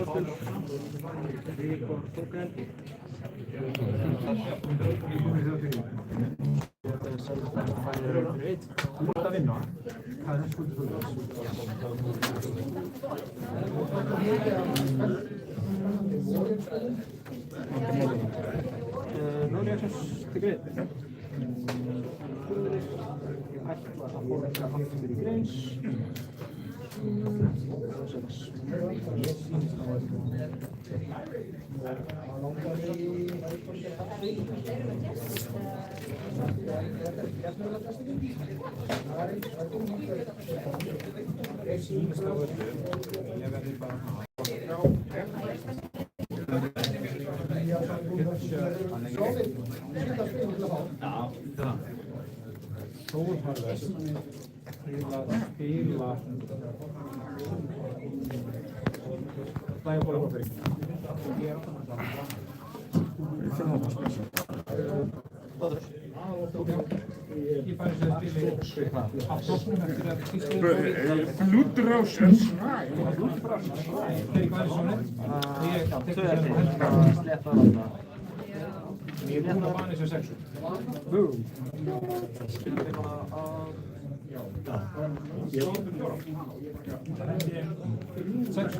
No reactions to great. Ætla að borga aftur í greins. Stórharðast til að spila lægabólabóðurinn. Ég færi sér að spila aftóknum eftir að sístu Blúdrás er svæg. Blúdrás er svæg. Þegar ég væri svona ég tekur sér ég er búinn að bana þessu 6. Boom. Spilum við bara að... Já. 6.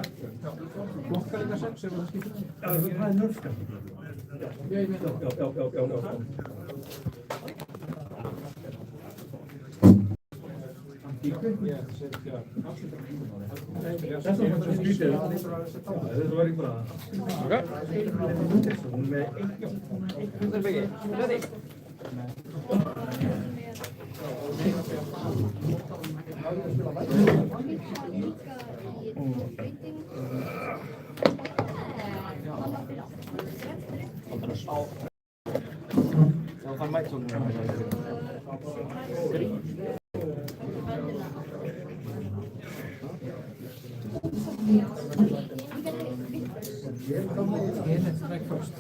Blokkar líka 6 ef það skiptir. Já, það er nörfskap. Já, ég veit það. Þess að það skýtir. Þetta var ekki bara... Það mætt svona. Breakfast.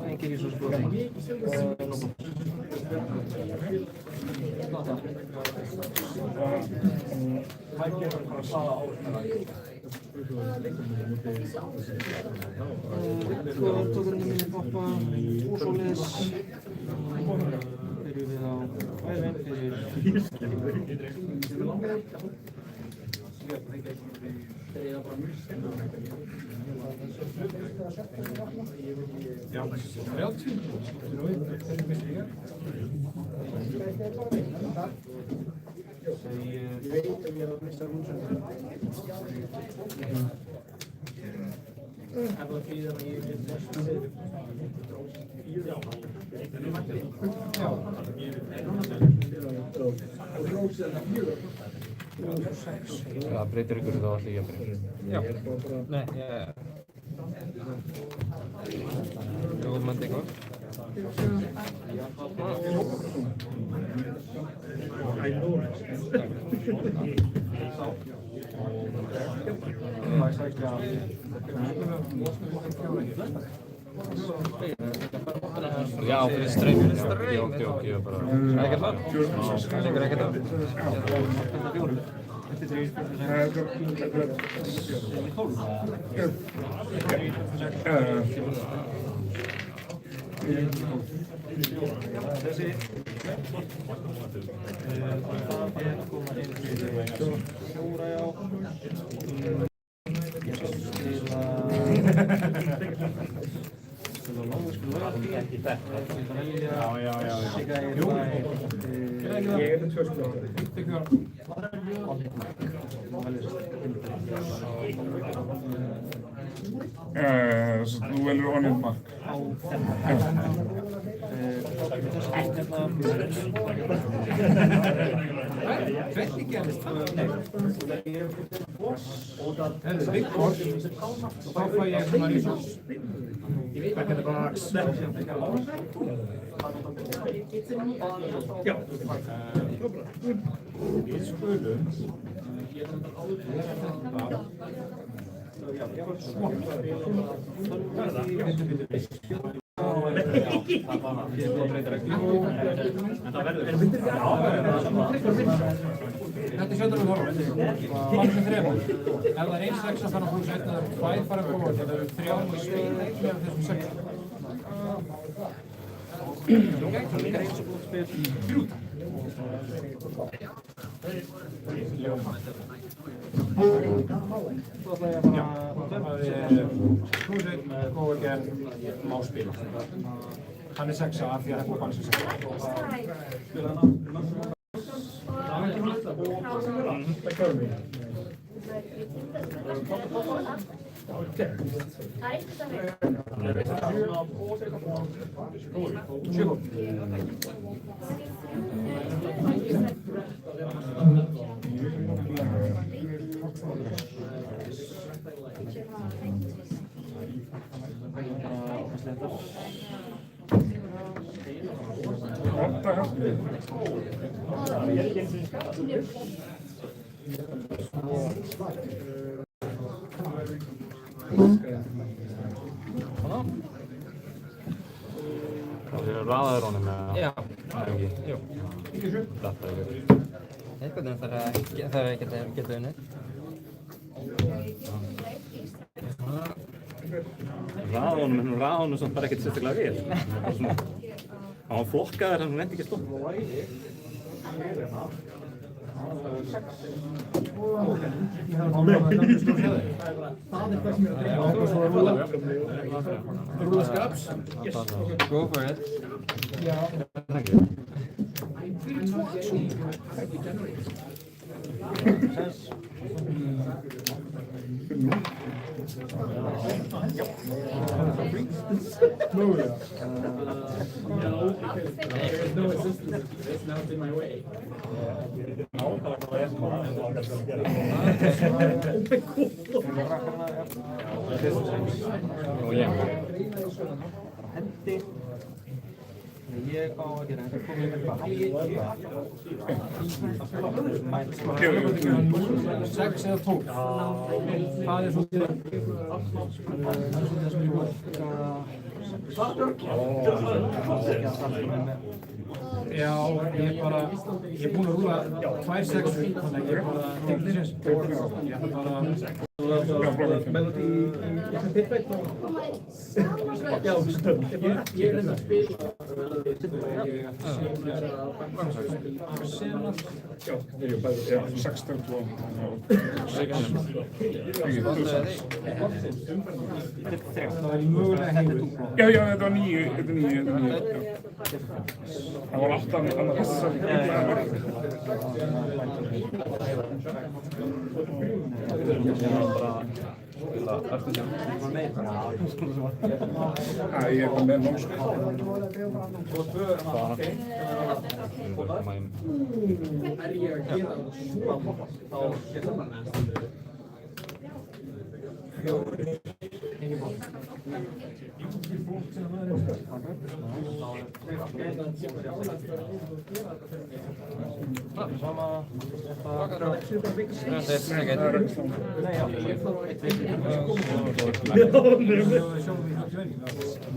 Engin ísósblóðing. Tókurinn minni poppa, úrsóliðis. Byrjum við á væðvinn fyrir... Já, 30. Ég veit að ég er að missa rúmsöndur. Ef það þýðir að ég get mesta þeir. Já. Það breytir ykkur þá allir jafnir. Já. Nei, Jóð mann eitthvað. Já, fyrir streymið. Já, bara... Ekkert mann? Lengur ekkert af. Þessi Ég með 2 skilur. Þú velur on and mark. Big board. Þá fæ ég svona resource. Back in the box. Já. Við skulum Þetta er 17 horfum. Margir 3. Ef það er 1 6 að fara að plussa 1 eða 2 fara að koma, þetta eru 3 og í spil með þessum 6. Má spila. Hann er 6 af því að þetta er bara 6. Það er raðaður honum eða? Já. Ekki? Jú. Þetta er ekki. Einhvern veginn þarf að geta unnið. Raða honum samt bara ekkert sérstaklega vel. Hann var flokkaður en hún nefndi ekki að stoppa. Rúla skraps? Go for it. Thank you. There's no assistance. It's now in my way. Ég á að gera þetta komið með bara. 6 eða 12. Það er svolítið það sem ég voru. Já, ég er búinn að rúla 2 6, þannig að ég bara tekið þessins. Ég ætla bara Melody perfect. Já, ég er að spila. Já, ég er bæði 16 og það var mögulega heiður. Já, þetta var 9. Það var alltaf annað þessar. Ég er með námskóla.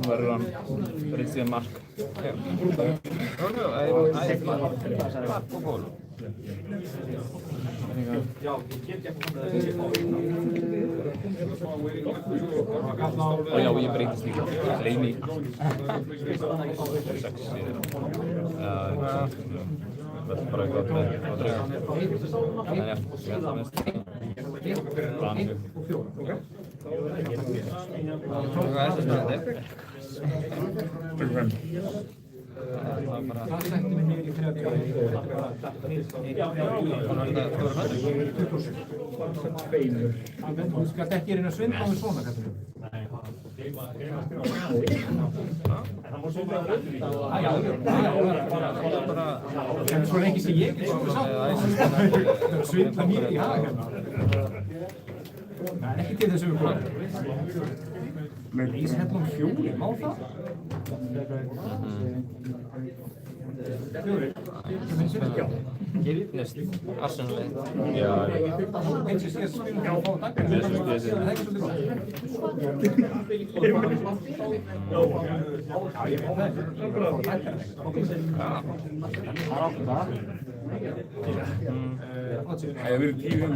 Verður hann breytið í mark. Já, ég breytist líka. Gleymi. 6. Þetta er bara eitthvað að drauga. En já, ég held að minnst. Rannu. Hvað er þetta spennandi? Tökum henn. Það setti mig niður í 30. Þú skalt ekki reyna að svindla með svona, kallar við. Það er svo lengi sem ég ekki svona sátt. Svindla mér í haga. Ekki til þessum við komum. Íshellum 4, má það? 4. Já. Gilnist, Arsenal. Já. Eins og síðast spilum við á dagar. Það er ekki svolítið gott. Það hefur verið tíðin.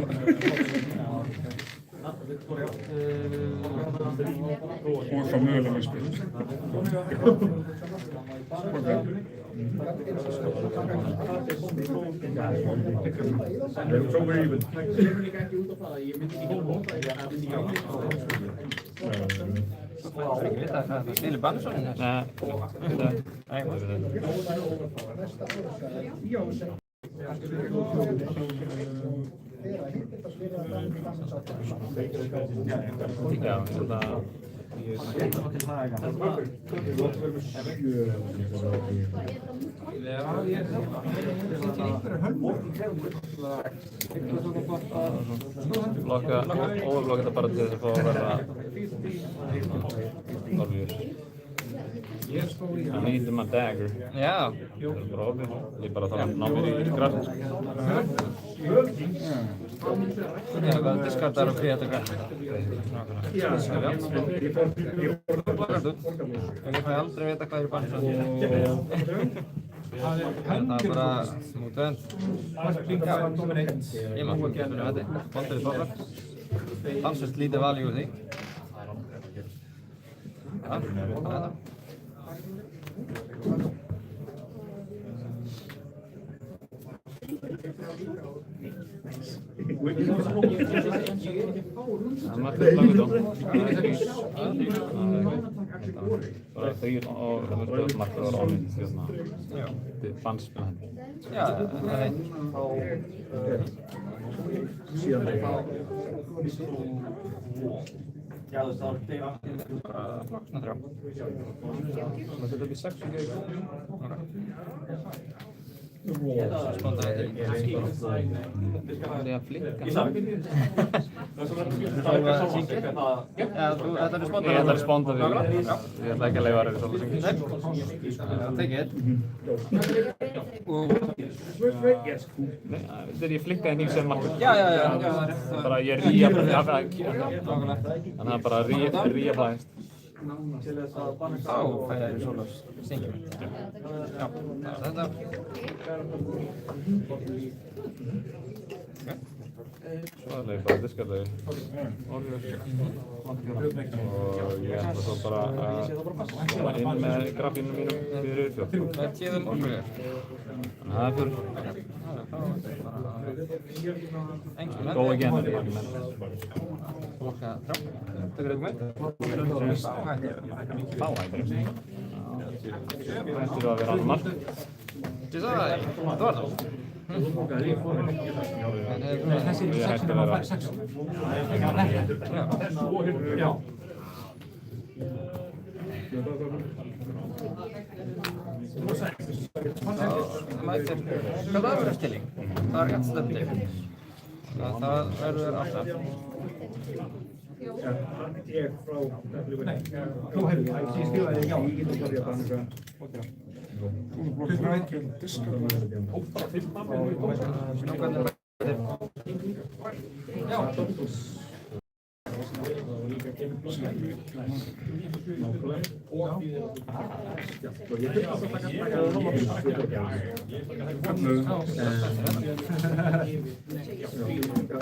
Og þá mögulega með spil. Það ekki vita hvað það stilir Bannsson? Overblokka þetta bara til þess að fá að vera norðmjör. I need my dagger. Já. Það er bara opið. Ég bara þarf að ná mér í grafn. Já, það diskardar og kreata grafn. Já. En ég fæ aldrei vita hvað er Bannsson. Það er bara smútt vend. Ég maður ekki með þetta. Bóndið í bóðar. Talsvert lítið valjú úr því. Já, það er það. Það margir langt á. Bara 3 og það margir margir ára ámynd til Bannsspil henni. Já, það er einn. Já, þú veist það var flokkna 3. Það setja upp í 6 og gegn. Sponda þetta í það er að flikka. Þetta er spondað. Ég ætla að sponda því. Ég ætla ekki að leifa það svolítið syngi. Take it. Þegar ég flikkaði nýg sem margur. Já. Bara ég ríja þannig að bara ríja blæðist. Þá fæ ég svolítið syngi. Já, það er þetta. Svo er það bara diskarlega og ég ætla svo bara að koma inn með grafínum mínum fyrir 4. Það er 10 orðmjögur. Þannig að það er 4. Go again er margir menn. Flokka 3. Tökur eitthvað með? Þá hættir það. Þetta er að vera annar marg. Design! Það var það. Þessi er 6 og það fær 6. Já. Það mætir galaverðarstilling. Það er rétt stefni. Það verður alltaf. Ég frá... Nei, þú hefur ég skrifaði já.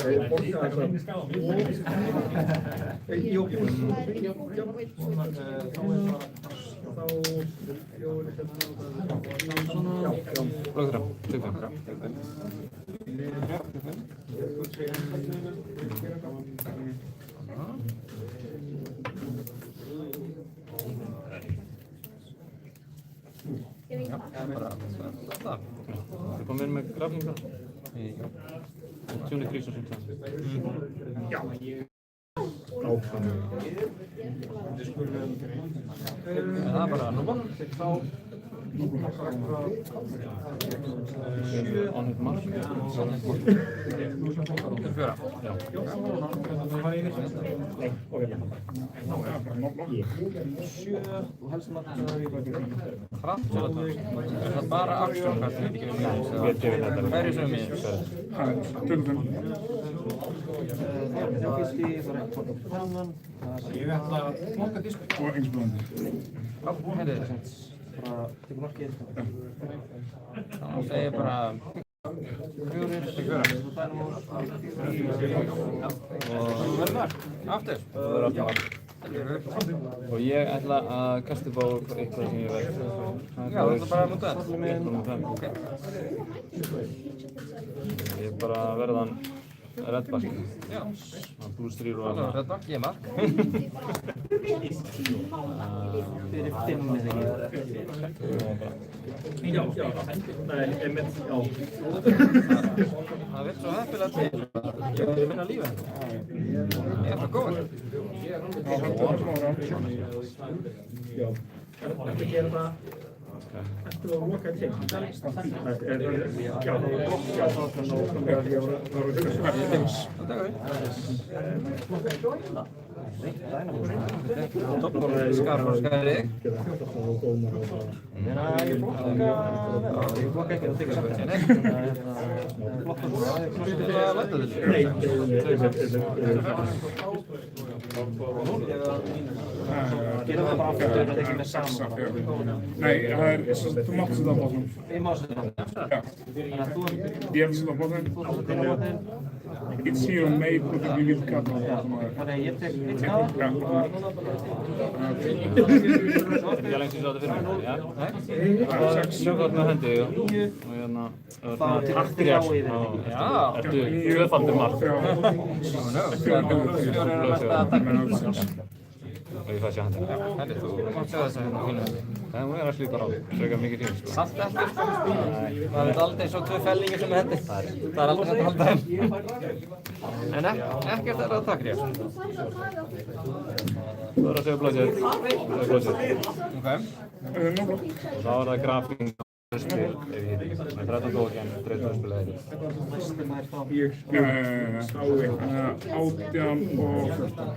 Blokk 3, 25. Já, bara það. Þú komið með grafninga? Já. Tjóni Kristján sem það. Já. Það er bara núma. Onnit mark. Til 4. Já. Nei, ok. Hratt svo þetta. Er það bara Axton hvað þið veit ekki við mínus? Við gefum þetta. Hverju sem mínus? 25. Ég ætla að flokka disku. Og einsblöðandi. Já, herri. Það segir bara 4 til 4. Og verður aftur. Og ég ætla að kasta upp á eitthvað sem ég veit. Já, það er bara mútið það. Ok. Ég er bara verðan Redback. Já. +3 og alveg. Redback, ég mark. Fyrir 5 eða ekki. Já. Nei, einmitt, já. Það vill svo heppilega til. Ég vil vinna lífið. Ég er það góð. Já. Þetta gerir það. Eftir að loka til. Skari. Ég blokka ekki að þykja það. Gerum það bara aftur og tekið með saman. Nei, það er, þú mátt setja á bóðum. Ég má setja á bóðum. Já. Ég hef setja á bóðum. It's here made with the real cut. Þannig að ég tek eitt skaða. Já. Ég lengst í svo þetta fyrir mig. Já. Nei. Sjöfald með hendi og hérna takkrjás. Já. Ertu tvöfaldur mark. Og ég fæ sér hendi. Hendi, þú mátt sjá þess að hérna fínu hendi. Það er að slíta ráð, frekar mikið tíma sko. Samt eftir sko. Það veit aldrei svo 2 fellingar sem er hendi. Það er aldrei hægt að halda þeim. En ekkert er að takkrjás. Það er að segja blóðsett. Ok. Og þá er það grafík spil ef ég hitti. Með 13 tókinn, 30 spilaði þetta. 18 og 14.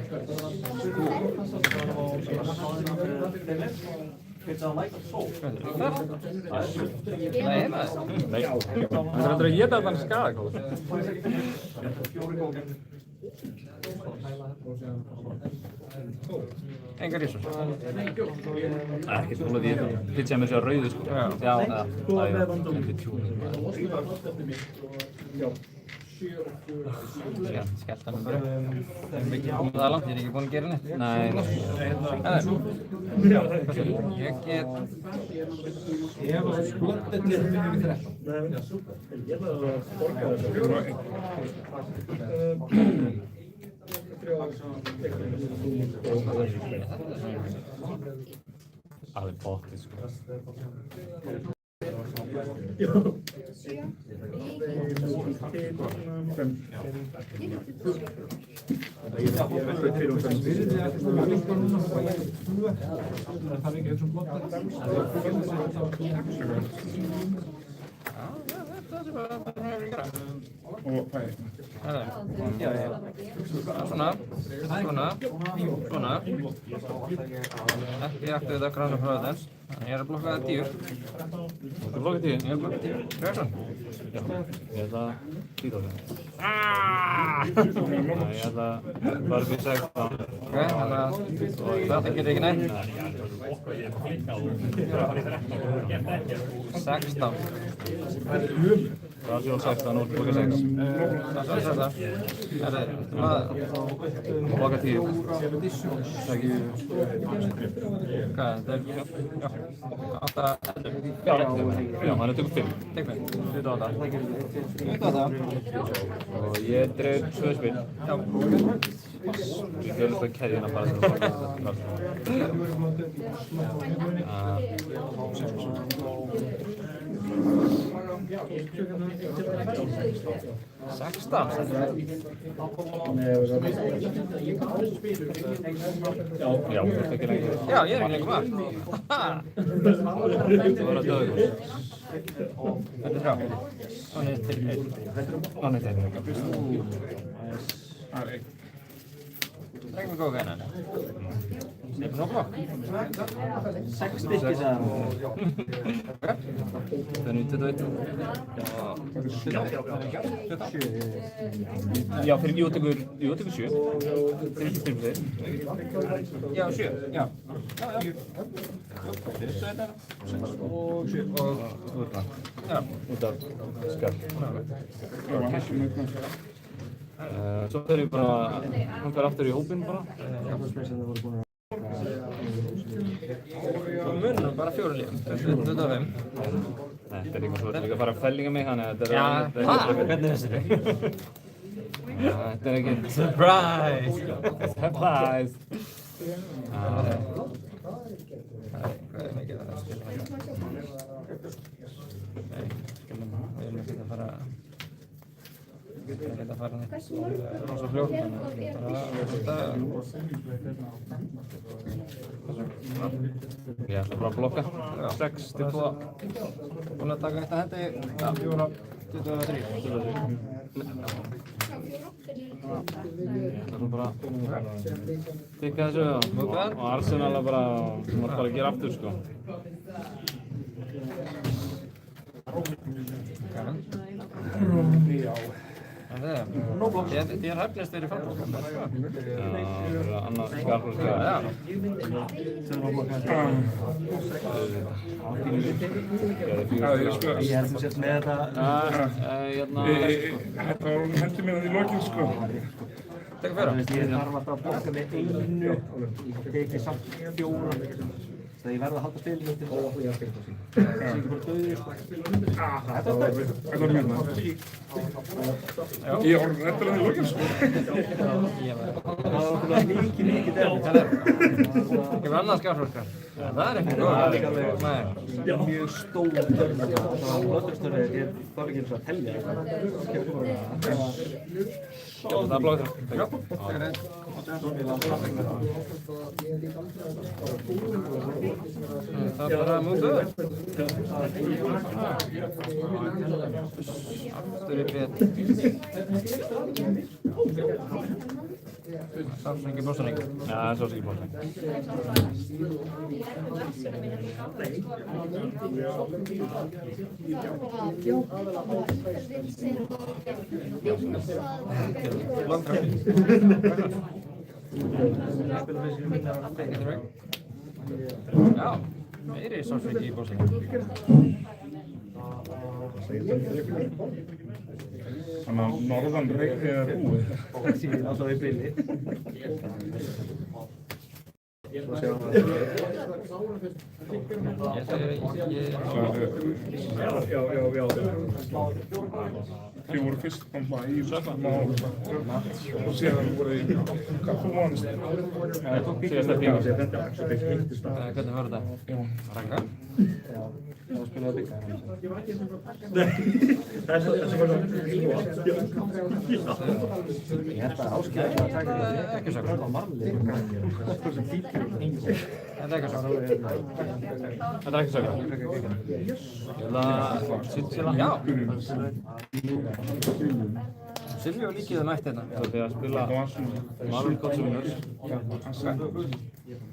Nei, maður. Nei. Það er að geta þann skadakóð. Engar ísur. Ekkert múlið ég pitchaði mér sér rauðu sko. Já, það er ekki tjúning maður. Skellt hann bara. Það er mikið komið það langt, ég er ekki búinn að gera neitt. Nei. Ég get... Ég hef að sklottið til 13. Alveg pottið sko. Og hvað er Svona. Ekki aktu þetta grána fröðans. Ég er að blokka það 10. Þú blokkið 10? Ég er að blokka 10. Hversan? Já, ég ætla að hlýta á það. Ég ætla bara fyrir 16. Ok, þannig að þetta getur ekki neitt. 16. Lazio 16, Boca 6. Það er þetta. Boca 10. Hvað, þetta er 8 Já, hann tökur 5. Tek mig. Hluta á þetta. Hluta á það. Og ég dreif 2 spil. Já. Ég fyrir alltaf keðjuna bara til að fara. 16? Já, þú ert ekki lengur. Já, ég er ekki lengur maður. Þú verður að döða ykkur. Þetta er 3. Hann er til 1. Hann er til 1. Það er 1. Legg mig góða hennan. Nefnir svo blokk. 6 stykki sagði hann. Það er 21. Já, fyrir jú tekur 7. Fyrir 3. Já, 7. Já. Og 7. Og Þú ert það. já. Út af skall. Það var hættum með það. Svo þegar ég bara, hann fer aftur í hópinn bara. Og munum bara 4 lífum. 25. Þetta er eitthvað svo líka að fara að fellinga mig, þannig að þetta er... Já, hvernig er þessi? Þetta er ekki... Surprise! Surprise! Hvað er mikið að það spila? Nei, skilum, við erum ekki að fara... Við erum ekki að fara neitt rosa fljótt, þannig að bara þetta... Ég ætla bara að blokka. 6 til 2. Búin að taka eitt að hendi, 23. Það er bara að tikka þessu og Arsenal er bara, þú mátt bara að gera aftur sko. Þið er hæfnist fyrir framboð. Já, það er annars skarpur skjáð. Ég held að setja með þetta. Þetta var hendur minna í lokin sko. Takk fyrir. Ég þarf alltaf að blokka með 1. Ég teki samt 4. Það ég verði að halda spilinu til þess að ég spila það sín. Það sé ekki bara döðið sko. Þetta var döðið. Þetta var minna. Ég orði þetta í lokin sko. Það var okkur mikið dæmi. Ég var annars skjársvörskar. Það er ekki góð. Nei. Mjög stór döðið. Það var blöðurstöðið. Ég þarf ekki eins og að tellja. Það er blóðið það. Það er bara mútu. Aftur upp í þetta. Sáfsengi bóstaning. Já, það er sáfsengi bóstaning. Já, meiri sáfsengi í bóstaning. Þannig að norðan reiknið er búið. Það er alltaf í bili. Svo séum við Já. Þið voru fyrst komma í mál og síðan voru þið hvað þú vonist? Síðasta tíma. Hvernig var þetta? Ranga? Það spilaði byggja. Það er þessi var það. Ég held að áskilja að taka þetta. Ekki svo. Það var marglega. Þetta er ekki svo. Þetta er ekki sögur. Ég vil að Sitsila. Já. Silvi og líkið mætt hérna. Þú ætti að spila Marvel Kotsumur.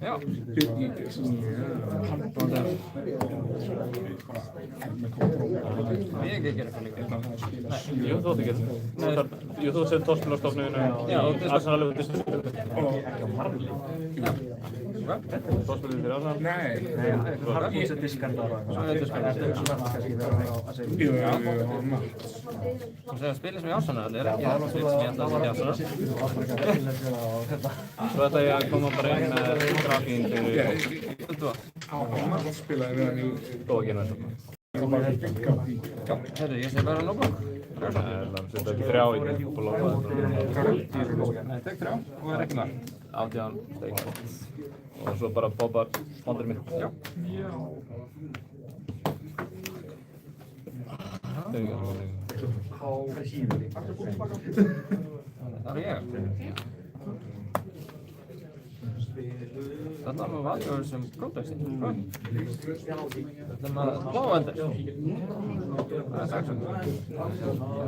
Já. Ég ekki að gera það líka. Jú, þú ætti að gera það. Jú, þú setur tóspil á stofnuginu. Já, Arsenal er út í stofnuginu. Já. Svo spilum við fyrir Arsenal. Nei. Hardbúls er diskardar og Svo er diskardar. Það er svona kannski þegar það að segja. Jú, margt. Þú segir að spilið sem í Arsenal er ekki þetta spil sem ég ætla að setja í Arsenal. Svo ætla ég að koma bara inn með grafín fyrir Ulva. Margt spilaði við hann í Dóginu. Herru, ég segi bara nóg. Nei, það setja ekki 3 í og lofa þetta. Nei, tek 3 og er ekki margt. 18 steik. Og svo bara bópar spondur mitt. Já. Það er ég. Þetta var valjóður sem góðdagsinn. Þetta er bláendur. Það er 6.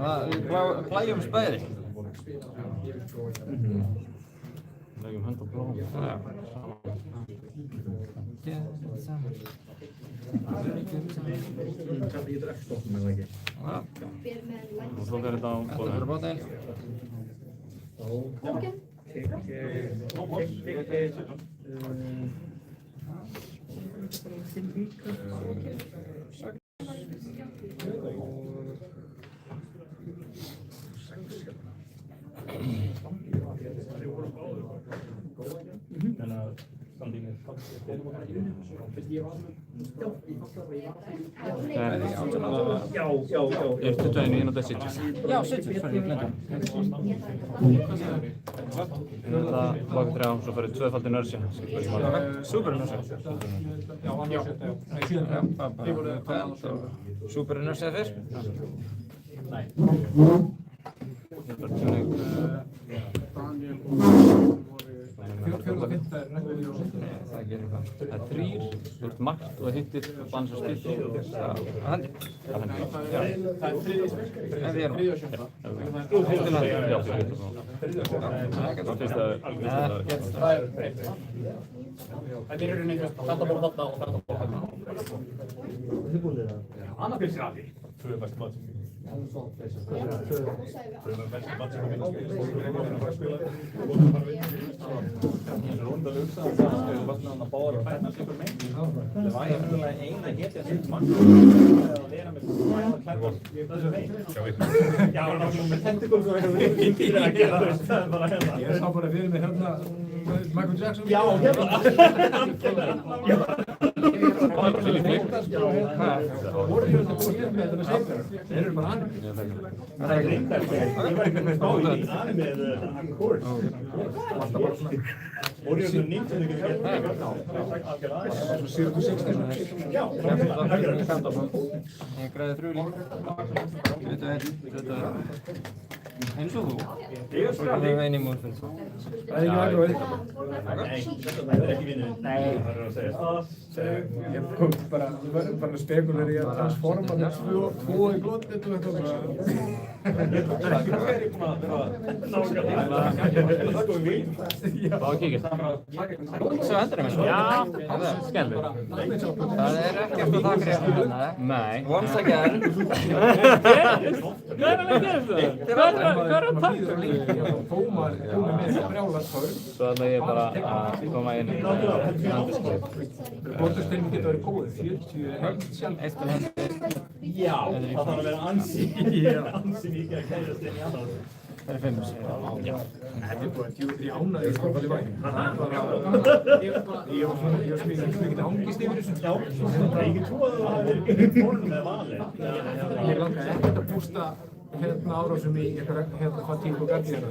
Það plæjum spæði. Leggjum hönd á blóm. Og svo fer þetta á Þetta er fyrir bótinn. Er 21 mínútur City. Já, City, sorry, ég glemdi. Þetta baka 3, svo fer 2-faldi Inertia. Super Inertia. Já, hann var sett, já. Nei, síðan. Super Inertia fyrst. Fjórða fyrta er regnum í Rósindi. Það gerir eitthvað. Það er 3, þú ert margt og hittir bann sem skiptir. Að hendi. Það henni. Það er þriðja spil. En við erum. Já, fyrir hittir. Það finnst það. Þetta er í rauninni þetta bara þarna og þetta bara þarna. Annað fyrir sér tvö bestu matchum. Ég sá bara fyrir mig hérna Michael Jackson. Já, hérna. Þeir eru bara hann. Það er reyndar, ég var einhvern veginn spá í hann með Accord. Voru ég svona nýtt sem þau getur gert algjörlega. Svo 7-16. Já, Ég græði 3 líka. Eins og þú. Svo erum við einn í múlfinn. Það er ekki vægur veit. nei, þetta er ekki vinnurinn. Nei, það er að segja. Ég kom bara að spekuleri að transforma með 2 í glótið og þetta bara... Það er ekki verið búin að vera nákvæmlega. Það er góðum við. Það var kikið. Svo hendur ég mér svo. Já, skemmur. Það er ekkert að taka rétt hérna. Nei. Once again. Hvað er að gera það? Hvað er að taka? Tómar með brjálarskóður. Svo ætla ég bara að koma inn í handisklip. Bortustilmi getur verið góð, 40 sjálf. Eitt og hendur. Já, það þarf að vera ansi mikið að kærast inn í annan. Það er 5. Þetta er bara 23 ánægir skófald í bæinn. Ég var mikið ángist yfir þessu. Já, það er ekki trú að það hafi verið fórn með valið. Ég langaði ekkert að pústa hérna árásum í hérna Fatík og Gardíana.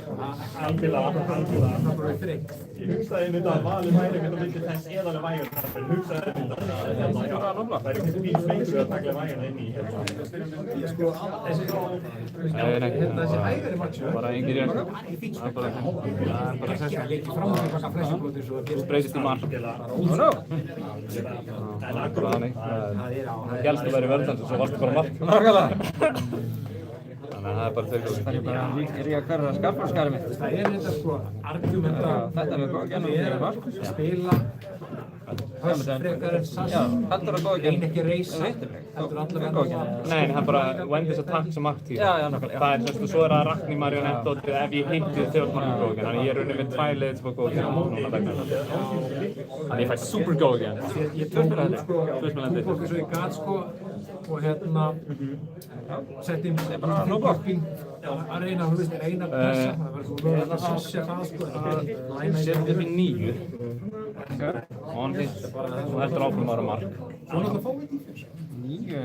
Algjörlega. Það bara verið þrengt. Ég hugsaði einmitt að valið væri einmitt að vilja þess eðalega vægur. En hugsaði einmitt að það er einhvern veginn fengur að takla vægurna inn í hérna. Sko, þessi ægari matchu. Bara engin rétt. Það er bara Ekki að leiki fram og tilbaka flessublóti svo að það breytist í marg. Oh no! Bara þannig. Það helst að vera í verðlandi, svo varstu bara marg. Nákvæmlega. Þannig að það er bara þau. Það er bara ég að hverfa skarparskari mitt. Það er þetta sko argumenta Þetta er með góð gennum fyrir marg. spila Höss frekar en Sass. Já, heldur að góðgen. Ein ekki reysa. Hittir Heldur allavega mig. Góðgen. Nei, það er bara Wendy's attacks og marktíð. Já, nákvæmlega. Það er semst og svo er það Rakni Marionette og ef ég hitti þjóðmarka góðgen. Þannig ég er raunin með 2 liðs på góðgen núna vegna þess. Þannig ég fæ super góðgen. Ég tók fólk eins og ég gat sko og hérna setti nýbakking að reyna, þú veist, eina pressa. Það var svo verið að sessja það sko. Setjum við 9. Og hann finnst og eftir áfram ára mark. Svo náttúrulega fóðið í fyrst. 9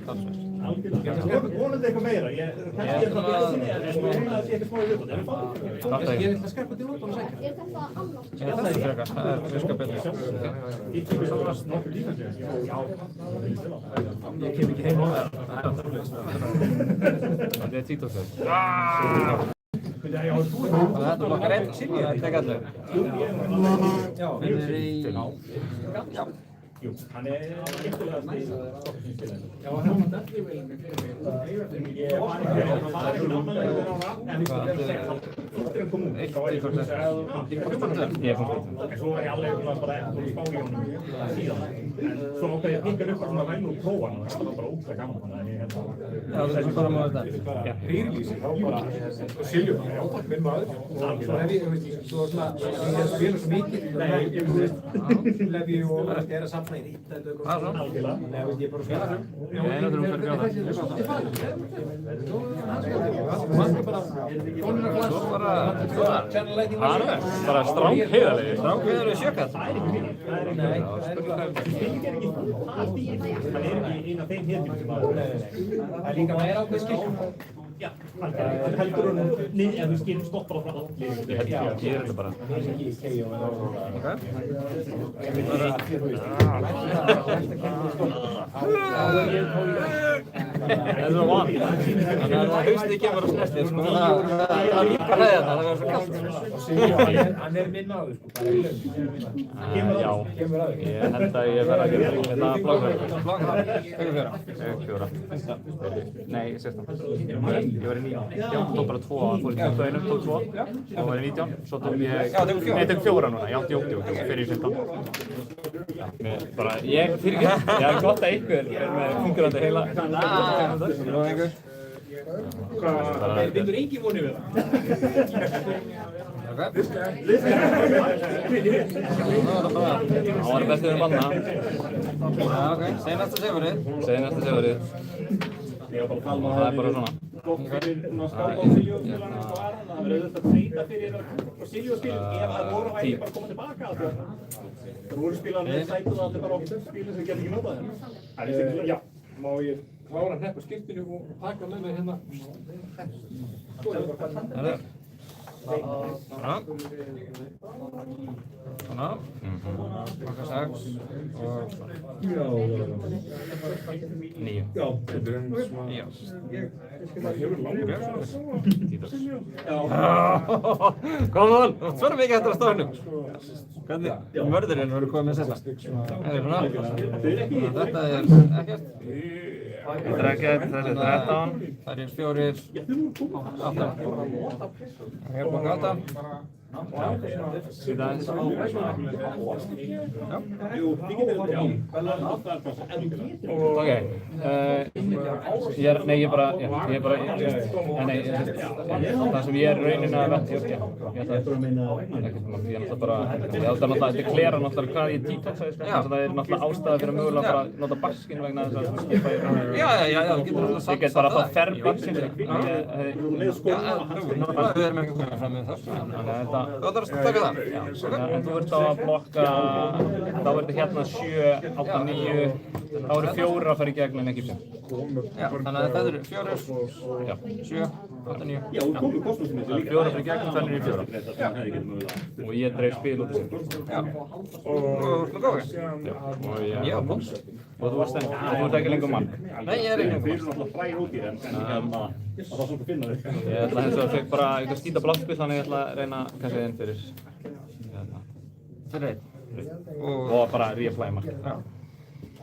talsvert. Vonandi eitthvað meira. Kannski er það eitthvað smá í viðbót. Ég vil að skerpa til út og sækja. Já, það er frekar. Það er fiska betur. Ég kem ekki heim á það. Það er náttúrulega. Það er títófjöld. Og þetta blokkar einn. Það er tekið allir. Finnir í... Já. Jú, hann er skemmtilegast í stofnfélaginu. Já, hann var dætli vel. Ég var ekki Eitt í fyrst. Ég kom fyrir. En svo var ég alveg bara eftir í spájónum síðan. En svo ákveði ég að pikka upp svona væn og prófa hann og það var bara ótrúlega gaman. Þannig ég held að... Já, þessi bara maður þetta. Já. Fyrirlýsing, þá bara, og Siljón, já, takk minn maður. Svo hef ég, þú veist, ég hef spilað svo mikið, Levi og er að safna í rít, þetta er Það er svo. Nei, ég er bara að spila það. Nei, það þurfum fyrir Það er svolítið farið. Svo bara... Það er bara stráng heiðarlegi. Strák við erum sjökall. Nei, hann er ekki einn af þeim hetjum sem að... það er líka meira ákveð skilum. Já, hann heldur hann niður en þú skilur stoppar á frá allir. Ég er þetta bara. Það er svo van. Þannig að það haustið kemur á snertið, sko. Það er líka hlæðið það verður svo kallt. Hann er minn maður, sko, bara í laun. Já, ég held að ég verð að gera þetta blogghæður. Blogghæður, höfum fjóra. 4. Nei, 16. Ég var í 9. Já, tók bara 2, fór í 21, tók 2. Svo var ég 19, svo tók ég... Nei, tók 4 núna, já, djók, fyrir 17. Bara, ég er gott að ykkur er með fungurandi heila. Það var einhver. Vindur engin vonið við það. Ok. Það var bestið um banna. Já, ok. Seinasta sigurinn. Seinasta sigurinn. Það er bara svona. Gott fyrir skápa á Siljó-spilarinn og Arna. Það verður auðvitað að treyta fyrir og Siljó-spilin ef það voru væri bara að koma tilbaka að það. Það voru spilarnir sætið að þetta bara á spilin sem getur ekki notað þeim. Það er ekki, já. Má ég klára að hneppa skiptinu og taka með mig hérna? Það er. Svona. Svona. Makka 6. Og... 9. Já. 9. Come on! Þú ert svona mikið eftir að stofnum. Hvernig? Mörðurinn verður komið með sérsta. Þetta er ekkert. Þetta er ekkert, þessi er 13. Það er 4. 8. Hér búin 8. Sýta eins. Ok, það sem ég er raunin að ég ætla að deklera náttúrulega hvað ég detoxaði, það er náttúrulega ástæða fyrir að mögulega bara nota baskinn vegna þess að skipa í Já, þú getur alltaf sagt ég get bara að fá ferð baskinn við erum ekki komið fram með það. Þú ætlar að taka það? En þú ert á að blokka, þá er þetta hérna 7, 8, 9, þá eru 4 að fara í gegn en ekki 5. Já, þannig að það eru 4, 7, 8, 9. Já, þú komið kosmosinu. Það eru 4 að fara í gegn og þannig er í 4. Og ég dreif spil út í sig. Já. Og slúk á þig? Já, búins. Og þú ert ekki lengur mark. Nei, ég er ekki lengur mark. Þeir eru náttúrulega frægir út í þeim, en hérna, það var svona að finna þig. Ég ætla hins vegar að fekk bara eitthvað skýta blattspil, þannig ég ætla að reyna kannski einn fyrir Fyrir einn. og bara reapply mark. Já.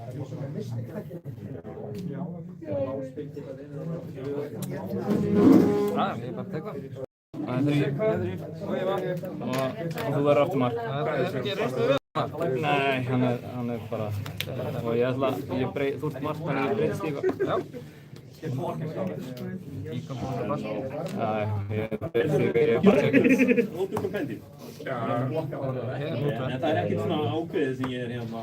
Ég bara tek það. Það er 3 og þú verður aftur mark. Það er ekki reynslu við. Nei, hann er bara... Og ég ætla... Þú ert margt, þannig ég breytist í eitthvað. Já. Íkomst og basta. Nei, ég breytist í eitthvað, ég er bara ekki. Lótið kompendi. Já. En það er ekkert svona ákveðið sem ég er hérna...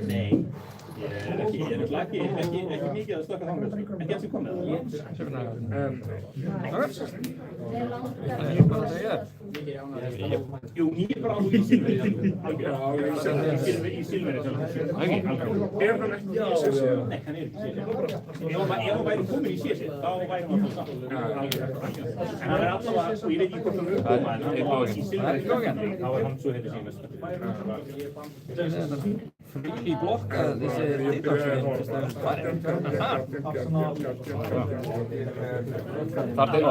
Nei. Ég er ekki mikið að stökka þangað, ekki eins og komið. Jú, ég er bara alveg í silfri. Í silfri sjálf. Er hann ekki í CC? Nei, hann er ekki í CC. Ef hann væri komin í CC, þá væri hann alltaf saman. En hann er allavega, og ég veit ekki hvort hann er koma, en hann var í silfri. Þá er hann svo heitið síðan mest. Í blokka þessi títarsveginn sem stöðum farið. Það er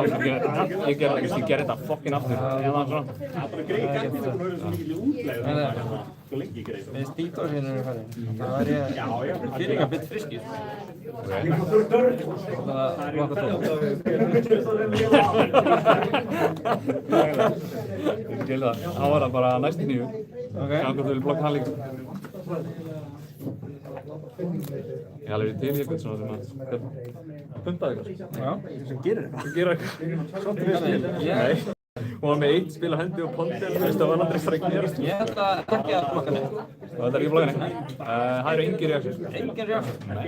ég gerði þetta fokkin aftur. Eða svona. Það er bara greið gætið sem hann verður svo mikið útlegð. Svo lengi greið. Við títarsveginn erum farið. Það var ég fyrir að byrja friskir. Það var blokka 12. Ég það var það bara næstu nýju. Kannan þú vil blokka hann líka. Ég hef alveg til í eitthvað svona sem að punta eitthvað. Já, sem gerir eitthvað. Gera eitthvað. Nei. Hún var með eitt spil á hendi og pondi, þú veist það var aldrei fara að gerast. Ég held að ekki að blokka neitt. Og þetta er ekki blokka neitt. Það eru engin reaksjón. Engin reaksjón? Nei.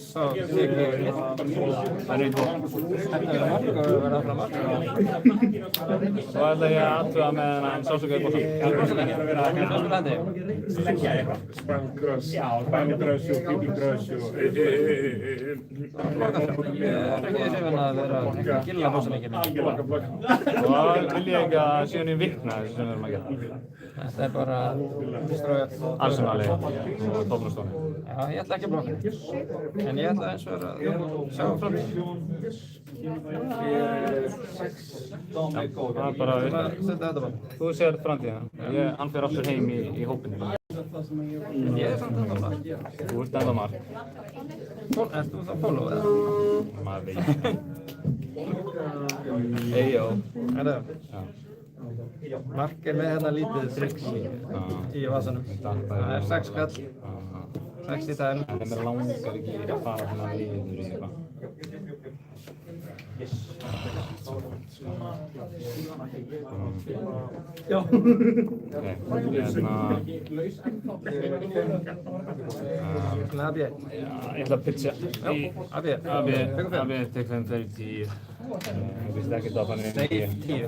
Svo sé ekki neitt. Það er eitt blokk. Þetta er marg og verða frá marg. Svo ætla ég að athuga með hann sásökaði bóttan. Hvað spila hendi? Leggja eitthvað. Spangrush. Já, spangrush og pipigrush og... Ég er ekki hrifinn að vera gilla bósanleikinn. Og vil ég ekki að síðan ég vikna þessu sem við erum að gera. Þetta er bara stróið. Arsenali og Tottenham. Já, ég ætla ekki að blokka neitt. En ég ætla eins og að sjá fram í. Það er bara, Settu þetta bara. þú sér framtíðina. Hann fer aftur heim í hópinn. Ég er samt ennþá marg. Þú ert ennþá marg. Ert þú þá follow eða? Maður veit. Eyjó. Er það? Mark er með hérna lítið tricks í vasanum. Það er 6 skall, 6 í daginn. En þeim langar ekki að fara svona niður í eitthvað. Já. AB. Ég ætla að pitcha í AB. AB, tek þeim þeir 10. Ég vissi ekki það þannig. Nei, 10.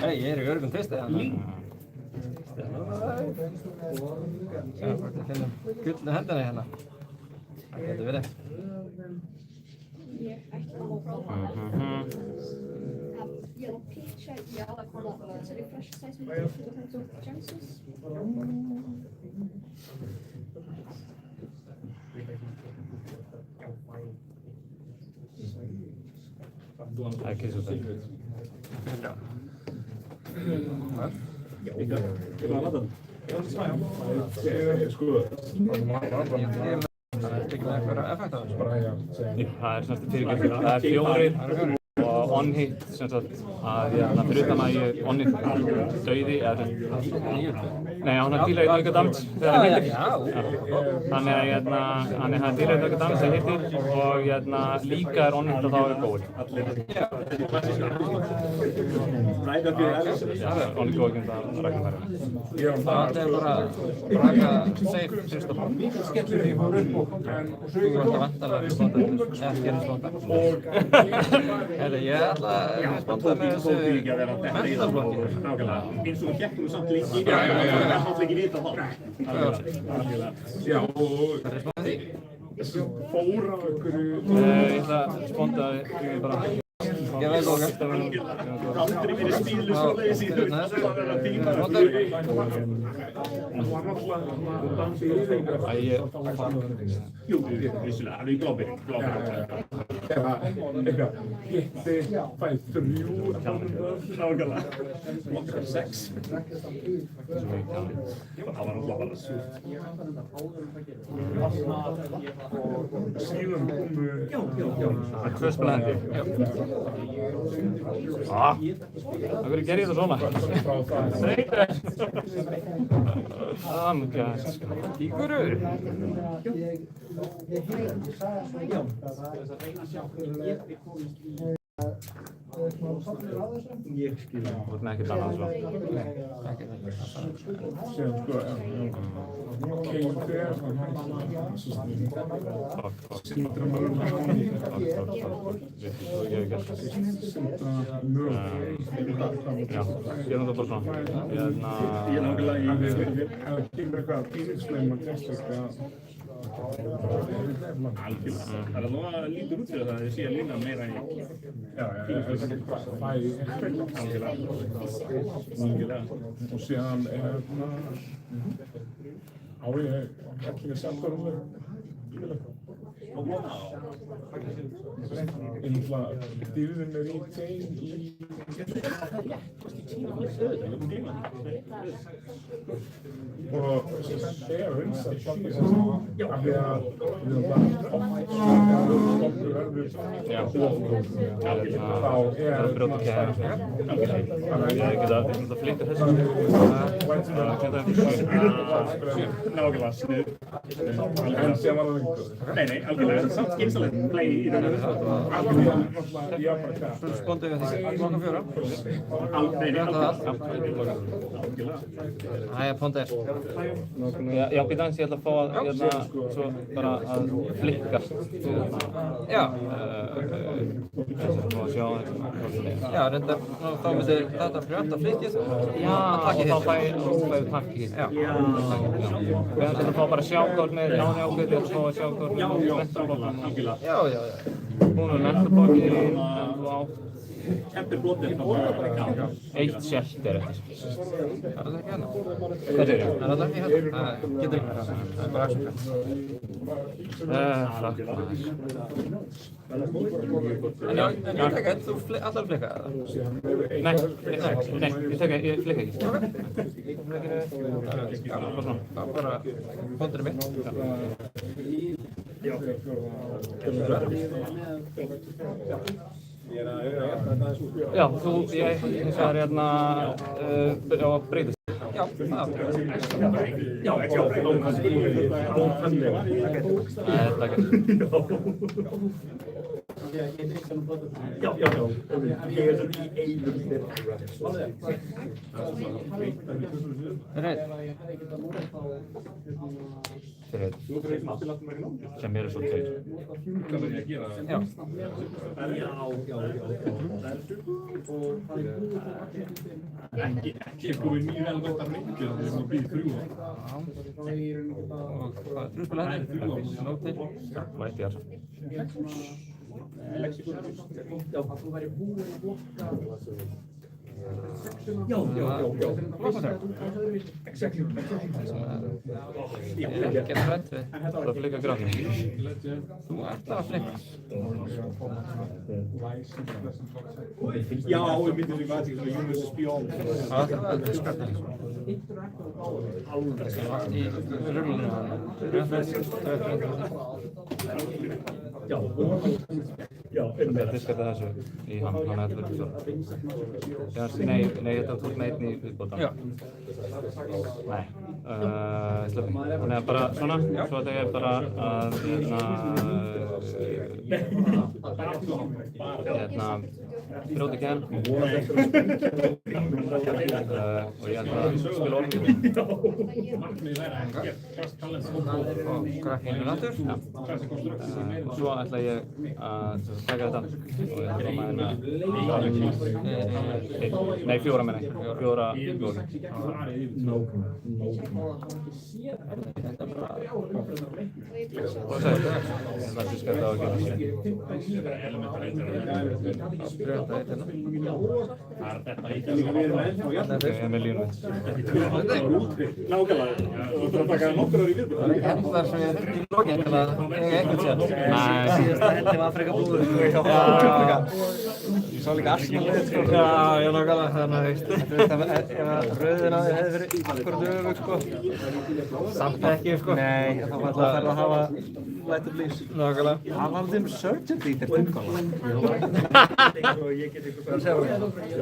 Hei, ég er í örgum tvistið hérna. Sjá hvort ég finnum gullnu hendina hérna. Það getur verið. Yellow picture, yeah, like one of the refresh size chances. Það er kissut það. Það er ekki með eitthvað effekt á þessu. Það er semst fyrirgefning. Það er 4 og on-hit sem sagt að fyrir utan að ég on-hit dauði eða nei, hann er díla auka damage þegar hann hittir. Þannig að hann er díla auka damage þegar hittir og líka er on-hit og þá er góð. On-hit góð ekki að rækna þær. Það er bara raka safe fyrst og Skellur því fór upp og þú ert að vantalega við slóta eða gerir slóta. Ég ætla að spotta með þessu mentalblokki. Nákvæmlega, eins og hún gekk nú samt lengi, það er alltaf ekki vita það. Já, og Það er spáðið því. fóra okkur... Ég ætla að sponta bara... Ég veit okkar. Aldrei verið stílu svo leiðis í þú, það verður að tíma. Jú, vissulega, hann er í glóbir. Eða eitthvað, hitti, fæði 3 Nákvæmlega, lokkar 6. Það var alltaf bara súrt. síðan komu... Tvö spila hendi. Það verður gerðið það svona. Þreytur. Ígurur. Ég skil það. Þú ert með ekkert annað svo. Síðan sko, Kate er svona Sindra maður Ég hef gert það. Sindra mjög Já, gerum það bara svona. Ég er nákvæmlega það kemur eitthvað pínisleim að testa Algjörlega. Það er alveg að lítur út fyrir það að þið sé að lína meira í. Já, Algjörlega. og síðan á ég ekki að sjálf hvað dýrðin í þeim og er vinsæll af því að við Nei, algjörlega. Samt skynsalegt play í raun og veru. Skondið við því. Klokkan 4. Nei, algjörlega. Æja, Pontes. Já, býta aðeins, ég ætla að fá að, svo bara að flikka. Já. Fá að sjá þetta. Já, reyndar, þá myndir þetta prjóta flikkið. Já, og þá fæðu takkið. Já. Við ætlum að fá bara að sjá hvernig Jáni ákveðið og svo að sjá hvernig mentablokkið. Já. Hún mentablokkið og á Kempir blóttir. eitt selt eftir. Það er það ekki hérna. Hvað segir ég? Það er það ekki hérna. Það getur ekki. Það er bara aðsaka. Fuck. En ég tek eitt, þú allar flikka það? Nei, ég flikka ekki. Það er bara Pontur mitt. Já, ég hins vegar hérna á að breytast. Já, það. Sem eru svo tveir. Já. Ekki komið mjög vel gott að ringja þegar við býðum 3 ára. Og hvað er þrjúspil henni? Nóg til. Væti þar. Já. Ég er ekki að hrætt við. Það flikka grafið. Þú ert að flikka. Já, við myndum við væti svona Július Spjón. Það er skrættan. Allt í rullinu. Þetta er diskað þessu í hann hefði verið svo. Nei, þetta var tók með einn í viðbótan. Já. Nei, sleppum. Þannig að bara svona, svo þetta er bara að brjóta ekki henn. Og ég held að spila orðið. Og graffínu nattur. Og svo ætla ég að taka þetta og ég ætla að maður nei, 4 meina ég. 4 lóri. Hvað segir þú? Ég ætla að diska þetta á að gera sér. Brjóta eitt hérna. Ég er með línu. Nákvæmlega. Þú þarf að taka nokkur ári í viðbúð. Það er ekki hendar sem ég þurfti í lokin til að eiga einhvern sér. Síðasta hendi var frekar búður. Ég sá líka Arsenal-lið, sko. Já, ég nákvæmlega, þannig að, veist, ef að rauðin á því hefði verið akkúrat öfugt, sko, Samt ekki, sko. Nei, þá var það að hafa light of leaves. Nákvæmlega. Það var þeim Surgeon Eater tungan.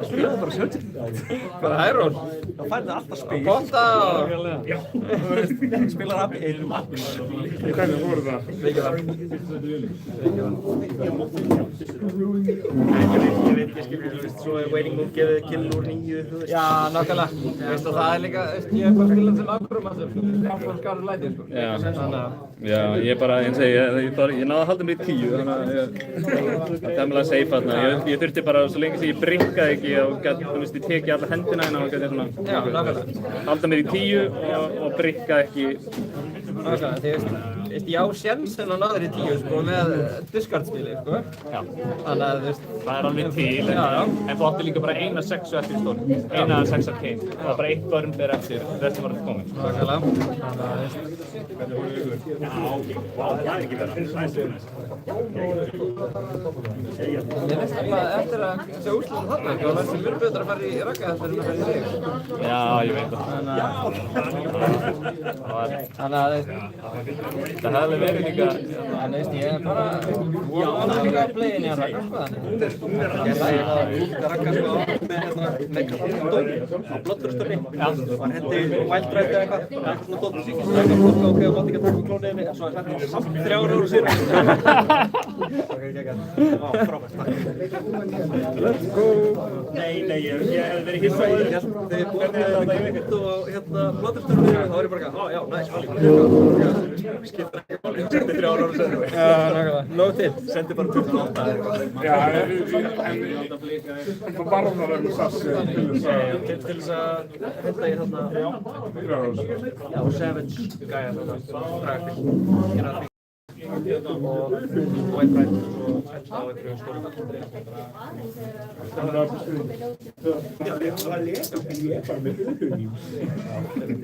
Spilaðu bara Surgeon Eater. Bara Hyrule. Þá færðu alltaf spil. Potta! Já. Spilar hann einu max. Hvernig voru það? Reykjavík. Ég veit ekki, skilur, þú veist, svo er Waiting Move gefið kill úr 9, þú veist. Já, nákvæmlega. Þú veist að það er líka, ég hef bara spilað sem afhverjum aftur. Afhverjum skáður lætið, sko. Já, ég bara, eins og ég náði að halda mig í 10, þannig að það er temmilega safe þarna. Ég þurfti bara, svo lengi sem ég brikkaði ekki og gæti, þú veist, ég teki alla hendina hérna og gæti svona halda mig í 10 og brikkaði ekki. Nákvæmlega, því veist, ég á sjensen á náður í 10, sko, með discard-spili, sko. Já. Þannig að, þú veist, Það er alveg til, en þú átti líka bara eina 6 eftir í stónu, eina 6 af Kane. Það var bara 1 börn ber eftir, restin var ekki komin. nákvæmlega. Ég veist alveg eftir að sjá úrslitin þarna ekki, og það sem mjög betur að fara í ragga eftir en að fara í þig. Já, ég veit það. Þannig að, Það hefði alveg verið líka, en veist, ég er bara, já, það er líka að play-in í að ragga, sko, þannig. Ég sagði að ragga, sko, með Dóri á Bloodthirstery. Hann hendi Wild Drive eða eitthvað svona dótt. Það er ok, og mátti ekki að taka klóniðinni, en svo hann samt 3 ára síðan. Ok, frábært, takk. Let's go! Nei, ég hefði verið hissa á þér. Þegar ég búið með Kvinto á Bloodthirstery, þá var ég bara já, næs, alveg. Skiptir ekki máli, ég sendi 3 ára síðan. Já, nákvæmlega, nóg til, sendi bara 28 eða eitthvað. Já, en það var að vera með sassi Til þess að henda í þarna, já, Savage gæja þarna, frægast og White Bright og henda á einhverju stóru. Það var lesa, ég er bara með hlutunum. Já,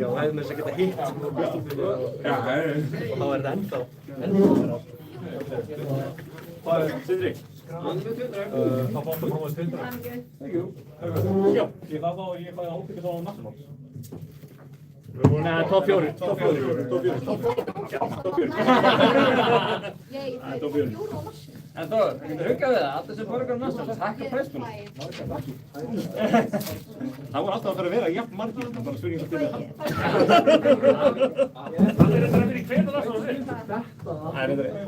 það hefði með þess að geta hitt og þá er það ennþá. Sindri. Það fátt að prófa Sindri. Já, ég fæði ábyggjast á National. Nei, top 4. Top 4. En þú, hugga við það, allir sem borgar næstum, takk á præstum. Það voru alltaf að fara að vera jafn margir, það bara spurning að stila það. Það er þetta fyrir hvernig það svona fyrir.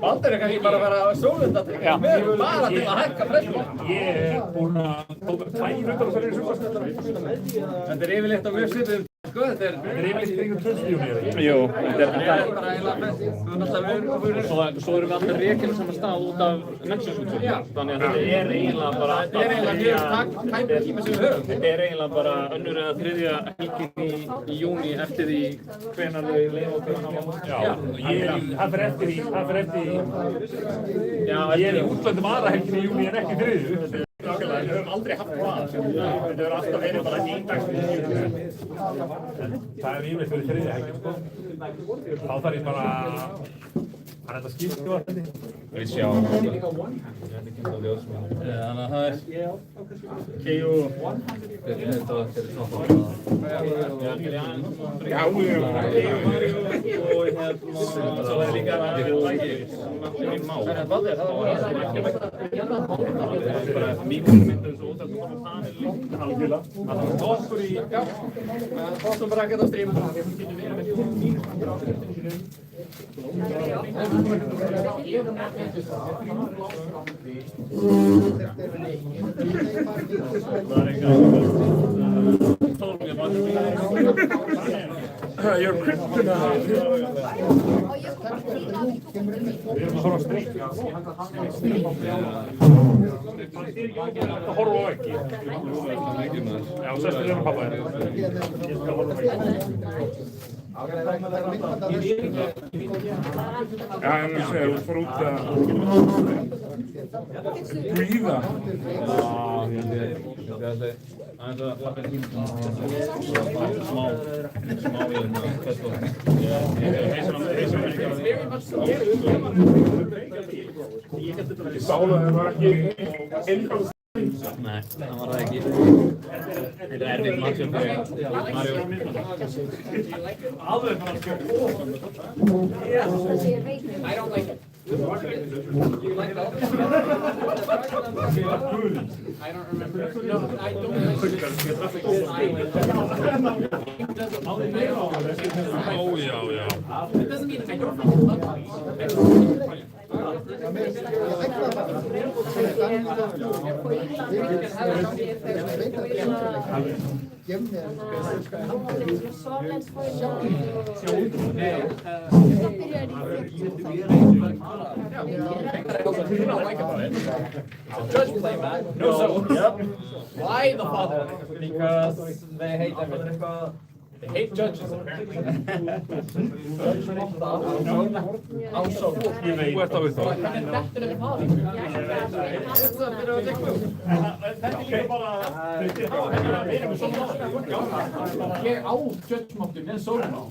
Baldur er kannski bara að vera sólundatrygg, við erum bara til að hækka præstum. Ég er búinn að tóka 2 hlutar að fyrir í sumastættar. Þetta er yfirleitt á mjög svipum, sko, þetta er yfirleitt kringum 20 miljónir. jú, þetta bara eiginlega best. Þú er náttúrulega verið. Svo erum við alltaf rekinu saman stað út af Nexus-útsöku. Þannig að þetta er eiginlega bara Þetta er eiginlega mjög tæpur tíma sem við höfum. Þetta er eiginlega bara önnur eða 3. helgin í júní eftir því hvenær þau leiða og hvenær á. Já, það fyrir eftir því. Já, Ég er í útlöndum aðra helgin í júni en ekki þriðju. Við höfum aldrei haft plan. Þetta hefur alltaf verið bara 1 dags fyrir júni. Það er yfirleitt fyrir þriðju helgin, sko. Þá þarf ég bara að þetta skýrt, sko. við sjá. Þannig að það er KO. Já, Og svo er líka Baldur, það var Míkromyndum svo út af það panel líka. algjörlega. Það var okkur í, já, Boston bracket á stream. You're kryptonite. Við erum að horfa á strík. Það horfa á ekki. Já, sestur hérna pappa þér. Ég skal horfa á ekki. Já, en þú segir, þú fór út að bríða. Ég sá það var ekki einfaldur Nei, það var það ekki. Þetta er erfitt matchup fyrir Mario. I don't like it. You like that? I don't remember. No, I don't like it. Já. It doesn't mean I don't like it. Judge play, man. No. Yep. Why the fuck? Because they hate everything. They hate judges, apparently. Also, Þú ert á við þá. Ég á judge-máttur með sólum á.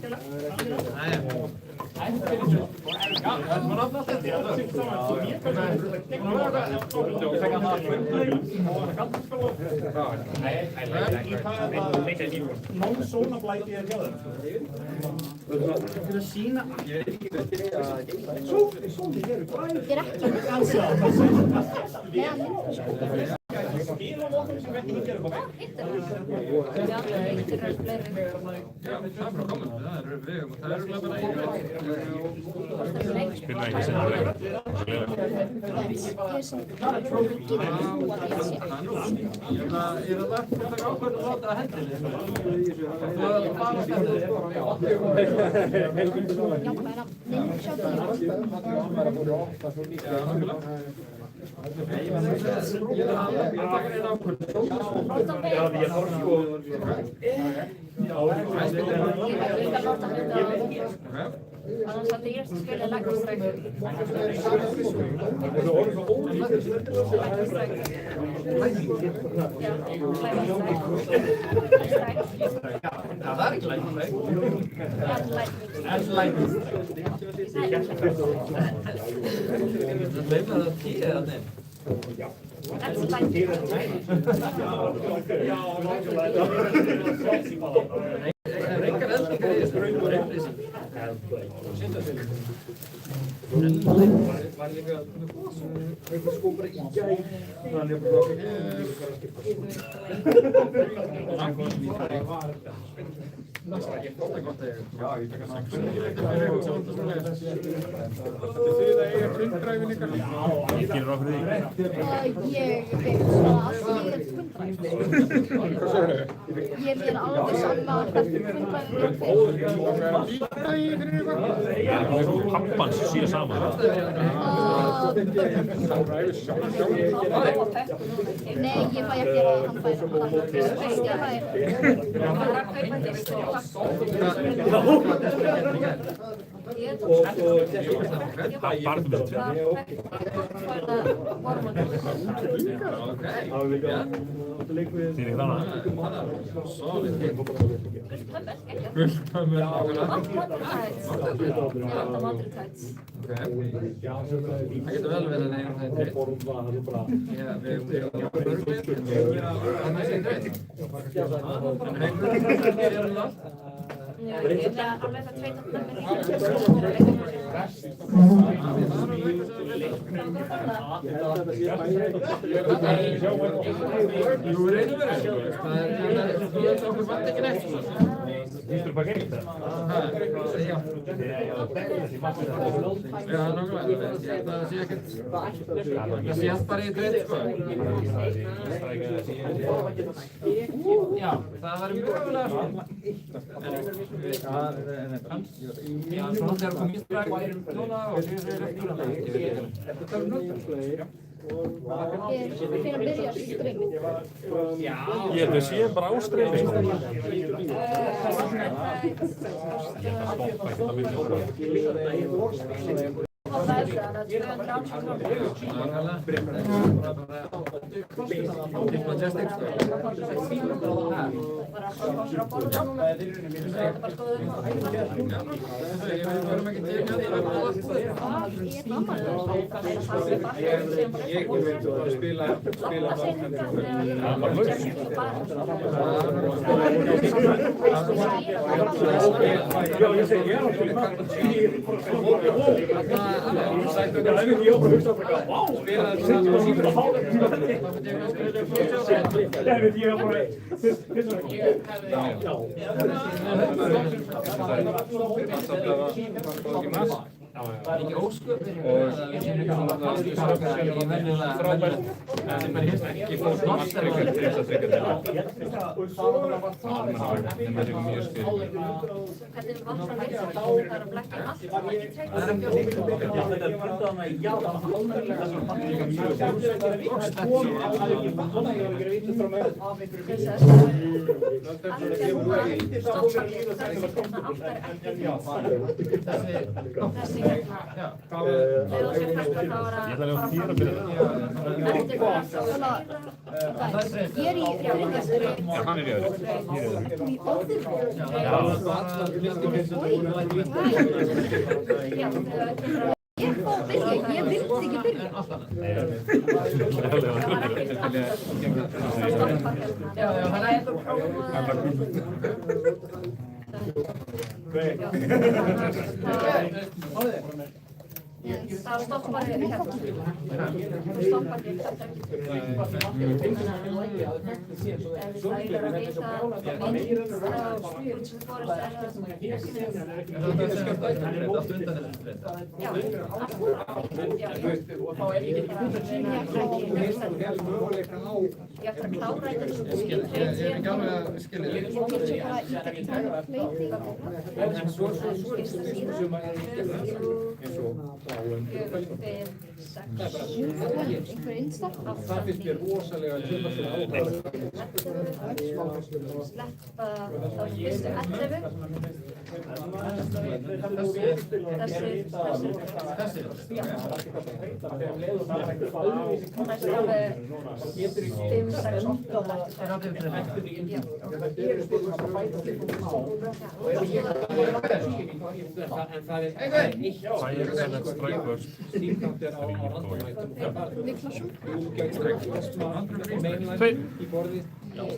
Non-sona-blæti er hjá þeim. Fyrir að sína... Ég veit ekki hvað þetta er. Sóli hér. Ég er ekki að sjá. Skilum okkur sem ekki hingir upp á vegg. Hittir það. Já, hittir það fleiri. Já, það er bara komið. Það eru við og það eru bara Spila ekki sem það leikur. Ég er að taka ákvörðun og láta hendinni. Það er bara hendinni. Annars hade jag spelat läggsträck. það er ekki lækning. Það leifna það 10 þannig. That's like Engar eldingar í þessu, bara upplýsing. Var líka eitthvað sko bara í gær. Gerir ráð fyrir því? ég veit svona alltaf ég er hundræð. Ég er alveg sama eftir hundræð. Pappans síðan saman. Nei, ég fæ að gera hann fær. Bara þú veit. Þýr ekki þannig? Það getur vel verið að eiga það í dritt. Ég er alveg að tveita með mér. Jú, reynum verið. Það okkur vant ekki neitt. Þú bara gerir það? Já, nákvæmlega. Ég held að það sé ekkert... Það sé allt bara í dritt, sko. Já, það var mögulega svona. Já, svona þegar kom ég strax núna og síðan eftir hana. Ég veit ekki. Þetta er nöttur. Ég fyrir að byrja streaming. Ég held að sé bara á streymi. Og það er það að 280 krónur. Majestic sko. Ég myndi bara spila Ekki ósköp og frábært ekki fór masterverk Ég er í þriðjastri. Já, hann er í öðru. Í öðru? Ég fór að byrja, ég vildi ekki byrja. Það stoppar hérna. Það stoppar hérna. Það er að vita mynd sem fórist ég ætla að klára þetta Einhver innstopp? Það finnst mér rosalega sleppa þá fyrstu 11 í borðið það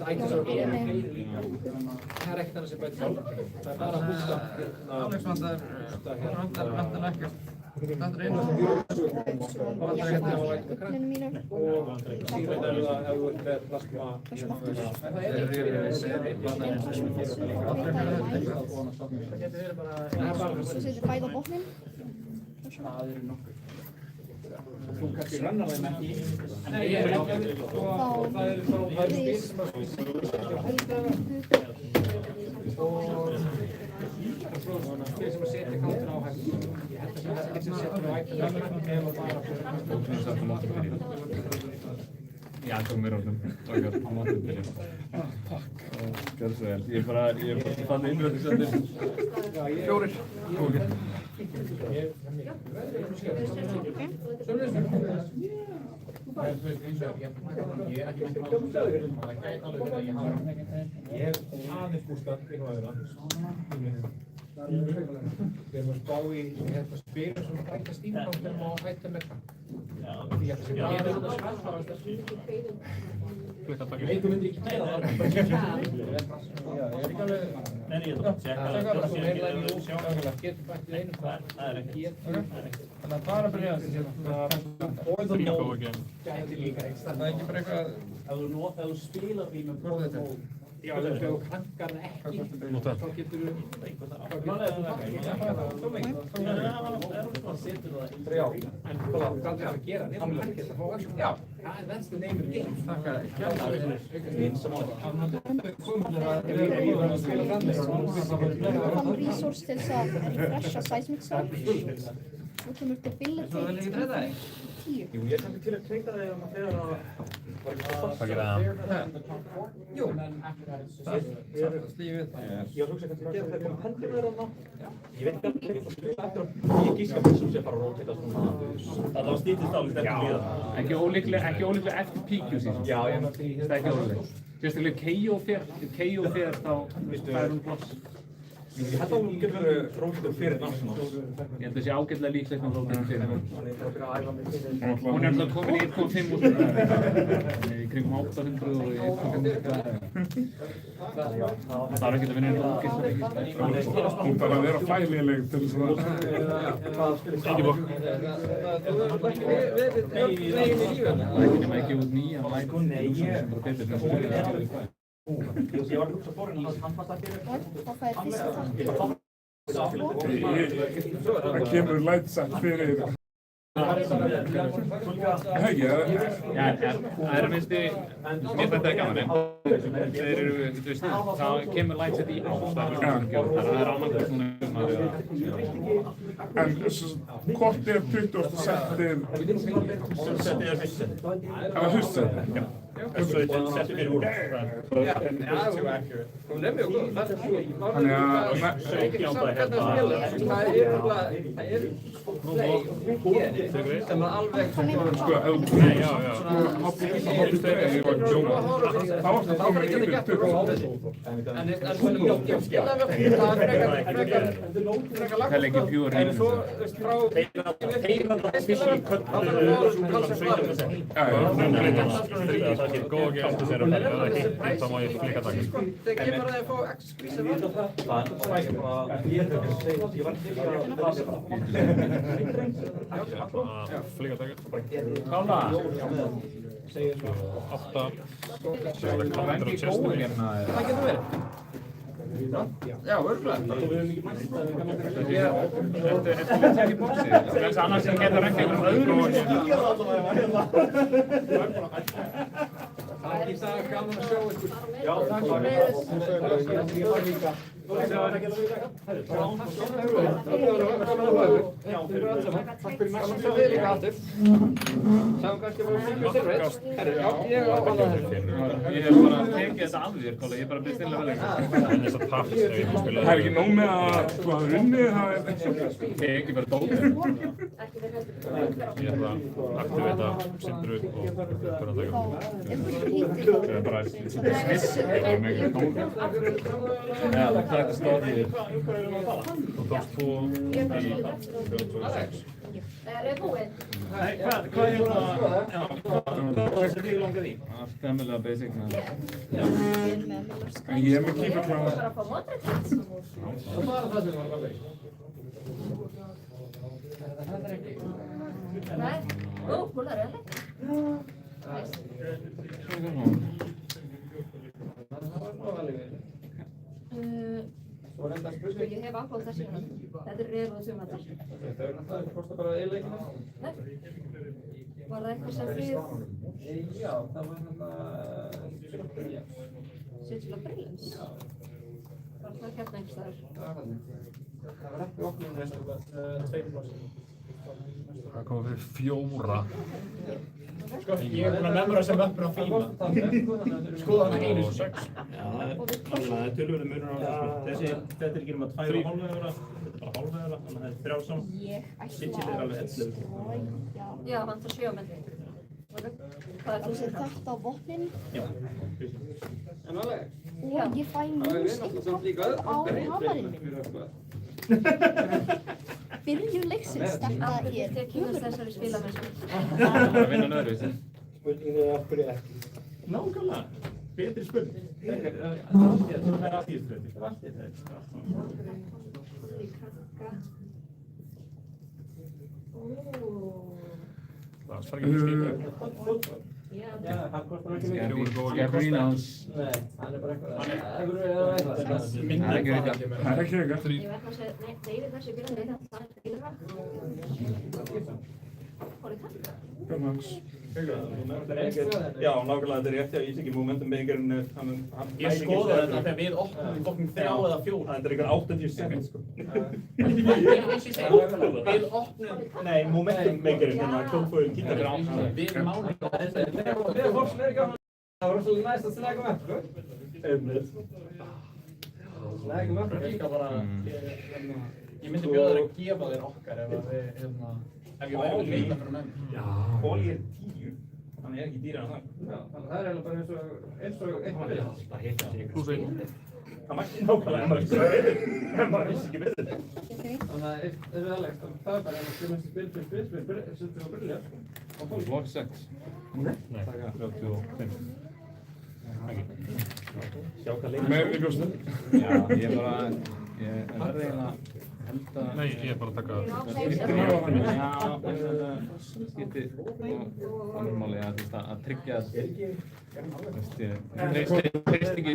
er ekkert annað sem bætir það er bara að hústa Það er einu og síðan er það ef þú ert með plasma Svo setur bæði á botnin. Þú kannski rannar þeim ekki þeir sem að setja káttinn á hægt ég held að það er ekki sem setja á hægt ef að bara Já, það kom mér orðum. Okkar, á máttum byrja. Fuck. Gjörðu svo vel. Ég er bara fann innrættisendir. 4. Ok. Ég hef aðeins bústað inn á öðra. Við erum að spá í spyrir sem hægt að stíma og við erum að hætta með það. Því að það ég veit þú myndir ekki meira það. Ég er ekki alveg... Getur bætt í einu það. Þannig að bara byrja gæti líka ekstra. Það er ekki bara eitthvað... Ef þú spilar því með prófið Já, ef þú krankar það ekki, þá getur þú... Já, en hvað er það að gera? Það er ekkert að fá allt. Já, that's the name of the game. Þakka þér. Fann resource til þess að refresha seismic cell. Svo kemur þetta billet Svo vil ég ekki treyta þig? 10. Jú, ég er kannski til að treyta þig um að þegar það var ekki svo fast. Hvað gerir það? Jú. Það slífið. Ég var hugsað kannski að gera það að koma pendir með þarna. Ég veit ekki alveg eftir. Ég gíska fyrir sem sé bara að rótita svona. Það var stýttist alveg eftir við það. Ekki ólíklega eftir PQ síðan. Já, ég það er ekki ólíklega. Sérstaklega KO fer þá fær hún pláss. Ég held að hún getur verið rótitur fyrir National. Ég held að það sé ágætlega líklegt með rótitur fyrir. Hún er alltaf komin í 1,5 úr í kringum 800 og í 1,5. Það þarf ekki að vinna einn ógeðslega mikið. Hún þarf að vera fælileg til þess að... Ekki bók. Veginn í lífið. Ekki nema ekki út nýja læk. Ég var að hugsa borin í handfasta fyrir. Það fær fyrsta takk. Það kemur lightsett fyrir... Hegi, það er minnst þetta er gaman, þeir eru, þú veist, það kemur lightsett í ást, það er ánægt svona en hvort er 20. setið? Setið er fyrst. Það var haustsetið? Já. Setið fyrir úr. Hún er mjög góð. Þannig að... Sem að alveg... Sko, nei, já. Ég var ekki sjóma. Það var það komin yfir 20. En ég skilða mig það frekar Það er ekki pjúr en svo, frá... Það er góð að gefa sér að fara, það er ekki þá má ég flika takk. Það kemur að þið fá X-skvísið var. Flika takk. Kála! 8. Það getur verið. Já, örgulega. Þetta er ekki bóksi, annars getur ekki einhvern öðrum. Það er ekki það gaman að sjá ykkur. Já, takk fyrir. Takk fyrir næstum svo við líka aftur. Sjáum kannski bara fylgjum styrfið. Já, ég á hana þér. Ég hef bara tekið þetta af þér, Kála, ég er bara að bestilla vel eitthvað. er þess að taps þegar ég spila. Það er ekki nóg með að þú hafði runnið, það er ekki... Ekki bara dótið. Ég ætla að aktivita Sindru og börja að taka. Það er bara sviss. Það er mikið dótið. Já, það er stóðið. Þú tókst 2 í 26. Er þið búinn? Nei, hvað er það? Hvað er þið langað í? Allt emmilega basic með það. En ég er með kíkakláð. Bara að fá mótrið þess. Nei, hún er reyðlega. Ég hef ákváð þessi hérna. Þetta er reyð og sumatar. Það kostar bara eiginleikina. Nei. Var það eitthvað sem þið... Já, það var hérna... Sýtsla Brilliance? Var það hérna einhvers staðar? Það var ekki opnum næstu 2 plássum. Það komið fyrir 4. Sko, ég er búinn að nefna sem öppur á fíma. Skoða hana einu. 6. Já, það er tölvöru munur á þessu. Þetta er ekki um að 2,5 eura. Þetta er bara hálfa eura, þannig að það er 3 saman. Ég ætla Sitchil er alveg 11. Já, hann tar 7 menn. Hvað er að þú setja þetta á vopnin Já. En alveg. og ég fæ minst einn topp á hamarinn minn. Byrjun leiksins, þetta er Ég kemur þessari spilamennsku. Það er vinnan öðruvísi. Spurningin er af hverju ekki. Nákvæmlega. Betri spurning. Það er alltaf spurning. Það er ekki skýta. Greenhouse. Nei, hann er bara eitthvað. Það er ekki þetta. Það er ekki eitthvað. Ég veit að segja, nei, þessi byrjun er þetta. Það er bílra. Fór í takk. Björn Hans. Já, nákvæmlega þetta er rétt, ég sé ekki momentum-makerinn Ég skoða þetta þegar við opnum fokkin 3 eða 4. Það er eitthvað 80 sekund, sko. Við opnum... Nei, momentum-makerinn, hérna, klófauðin, gítarinn. Við málum Það var svolítið næst að snæka með, sko. Snæka með. líka bara... Ég myndi bjóða þér að gefa þér okkar ef við, ef ég væri að leita fyrir menn. Já, Póli er 10. Hann er ekki dýrar en það. Já, þannig að það er eiginlega bara eins og eitthvað við. Það hittar sig ykkur. Það mætti nákvæmlega en maður vissi ekki betur. Þannig að þessu Alex, það er bara að spila spil, setjum við að byrja, sko. Flokk 6. Nei. 35. Sjá hvað leikir. Með í brjóstu. Já, ég verði eiginlega held að... Nei, ég er bara að taka... Já, skipti annar máli að tryggja að ég treyst ekki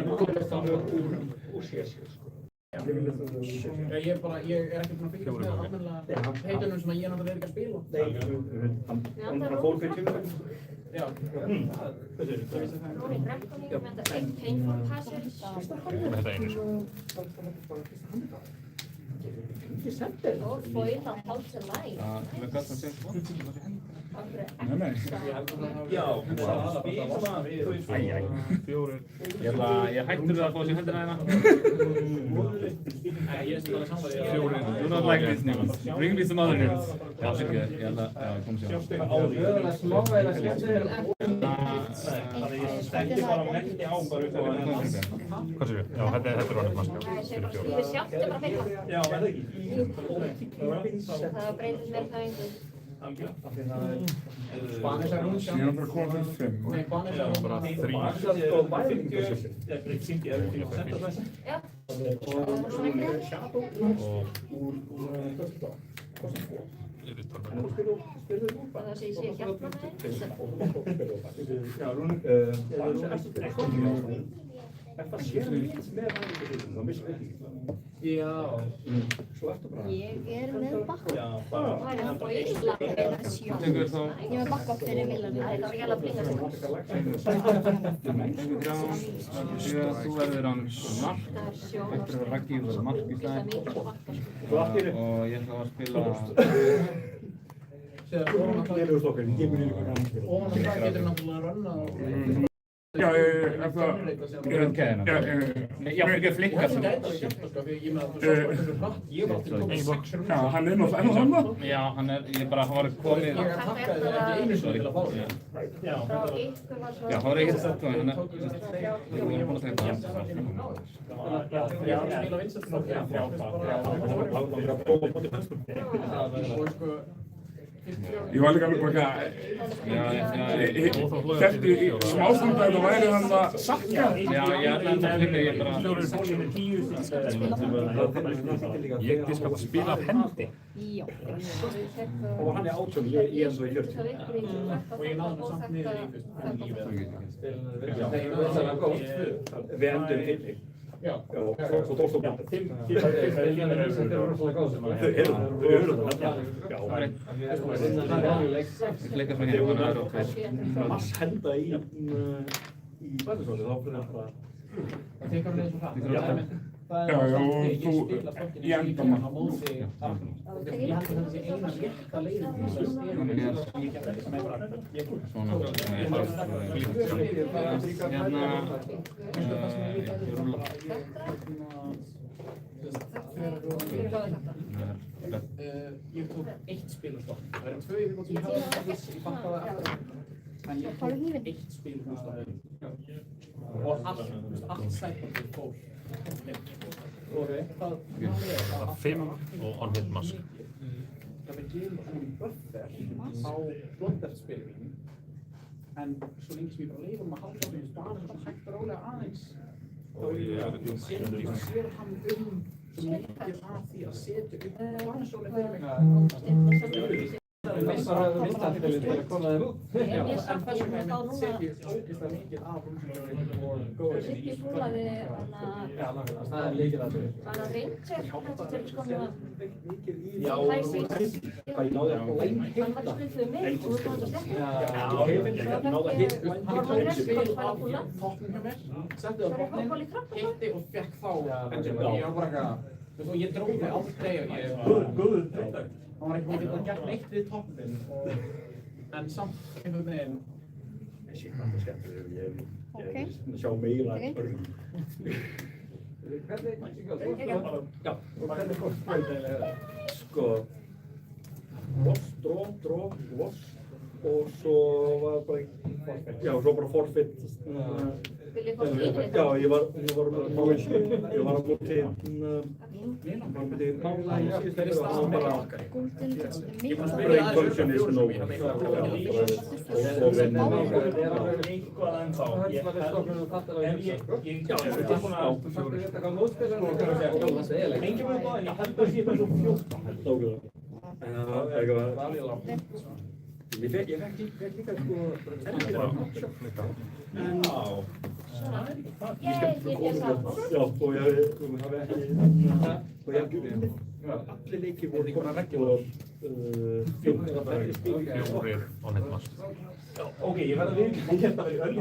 Ég er ekki búinn að fylgja með almennilega heitunum sem ég er náttúrulega ekki að spila. Hann bara fór fyrir tíma. Já. Þetta er einu, sko. Får få in a house of light. með gott að segja Nei, nei. Já, spil svona, þú veist. Ég hættur það að fá sér hendina hérna. Ég er stíðan að samfæða. Do not like this news. Bring me some other news. Já, fyrir ég held að, kom sér. Öðvöðlega smávægilega skemmtilega. Þannig ég stekki bara merki á bara upp á Hvað séu við? Já, þetta er orðið maska. Lífið sjálft er bara feikla. Já, er það ekki? Það breytist mér það einhvern. Spanisar hún sjálf. Síðan bara koma fyrir 5. Nei, Spanisar hún bara 3. Já. Það sé ég sé hjálpa með Það sér lítið með hægum, það missum við ekki. Já. Ég er með bakka. Já, bara. Það er bara illa með sjó. Ég er með bakka fyrir Millan. Það er ekki alveg að blinga sig. Þú verður án mark. Eftir að Raggi verður mark í stæðin. Og ég ætla að spila... Ofan að það getur náttúrulega rönnað. Já, er það... Grönt kæðina. Já, ekki flikka sem... Já, hann er náttúrulega enn og saman. Já, hann bara var komið... Ég takkaði það ekki einu sinni til að fá það. Já, hann var ekkert sett og hann er... Ég er búinn að tegna það. Já, hann spila vinsett frá Ég var líka alveg bara Þetta í smástanda þetta væri hann að sakka. Já, ég ætla að flikka, ég bara... Ég skal spila af hendi. Já. Og hann er 18, ég er svo í 40. og ég náði hann samt niður í Við endum hilli. Já. Og svo tókst þú bæta. Þetta er rosalega góð sem að Þau eru það. Ég flikka frá hér og hann er og tveir. Mass henda í Svæðisvöldu, þá fyrir það bara... Það tekur hann eins og það. Já, og þú í endamann. Ég held að þetta sé eina rétta leiðin til þess að Svona, ég þarf hérna... Ég tók 1 spil og stopp. Það eru 2 yfirbót sem ég hafði ekki viss, ég fatt það eftir. En ég tók 1 spil og stopp. Og allt sætandi fór. Og það Það 5 og on hit mask. Það með gefum svona buffer á blonderspilinu. En svo lengi sem ég bara leifum að halda því Spanis og hægt að rólega aðeins. Þá sér hann svo mikið að því að setja upp Spanisóli fyrir mig. Ég samt þess að þá núna Siggi fúlaði bara Ranger til sko hann var skrifðið mig og þú tóðum að stekka hann var röskið bara fúla svo er hópað í trappa og fekk þá ég var bara og ég dróð mig aldrei og ég hann var ekki búinn að gera neitt við toppinn en samt einhvern veginn shit, það er skemmtilegur ég sjá meira hvernig fórst sko loss, draw, loss og svo var bara forfeit já, ég var á móti Pála í síðustu og hann bara brain function is no og vinn eitthvað ennþá enginn var það en ég held að sé bara svo 14 Ég fekk líka sko já, og ég allir leikir voru og fjórir á netmast. ok, ég verð að við hérna verið öll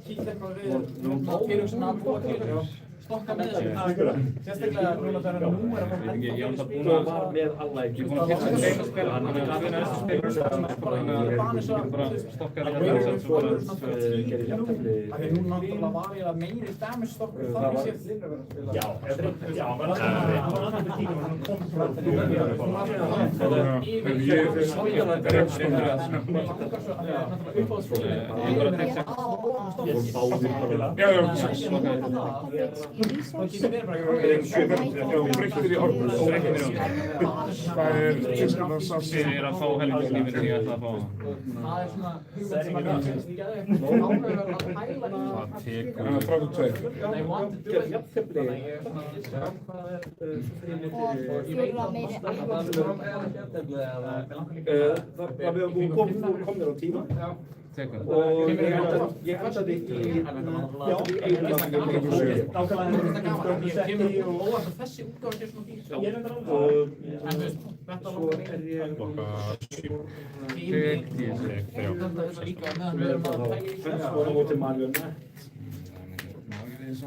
kíkja eitthvað við fyrir svona stokka með þessu sérstaklega núna þegar nú að koma ég var með alla ekki búin að kynna að spila hann er að bara stokkar í nú náttúrulega var ég að meiri damage stokkur það sér já, var annar tíma hann kom frá breyttir í orðbúð það Ég að fá helvítislífin sem ég ætla að fá. það svona hugmynd sem að gera það tekur 32 nei, wanted to gera jafntefli við komum á tíma og ég endaði í einu þessi útgáfa sé svona dýr og svo ég þetta líka meðan við erum að tækja á móti Marjona en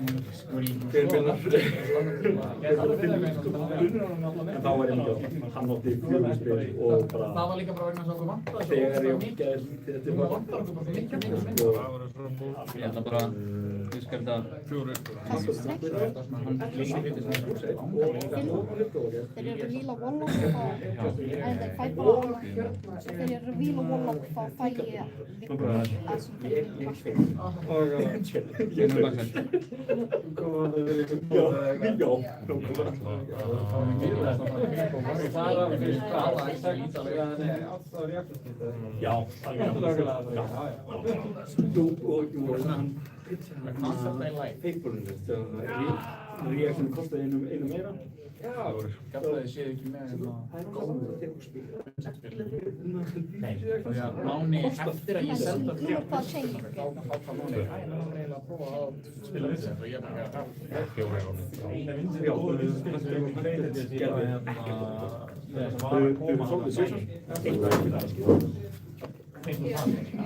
þá var ég mjög hann átti fjögurspil og bara það var líka bara vegna þess að okkur vantaði þegar ég gæði lítið þetta var vantar okkur bara mikið Ég ætla bara að huska þetta fjórir. Þeir eru revíla wall-up en þeir fæ bara þeir eru revíla wall-up þá fæ ég reaction kostaði einu meira Gaflaði séð ekki með Máni eftir að ég selda Nú er það chaining Máni eiginlega að prófa að spila við þetta og ég bara Ég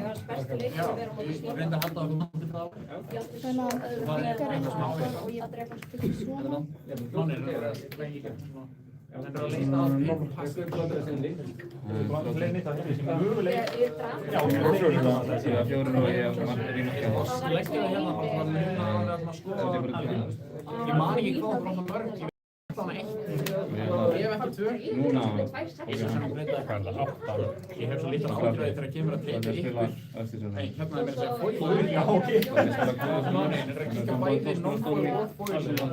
var besti leikur að vera á móti Ég reyndi að halda okkur náttúrulega frá þannig að leikarinn og ég dreif að spila svona Máni er að leita Ég man ekki hvað frá það mörg allan eitt. Ég hef ekki tvö. Núna, Hvað er það? 8. Ég hef svo lítið ágjörði þegar kemur að teipa ykkur. Nei, hérna er mér að segja fóil. Já, ok. Nei, það er ekki ekki að bæði non-foil og foil. Það er bara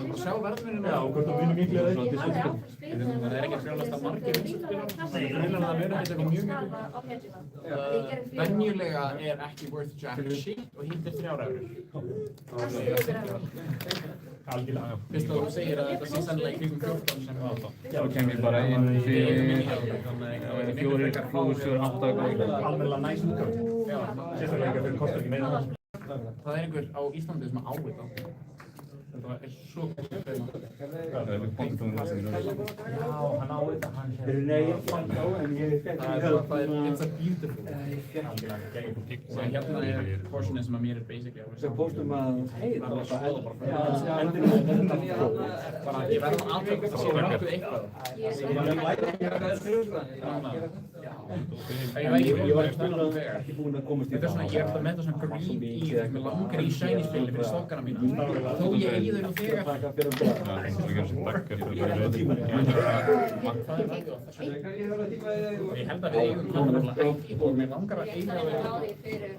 að sjá verðminni. Já, hvort það vinur miklu eða ekki. Það er ekki að frjálast að margir vinstspila. Það er verið ekkert eitthvað mjög mikið. Venjulega er ekki worth jack shit og hitt er 3 €. Algjörlega. Fyrst að þú segir að þetta sé sennilega í kringum 14 sem við átta. þá kem ég bara inn fyrir 4 pluss 8 góð. Alveg næst útgáð. Sérstaklega fyrir kostar ekki meira. Það er einhver á Íslandi sem á þetta. Þetta er svo Það er punktum það sem ég Já, hann á þetta. Nei, ég fann á en ég veit ekki. It's a beautiful. Så hérna er portionið sem að mér er basically á. Sem póstum að hei, það er skoða bara frá. bara Ég verð að aðtöku það sé nokkuð eitthvað. Ég var ekki búinn að komast í þetta er svona, ég er alltaf með það svona greed í það, mér langar í shiny spili fyrir stokkana mína. Þó ég eigi þau nú þegar. Það er ekki eins og daggar fyrir að vera Það er ræðið á þessu. Ég held að við eigum hann ekki og mér langar að eiga þau upp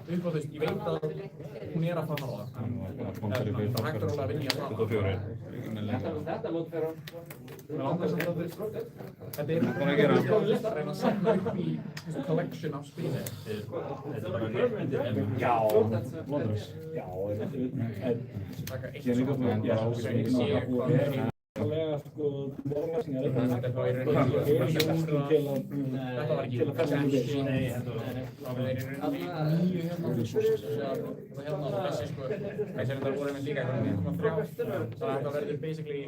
á þú veist, ég veit að hún er að fara á það. Það hægt að vinna í að fara. 24. Þetta mót fyrir hann. Mér langar samt að þetta er Hvað er að gera? að reyna að safna upp í þessu collection af spili. Já, Londres. Já, Taka eitt svona. alveg sko morgunlæsingar. Þetta var í rauninni þetta var ekki Cash, nei, það var í rauninni 9 hérna og þessi sko, þessi þetta voru einmitt líka 9,3, þannig að þetta verður basically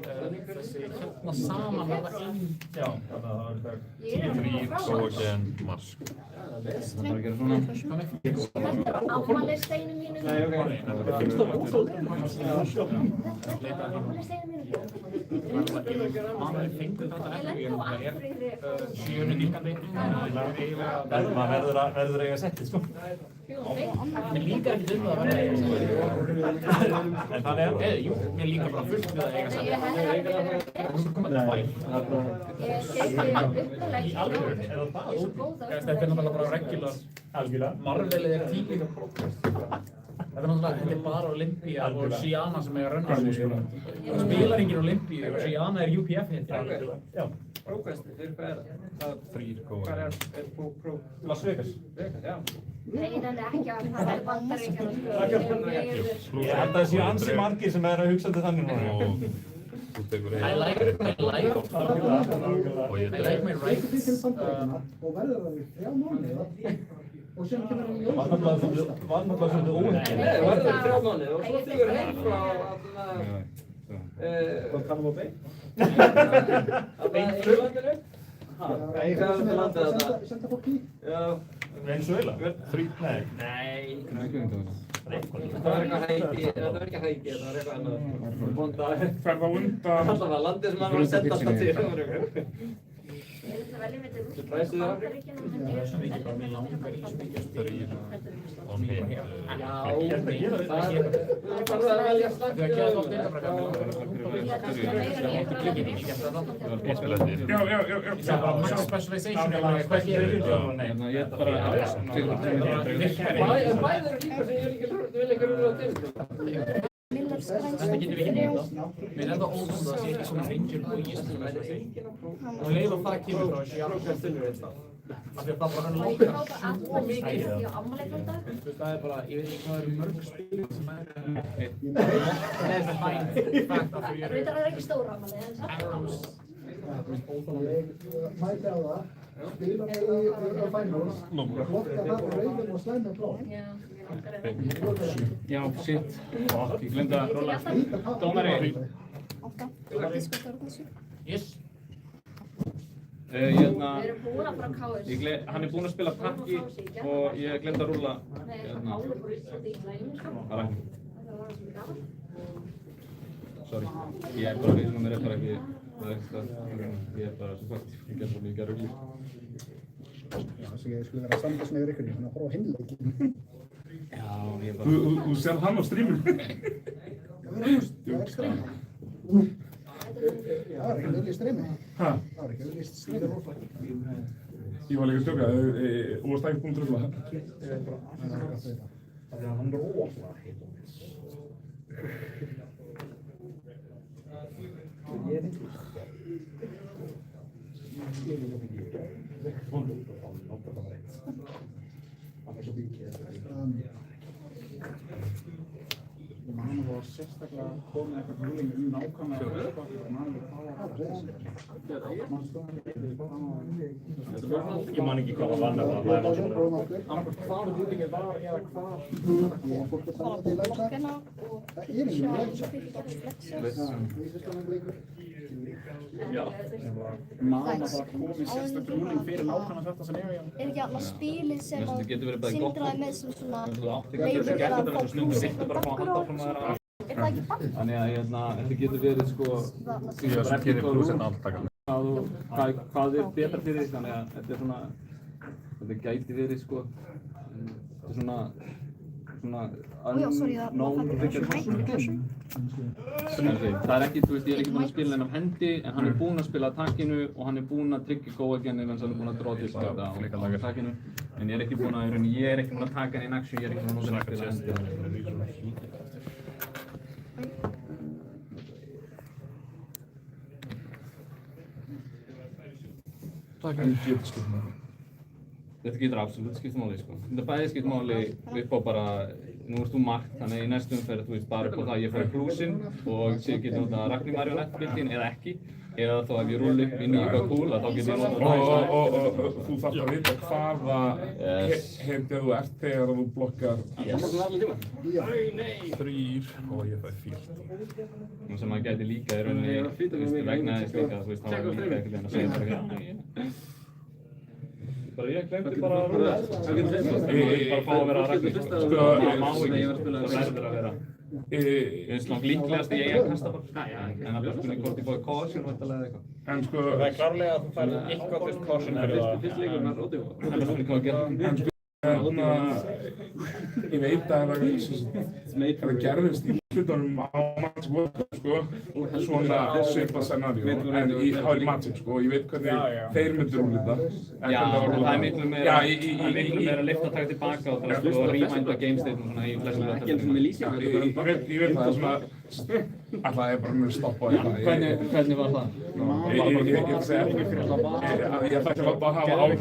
þessi hérna saman þetta inn. Já, Sogen, Mask. Það er að gera svona. Þetta er afmælisdeginum mínum. Nei, afmælisdeginum mínum. Maður fengur þetta eftir ég er 7 líkandi. Maður verður eiga settið sko. Mér líkar ekki það að verða En það er jú, mér líkar bara fullt við að eiga settið. Það er komið að Ég í alveg þetta er náttúrulega bara regular Marvelið er tílinga þetta er náttúrulega bara Olympia og Shyana sem eiga rönnar það spilar enginn Olympia og Shyana er UPF hitt Prókvæsti, fyrir hvað er það? 3 góð. Hvað er Las Vegas. Já. Nei, það er ekki að það er Bandaríkjanna sko. Ég held að það séu ansi margir sem er að hugsa til þannig núna. I like my rights og verður það í 3 mánuði og sem kemur hann í Var náttúrulega svolítið óhengt. Nei, það var það 3 mánuði og svo flygur heim frá Hvað kannum að bein? Að Englandi? Nei, hvað er þetta landið þetta? senda fólk í Já. Venezuela? Nei. Þetta var eitthvað Haiti, þetta var ekki Haiti, þetta var eitthvað annað. Vonda. Ferð á undan. Alltaf það landið sem hann var að senda alltaf til. Ég vil það velja með þetta Ræstu það? það er svo mikið bara mér langar í svo mikið spil Það er að velja slagt. Þegar geta allt eitthvað bara ég sagði bara max specialization hvað gerir Ég er bara Bæði eru líka sem ég vil ekki rúla til. þetta getur við ekki mér er það ósum það sé ekki svona ringir og ég og leið og það kemur frá Shyana af því að það bara hann Ég lókar fá bara afmælisdeginum, ég á afmælisdag. það er bara, ég veit ekki hvað eru mörg spil sem er the high fact af því Reyndar er ekki stóra afmæli, en samt. arrows mæti á það spila með í finals flokka það og rauðum og slæma blá Já. Já, shit. Ég glemdi að róla. dómari yes Við erum búin að fara á KS. Hann er búinn að spila takki og ég glemdi að rúlla. Nei, það er alveg bara Íslandi í læginu, sko. Það er ekki. Það var svona gaman. Sorry. Ég er bara, mér er bara ekki, það er ekki stað. Ég er bara svo sagt, ég get bara mikið að rugli. þess að ég skulle vera að standa svona yfir ykkur þannig að horfa á hinleikin Já, ég er bara... Þú sér hann á streaminu? það er stream Þetta Það var ekki auðlýst streymi. Hæ? Það var ekki auðlýst streymi. Ég var líka að stjóka, þú varst ekki búinn að trufla. Það er hann rosalega heitt. Man var sérstaklega komið eitthvað rúling nákvæmlega Ég man ekki hvað það var nefnilega. Annarkvæmt hvað rúlingið var eða hvað blokkina og Man að það komið sérstaklega rúling fyrir nákvæmlega þetta sem ég ekki alla spilið sem að Sindraði með sem svona Leifur að fá plús Sittu bara að fá að halda áfram að vera það ekki bann? Þannig að þetta getur verið sko sem gerir plúsinn alltaf. hvað er betra fyrir því, þannig að þetta er svona þetta gæti verið sko þetta er svona það er ekki, þú veist, ég er ekki búinn að spila henni af hendi en hann er búinn að spila takkinu og hann er búinn að tryggja góðagenni en hann er búinn að dróða til skata og líka laga takkinu en ég er ekki búinn að taka henni í action, ég er ekki búinn að nota henni að spila hendi Þetta getur absolutt skipt máli sko. Þetta bæði skipt máli upp á bara, nú ert þú margt, þannig í næstu umferð þú veist bara upp á það að ég fæ plúsinn og sé getur notað Ragni marionett-byltin eða ekki. Eða þá ef ég rúll upp inn í eitthvað cool að þá getur ég notað Og þú þarft að vita hvaða heimdið þú ert þegar þú blokkar. Þrír og ég fæ 14. Sem maður gæti líka í rauninni vegna þess líka, þú veist, þá var líka einhvern veginn að segja bara Bara ég glemdi bara að rúlla. Bara fá að vera Ragni. Það má ekki, það verður að vera. Ég finnst langt líklegast í eiga kasta bara. En það björnum við hvort ég fóði caution væntanlega eða eitthvað. En sko Það er klárlega að þú færði eitthvað fyrst caution fyrir það. Fyrst leikur með Rodrigo. En það er hvað að gera. En sko ég veit að það gerðist í hlutunum á Magic World sko, svona svipað scenario en í Magic sko, ég veit hvernig þeir myndir rúlla þetta. Já, það er miklu meira að lyfta taka tilbaka og það er að rewinda game state og svona í flestum Ekki eins og með lýsingu. Ég veit það, svona alltaf ég bara mjög stoppa á þetta. Hvernig var það? Ég segi ég ætla ekki að láta að hafa áhrif.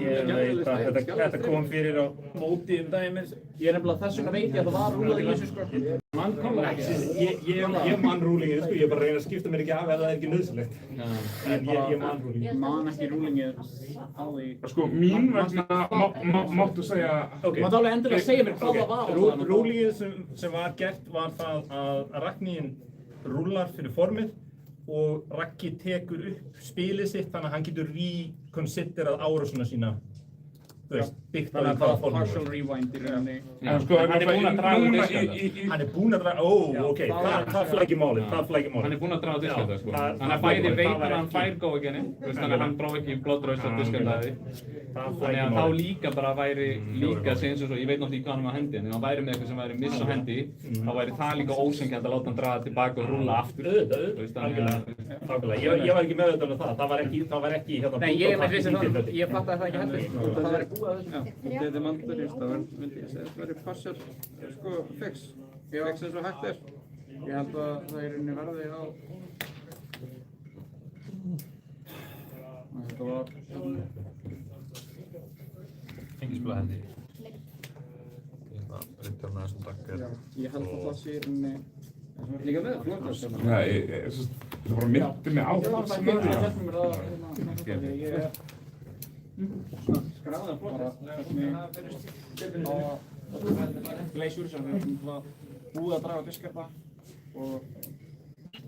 Ég veit að þetta kom fyrir á móti daginn minn. Ég er nefnilega þess vegna veit ég að það var rúlað í þessu sko. Ég man rúlingið sko, ég er bara að reyna að skipta mér ekki af ef það er ekki nauðsynlegt. En ég man rúlingið. Ég man ekki rúlingið á því. Sko mín vegna máttu segja. Mátt alveg endilega segja mér hvað það var. Rúlingið sem var gert var það að Ragnín rúlar fyrir formið og Raggi tekur upp spilið sitt þannig að hann getur reconsiderað árásuna sína. Þú veist, byggt alveg hvaða formið. Partial rewind í rauninni. Hann er búinn að draga diskata. Hann er búinn að draga, ok, það flækir málið, Hann er búinn að draga diskata, sko. Þannig að bæði veitur að hann fær góðagenni, þannig að hann brá ekki blóðdraust að diskataði. Þannig að þá líka bara væri líka, segjum svo, ég veit náttúrulega ekki hvað hann var á hendi, en ef hann væri með eitthvað sem væri miss á hendi, þá væri það líka ósanngjarnt að láta hann draga tilbaka og rúlla aftur. Ég var ekki meðvitaður um það, það var ekki hérna. Nei, ég er með vissi það, ég fattaði það ekki heldur. Það væri búið að þessu. Þetta er mandurist, það myndi ég segja, það væri partial, sko, fix. Fix eins og hægt er. Ég held að það í rauninni verði á. Þetta var... Engin spila hendi. Ég held að það sé í rauninni... Líka með flókast. Nei, það bara myndi mig á það sem Ég skráði flókast. Leysur sem við búið að draga diskata og...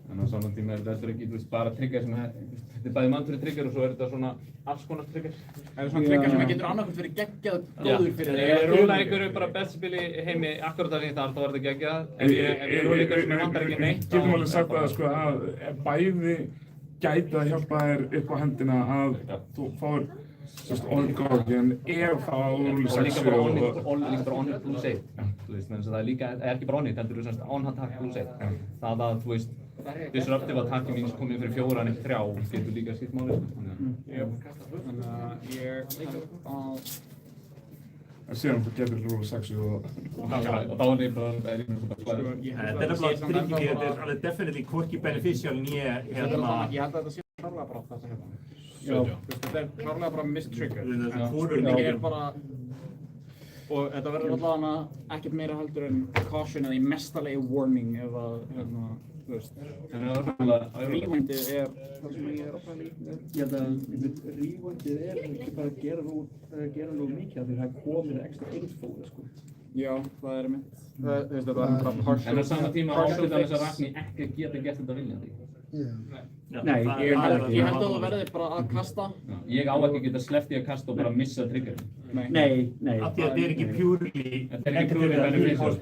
En á saman tíma er þetta ekki, þú veist, bara trigger sem þetta er bæði mannfyrir trigger og svo er þetta svona alls konar trigger. Það er svona trigger sem getur annarkvæmt verið geggjað góður fyrir þig. Ef ég rúla einhverju bara best spili heimi akkurat það sem ég þarf, þá er þetta geggjað. Ef ég rúla einhverju sem ég vantar ekki neitt, þá... Getum alveg sagt að sko að bæði gæti að hjálpa þér upp á hendina að þú fáir Sérst, on-góðin ef það á rúli 6 Líka bara on-hit plus 1. Þú veist, það er líka, ekki bara on-hit, heldur þú semst on-attack plus 1. Það að, þú veist, disruptive attacki mín komið fyrir 4 en ekki 3 getur líka skipt máli. Þannig að ég held að... En síðan þú getur rúli 6 og... þá er ég bara slæður. Þetta er nefnilega tricky, þetta er alveg definitely hvorki beneficial né Ég held að þetta sé klárlega bara þetta hérna. Já. Þetta er klárlega bara mistrigger. Þetta er bara... Og þetta verður allavega ekkert meira heldur en caution eða í mestalegi warning ef að, þú veist. Rewindið er það sem ég er að pæla í. Ég held að rewindið er ekki bara að gera nú mikið af því það komir ekstra infóðu, sko. Já, það er mitt. Þetta er bara partial. En á sama tíma átti þess að Ragni ekki geta gert þetta viljandi. Nei, ég held að það verði bara að kasta. Ég á ekki geta sleppt í að kasta og bara missa triggerinn. Nei. Af því að þetta er ekki purely... Þetta er ekki purely beneficial.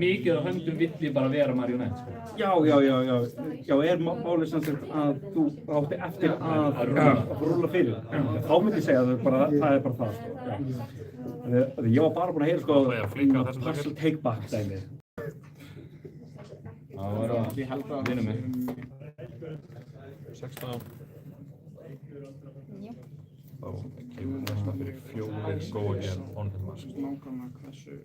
Mikið af höndum vill ég bara vera marionett, sko. Já, er málið sem sagt að þú átti eftir að rúlla fyrir það. Þá myndi ég segja að það er bara það, sko. Ég var bara búinn að heyra, sko, partial take-back dæmi. Það var að vinna mig. 16. Já. Þá kemur næsta fyrir 4 góð hér on-hit mask. Nákvæmlega hversu...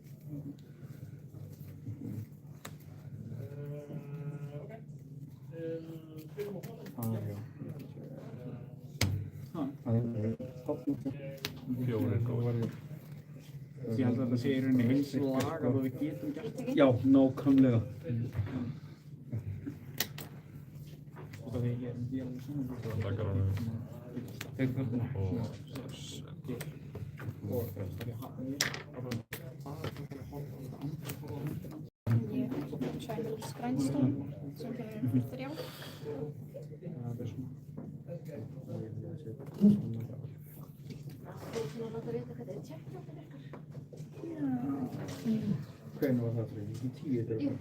Fjórir góðir. Ég held að þetta sé í rauninni eins lag að við getum gert það. Já, nákvæmlega. Og það er alveg saman. Það takkar honum. Ég hef Childs Grindstone sem kemur fyrir 3. Það er svona. Hvernig var það fyrir? Í 10 dagar? Jú,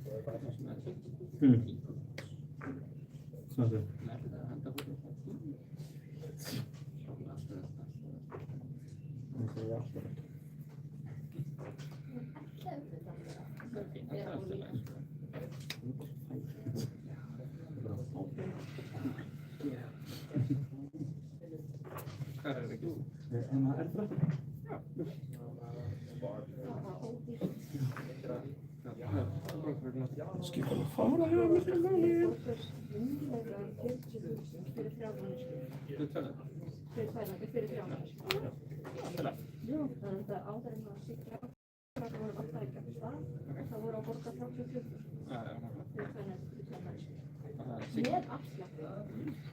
þetta er 10. Já. Svona. Hvað er ekki? En það er þetta? Skipar að fara hjá mig til daginn.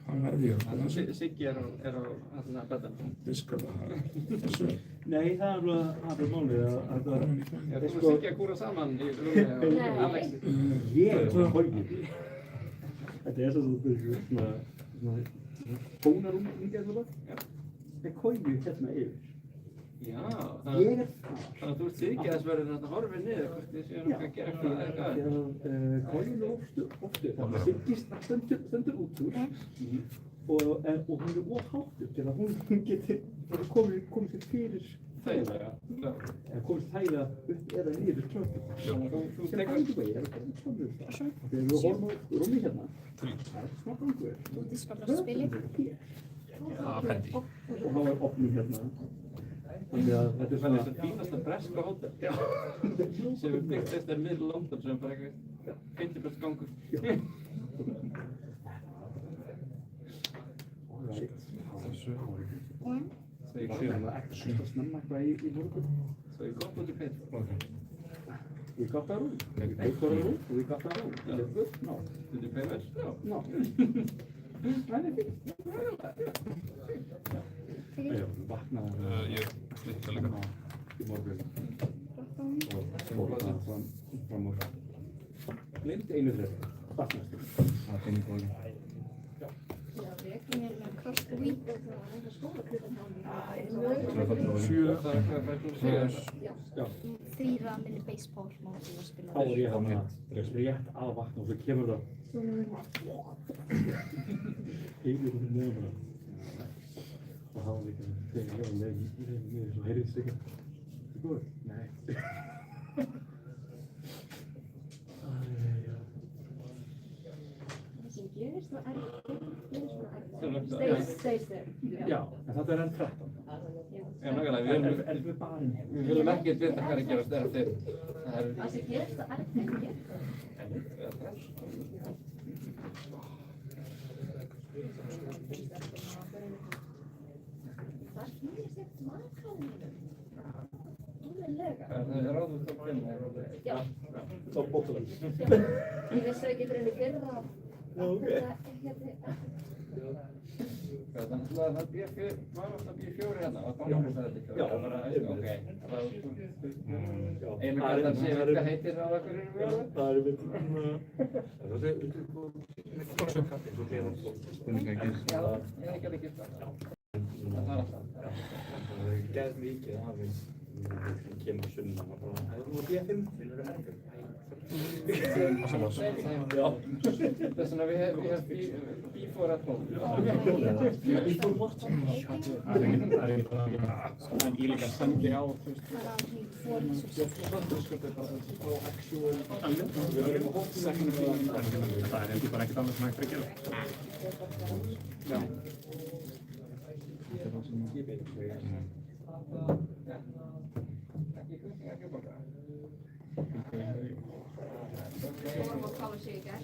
Hann verði ég að Siggi er á betan. diska það. Nei, það er bara málið að það Er þú Siggi að kúra saman í rúmi og Alex? Ég er hógið. Þetta er svona tónarúm líka eða það. Það er hógið hérna yfir. Já, Ég er þannig að þú ert Siggi að verður þetta horfið niður hvort þið séum að gera eitthvað eða eitthvað. Hógið er oftu. Það Siggi stendur út úr og hún er óháttur til að hún geti komið sér fyrir Þægilega. komið þægilega upp eða niður tröppum. Þú tekur þegar við horfum á rúmi hérna, það er smá gangur. Þú diskar bara spili. Og það var opnum hérna. Þannig að þetta er svona Fínasta breska hótel sem við byggt eftir middle London sem bara eitthvað 50% gangur. Það er svona ekki að snemma eitthvað í morgun. Svo ég gott út í peit. We got that room. We got that room. We got that room. Is it good? No. Did you pay well? No. Ég vaknaði Ég slíkta líka. í morgun og fór það fram úr. Gleymdi einu þeirra. Vaknaði. Það finnir góðin. Já, við erum hérna cross the week. Já. 3 minni baseball móti að spila. Þá var ég hann rétt að vakna og svo kemur það Heilur hún neðan bara. Og hafa líka þegar ég var neðan svo heyrðist líka. Þú góður? Nei. Það sem gerist það er stays there. Já, en þetta enn 13. Já, nákvæmlega, við viljum ekkert vita hvað er að gerast þegar þeir. Það sem gerist það er þegar gerist. Það snýðist eftir markaðinu. Alveglega. Það er ráðum top 5. Já. Top bottom. Ég vissi ekki fyrir henni fyrir það. Þannig að það var alltaf B4 hérna, og þá var þetta ekki. Já, bara, ok. Einu gætan sé hvað heitir það á einhverju völu? Það er mitt. Já, ég get ekki það. Það er alltaf. Það er gæt mikið að hafa kemur sunna og bara, það er B5. Þess vegna við hefum B4 at home. En ég líka sendi á, þú veist, það er ekki bara ekkert annað sem hægt að gera. Já. Við vorum að kála sig í gær.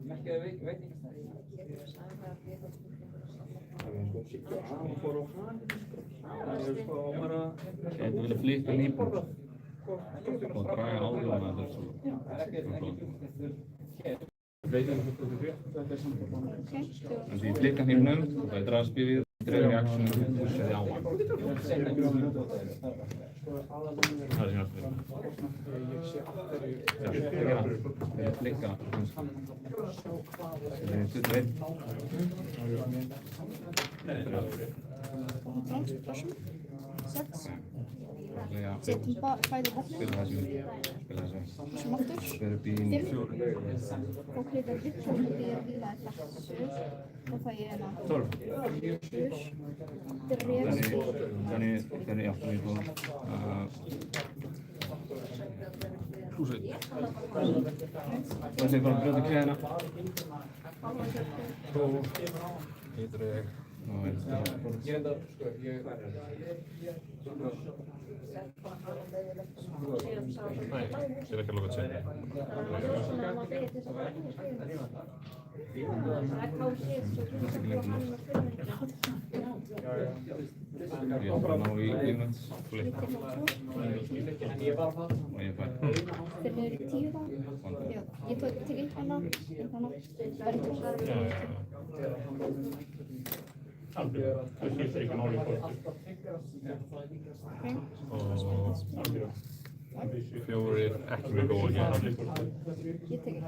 Merkjaði veitingastæði. Þetta vilja flytja lífbúr og draga áðurna þessu. En því flytja hnífnum, það er dragspífið, dreifir í aksjónum og pushaði á hann. Það er síðan fyrir. Það er flikka. Það er 6. Setjum bæði botnum. Spila þessu. Þessum aftur. 5. Og klippa upp og því að vila þessu. Og það ég hérna. 12. Þannig já, þannig góð. Klúsið. Það sé bara að brjóta klæðina. Heitur ég. Ég enda, Nei, ég er ekki að loka að segja. er bara að ná í lífnönd. Og ég fær. Þeir eru 10 þá. Já, ég tek inn hana, bara 2. Það skiptir ekki máli hvort. Og 4 ekki með góð að gera. Ég tek inn.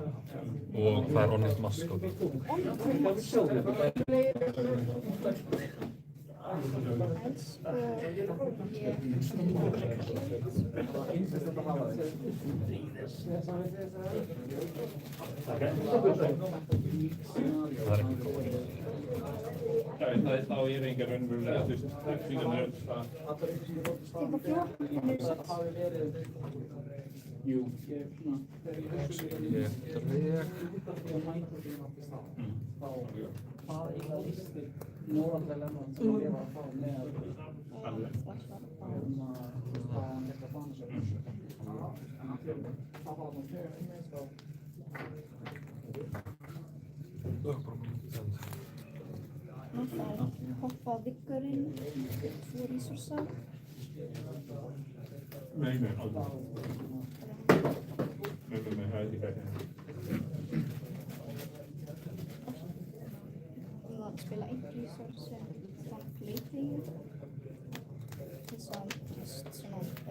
Og það er orðnýtt maskot. Það er þá ég engar raunverulega, þú veist, fílan er það. Jú, hvað listir norðanlega sem ég var að fá með hvaðan þetta fann sér. Það var það hoppa viggurinn, 2 resursar. Nei, aldrei. Með hæði gæti. Að spila 1 resource sem fann playtegið til þess að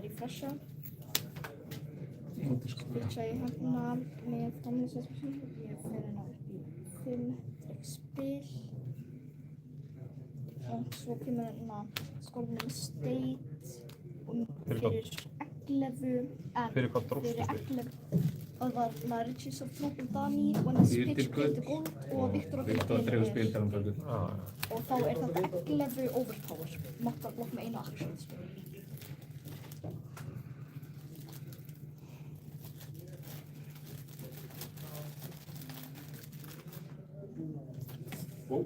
refresha. Switcha ég hérna með framleiðslu. Ég fer hérna upp í 5 spil. Og svo kemur hérna skorðinu state og fyrir ekki Fyrir hvað dróstu spil? Það var Riches of Trobildani, When the Spitch Played the Gold og Victor of the spil til hann fölgur. Og þá er það 11 Overpower, nokkar blokk með einu action. Wow.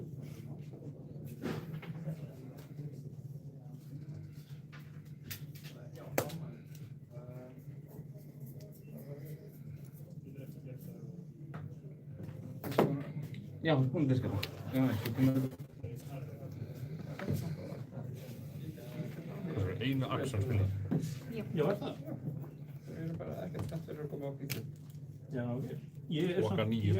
Já, hún diskar það. Já, ekki komið. Það er einu action-spili. Já, er það? Við erum bara ekkert spennt fyrir að koma á bílum. Já, ég er samt ekki.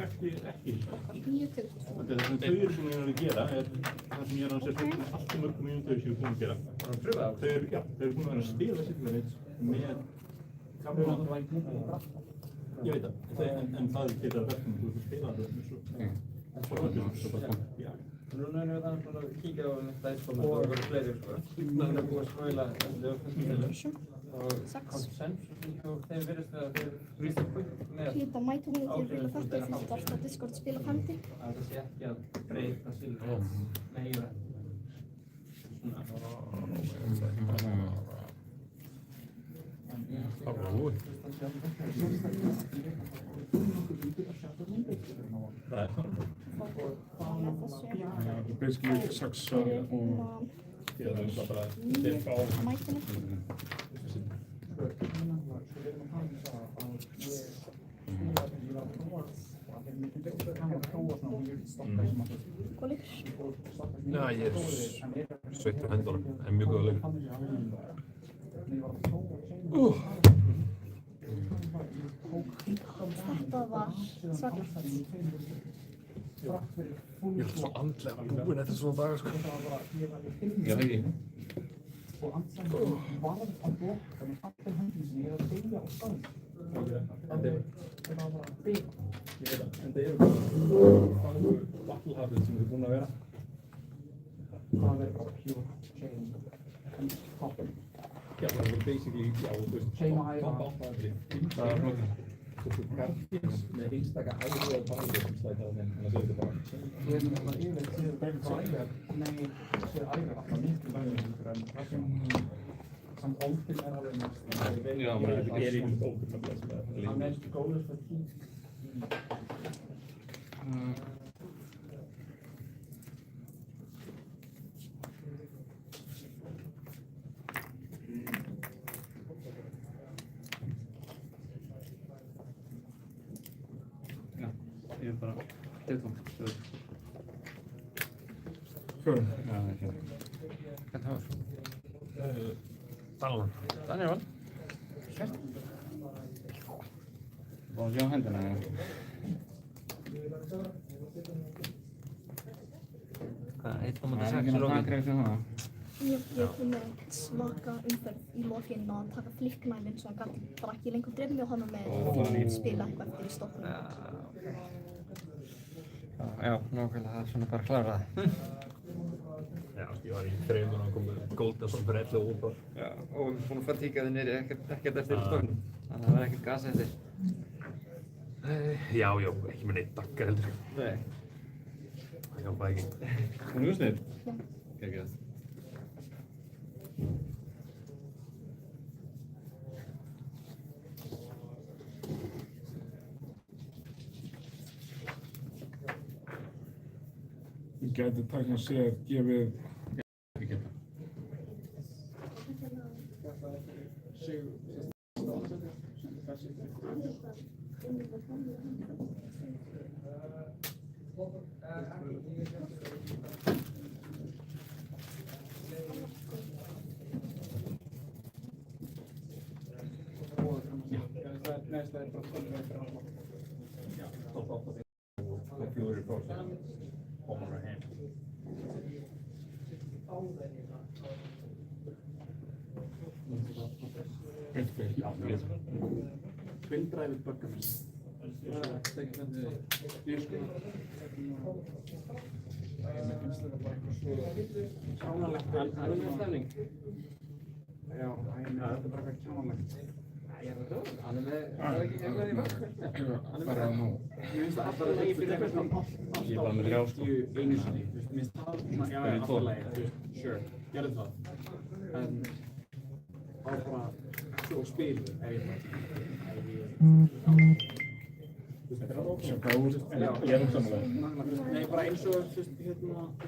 Þau sem ég er að gera er það sem ég er að segja allt mörgum þau séu búin að gera. Bara að pröfa það? Þau eru búin að vera að spila Sigurveit með gamla ég veit það, en það getur að verða þú spila það með svo Núna erum við þannig að kíkja á þetta og það eru fleiri sko. Það er búið að smæla og konsens og þeim virðist að þeir rýst upp með Hlýta mæta hún til að þetta er fyrst varst á Discord spila 50. að það sé ekki að breyta síðan meira. Basically saxa og mætinu. Hvað líkur? Já, ég er sveittur hendunum, en mjög góða leik. Þetta var svakalegt. Ég er alltaf svo andlega búinn eftir svona dagar, sko. Já, ekki. En það eru vatnhafið sem þið er búin að vera. Já, það er basically, já, þú veist, topp áttafið. Það er flott. Svo garfins með einstaka æri og bæði sem slætaði með, en það séu þetta bara. Ég er náttúrulega yfir til Bergen Sægar, nei, þessi æri alltaf miklu lægir en það sem samt ófinn er alveg mest. Já, maður er yfir ófinn að blessa það. Það er góður fyrir tík. Ég er bara tiltóm. Fjórum. Já, ekki. Hvernig var? Daniel. Daniel vann. Búin að sjá hendina, já. Hvað, 1.6 Það er ekki náttúrulega greið sem það. Ég kom með svaka umferð í lokinn að taka flikknælinn svo hann gæti bara ekki lengur drefni og hann var með spila eitthvað eftir í stoppinu. Já, nákvæmlega, það er svona bara að klára það. Já, ég var í þreifun og kom með Goldenson fyrir 11 og bara. Já, og búin að tíka þið niður ekkert eftir stokknum. Þannig að það var ekkert gas eftir. Já, ekki með neitt dakka heldur. Nei. Það hjálpaði ekki. Hún er snið? Já. Gekið. Ég gæti tækna sér gefið Ekki geta. Tvinndræfið böggafins. Ég sko. Mér finnst þetta bara eitthvað svo sánalegt. Það er með stefning. Já, þetta er bara eitthvað kjánalegt. Hann er með eitthvað í völd. Hann er með það. Mér finnst það alltaf að það fyrir eitthvað Ég er bara með 3 sko. einu sinni. Mér finnst það svona, já, alltaf leið. Sure, gerðu það. En á bara svo spil ég Nei, bara eins og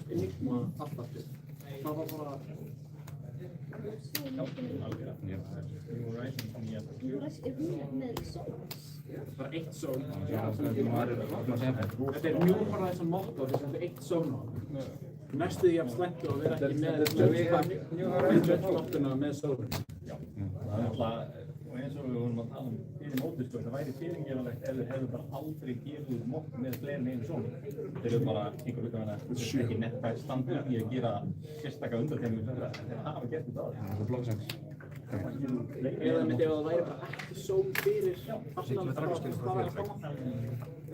Enigma alltaf. Það var bara bara eitt són. Þetta er mjög bara þess að motto, þetta er eitt són á það. Næstu því að slættu að vera ekki með judge-lottuna með sónum. Það er alltaf, og eins og við vorum að tala fyrir móti, sko, það væri fyrirgefanlegt ef þeir hefðu bara aldrei gefið út mokk með fleiri en einu svona. Þeir eru bara einhver ekki nettbært standur í að gera sérstaka undantekningu fyrir það, en þeir hafa gert þetta á því. Það er bloggsens. Eða myndi ef það væri bara ekki són fyrir allan það væri að koma.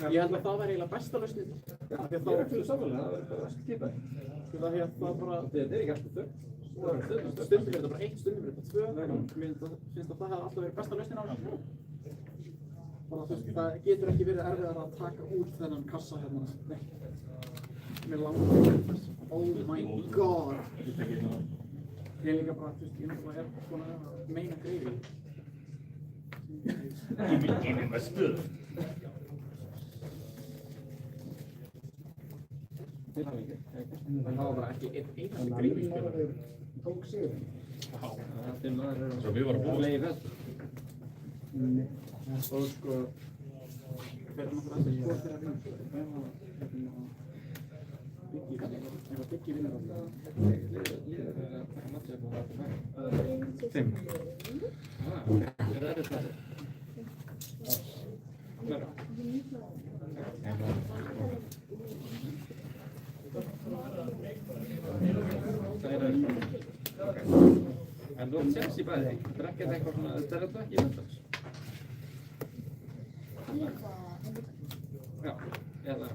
Ég held að það væri eiginlega besta lausnin. Því að þá fyrir samfélag, það væri bara að skipa því. Því að það bara, þetta er ekki alltaf þau. Stundum er þetta bara 1, stundum er þetta 2. Mér finnst að það hefði alltaf verið besta lausnin á þessu. Það getur ekki verið erfiðar að taka út þennan kassa hérna. Mér langar. Oh my god. Ég er líka bara, ég náttúrulega svona að meina greiði. Ég vil með spöð. Það var bara ekki einhverjum greiði í spilinu. Tók sigurinn. Svo við varum búið. Og sko, hvernig maður alltaf sko fyrir að vinna. Byggi vinnur alltaf. Fimm. Það er þetta. En þú ert sens í bæði. Þetta er ekkert eitthvað svona, þetta er þetta ekki í völdans. Já, eða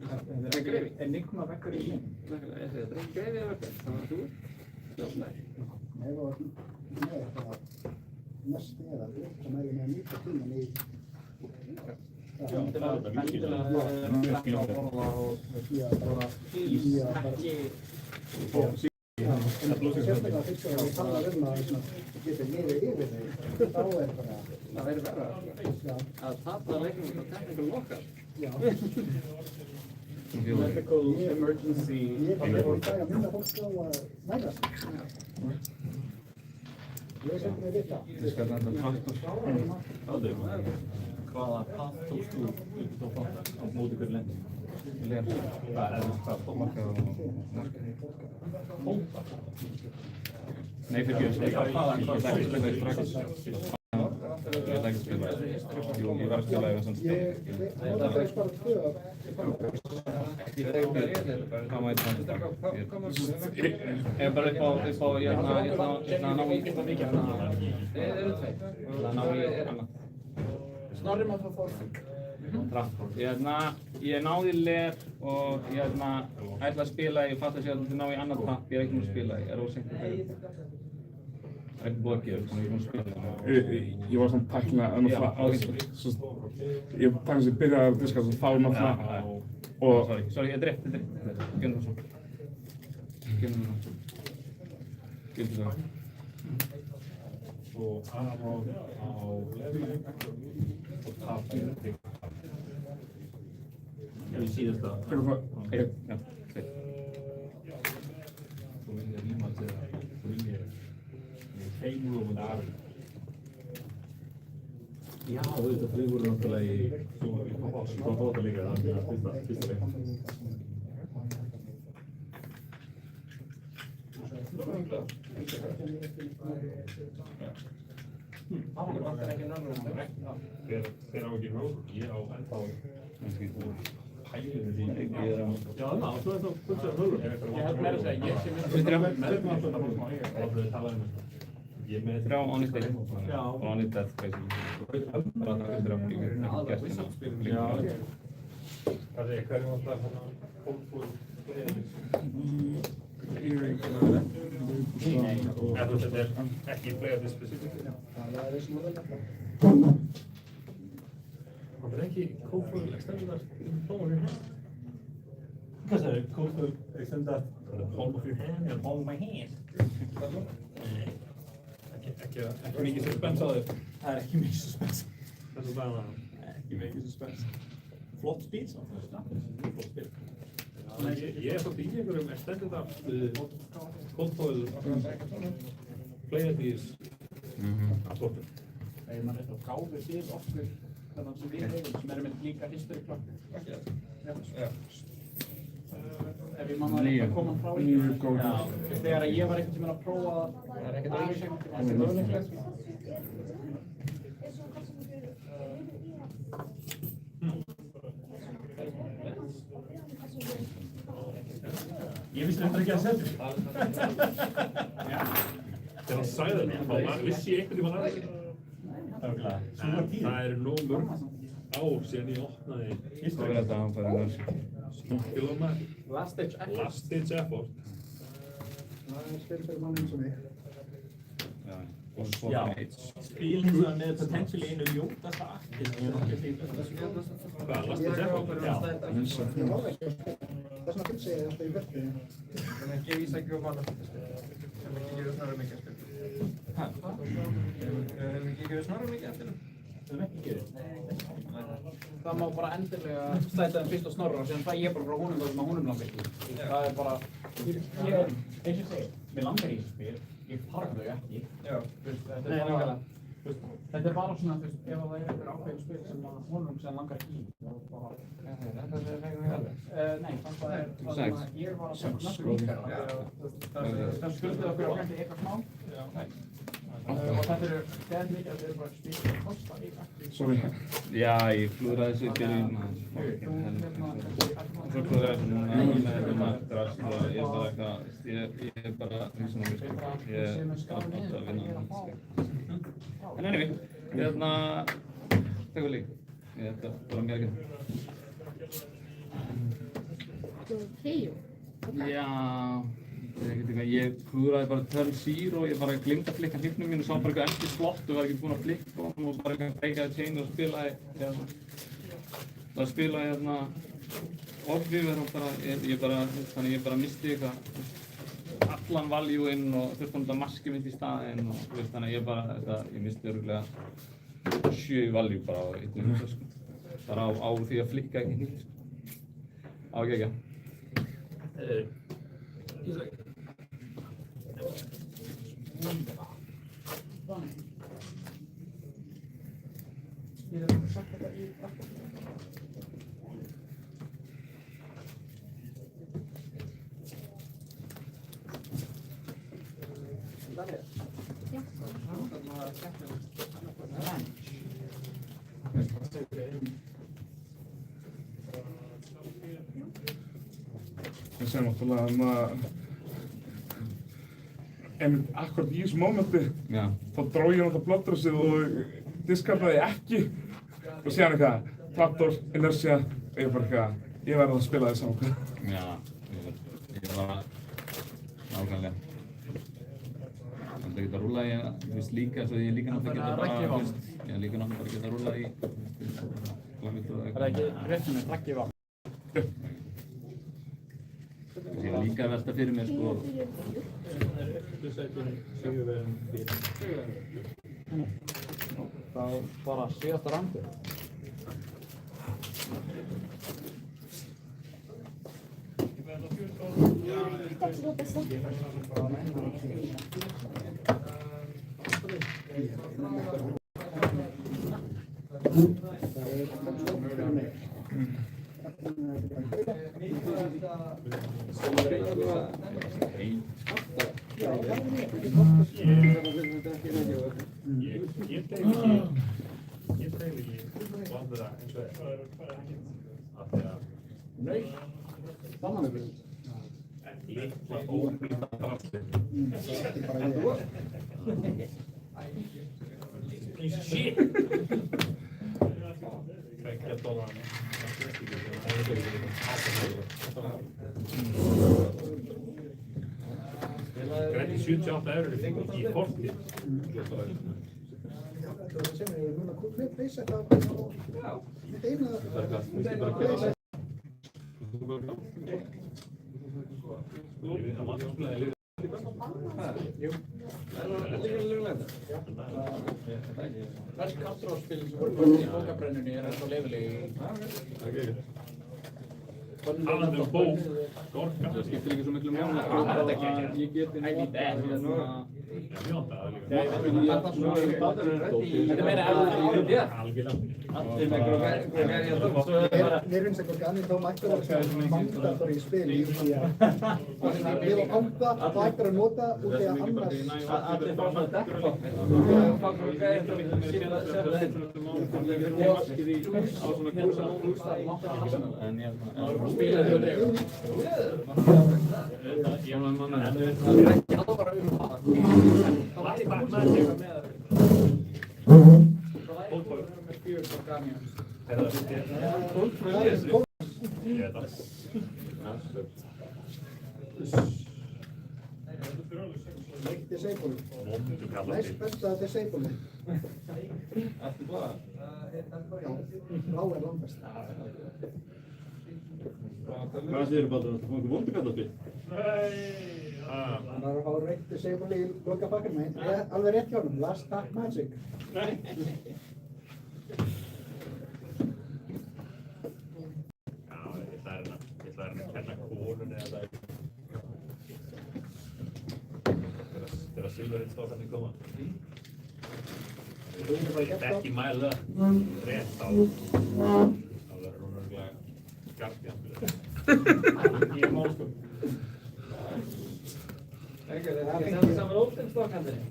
það er greiði. Enigma vekkar í hinn. Þetta er ekki greiði eða vekkar, þannig að þú ert sjálfslega. Nei, það var með eitthvað mest eða sem er með mjög tíman í Endilega að borða og bara ekki sérstaklega fyrst að við tala að geta liðið yfir þig, þá er bara það verður verra að tapa leiknum og tekníkul lokal. Medical emergency. Ég er bara í dag að minna fólk á að næra sig. Ég er sem með þetta. Þið skal þetta Hvaða path tókst þú upp á fólk á móti hverju lendi? Ler. Hvað er það? Marka og marka. Fólk? Nei, fyrir ekki. Ég ætla ekki að spila. Jú, ég var að spila eða svona. Ég notaði bara 2 Hvað mæti það? Ég er bara upp á, ég ætla að ná í eru 2. Það ná í annað. Snorri maður frá fórfing. Ég náði ler og ég ætla að spila, ég fatt að sé að þú ná í annað papp, ég er ekki múið að spila, ég er ósengt að bæða. Það er ekki búið að gera, þannig að ég er múið að spila. Ég var svona tæknilega ég þannig sem byrjaði að diska þá náttúrulega og Sorry, ég er rétt. Gjörnum það svo. Gjörnum það. Og Aramóð á og tapir í síðasta. Já. Þú vinnir Rímald eða þú vinnir Heimur og Arum. Já, auðvitað, við vorum náttúrulega í svo bóta líka fyrsta leik. Hver á ekki rók? Ég á ennþá pælið því. Já, og svo er það fullsögur hölur. Ég held meira að segja, ég sé með það. Ég er með 3 on it death. Og on it death, basically. Bara það er 3 ég hef gert hérna. Já. Hverju var það fólkbúið? Nei, þetta er ekki player specific. Það er svona Það er ekki kófur extended palm of your hand. Hvað sagði? Kófur extended palm of your hand and palm of my hand. Ekki mikið suspense á þér. Það er ekki mikið suspense. Það er svo bara Ekki mikið suspense. Flott spil samt. Flott spil. Ég er svolítið í einhverjum extended af cold foil player these assortum. Þegar maður þetta gáði fyrir okkur þannig sem við hefum, sem erum með líka history club. Ef ég manna eitthvað koma frá í. Þegar ég var einhvern tímann að prófa það er ekkert auðvitað. Ég vissi þetta ekki að setja. Þegar hann sagði þetta, vissi ég einhvern tímann að ekki. Það er nú mörg ár síðan ég opnaði Hvað er þetta að hann fæði mörg? Skilumar. Last Ditch Effort. Last Ditch Effort. Það er spil fyrir mann eins og mig. Já, spil hins vegar með potentially einu ljótasta akkið sem ég nokkið fyrir. Hvað, Last Ditch Effort? Já. Ég má ekki að spila. Það er svona fyrir segið alltaf í verðinu. Þannig að ég vísa ekki á vanaspil sem ekki gefur Snorra mikið að spila. Hæ? Hefur ekki gefur Snorra mikið að spila? Það er ekki gefið. Það má bara endilega stæta þeim fyrst á Snorra og síðan fæ ég bara frá honum það sem að honum langar ekki. Það er bara, eins og segir, mér langar í þessu spil, ég þarf þau ekki. Já. Þetta er bara svona, ef það er einhver ákveðin spil sem honum sem langar ekki í. Þetta er fegum við alveg. Nei, það er það sem að ég var að næstu líka. Það skuldið okkur á kannski eitthvað smá. Og þetta eru þegar mikið að þetta eru bara spil sem kosta líka. Sorry. Já, ég flúðraði þessu í byrjun. Svo flúðraði þessu núna með þetta drast og ég er bara eitthvað, ég er bara hugsun á mig sko. Ég er átt að vinna sko. En anyway, takk fyrir líka. Ég ætla bara mér ekki. Já, ég klúðraði bara turn 0 og ég bara gleymdi að flikka hlippnum mínu og sá bara eitthvað empty slott og var ekki búinn að flikka honum og bara eitthvað breakaði chain og spilaði Orfriver og þannig ég bara misti eitthvað allan value inn og þurfti hann að maski mitt í staðinn og þannig ég misti örugglega 7 value bara á einni hugsa sko. Bara á því að flikka ekki nýtt sko. Á ekki. Ég segi náttúrulega einmitt akkurat í þessu mómenti þá dró ég náttúrulega bloddressið og diskardaði ekki og síðan eitthvað, Trapdoor, Inertia og ég bara eitthvað, ég verði að spila þess ákveð. Já, ég var nákvæmlega. Það geta rúlað í, líka, svo ég líka náttúrulega geta bara, ég líka náttúrulega bara geta rúlað í. Það er ekki rétt sem er flaggið á. Ég var líka að velta fyrir mér sko. Það er bara síðasta rangur. Ég tegði ekki vandið það eins og það er að Nei, þannig að við litla ónýta drasli. Piece of shit! Kveikja dólarna. reddi 78 eurur í fortíð. Það sem ég núna komið leysa þetta á mitt eina Hvers kattróspil sem voru í bókabrennunni ennþá leyfileg? Talandi bók, Gorka. Það skiptir ekki svo miklu máli að ég geti notað Þetta er meira eftir í Mér finnst eitthvað ganni þá mættur að manga bara í spili því að ég og ánda þá ættir að nota út í að annars Allir fá svona dekkbók. Disable. Næst besta disable. Eftir hvað? Já, rá er langbest. Hvað segir þú Baldur? Það fór einhver vondugallaspil? Hann var að fá reitt disable í lokapakkan með alveg rétt hjá honum. Last Tap Magic. Ég ætla að kenna konunni að það þegar silfurinn koma. Ég ekki mæla rétt á verður hún örgulega Guardian. Ég er málskum. Það er ekki saman óttinstokkandinni.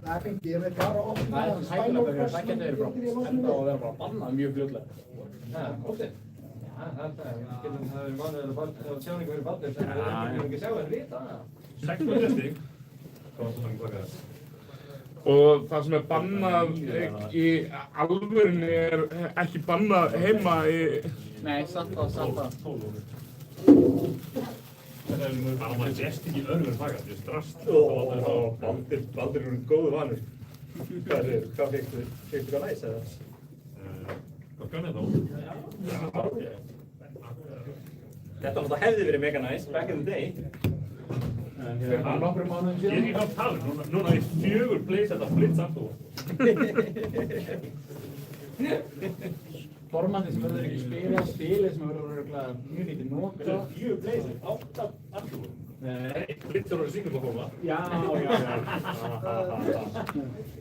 Það fengi ég með bara opna Það er hægilega fyrir að það getur verið enda og vera bara bannað mjög fljótlega. Óttinn? Það verið vanið að tjáningu fyrir Baldur sem við ekki sjá en vita. 600 stig. Og það sem er bannað í alvörunni er ekki bannað heima í... Nei, satt á. Bara maður gest ekki örfur fagast, þetta er strast. Baldur er góðu vanur. Hvað fekstu? Fekstu hvað næs eða? Hvað kann ég þá? Þetta náttúrulega hefði verið mega næs, back in the day. Nokkrum mánuðum síðan. Ég er ekki nátt tala, núna er 4 plays þetta blitz aftur. Formandi sem verður ekki spila, spili sem verður örugglega mjög lítið notað. 4 plays, 8 aftur. Nei, blitzur voru Singapore-forma. Já. Það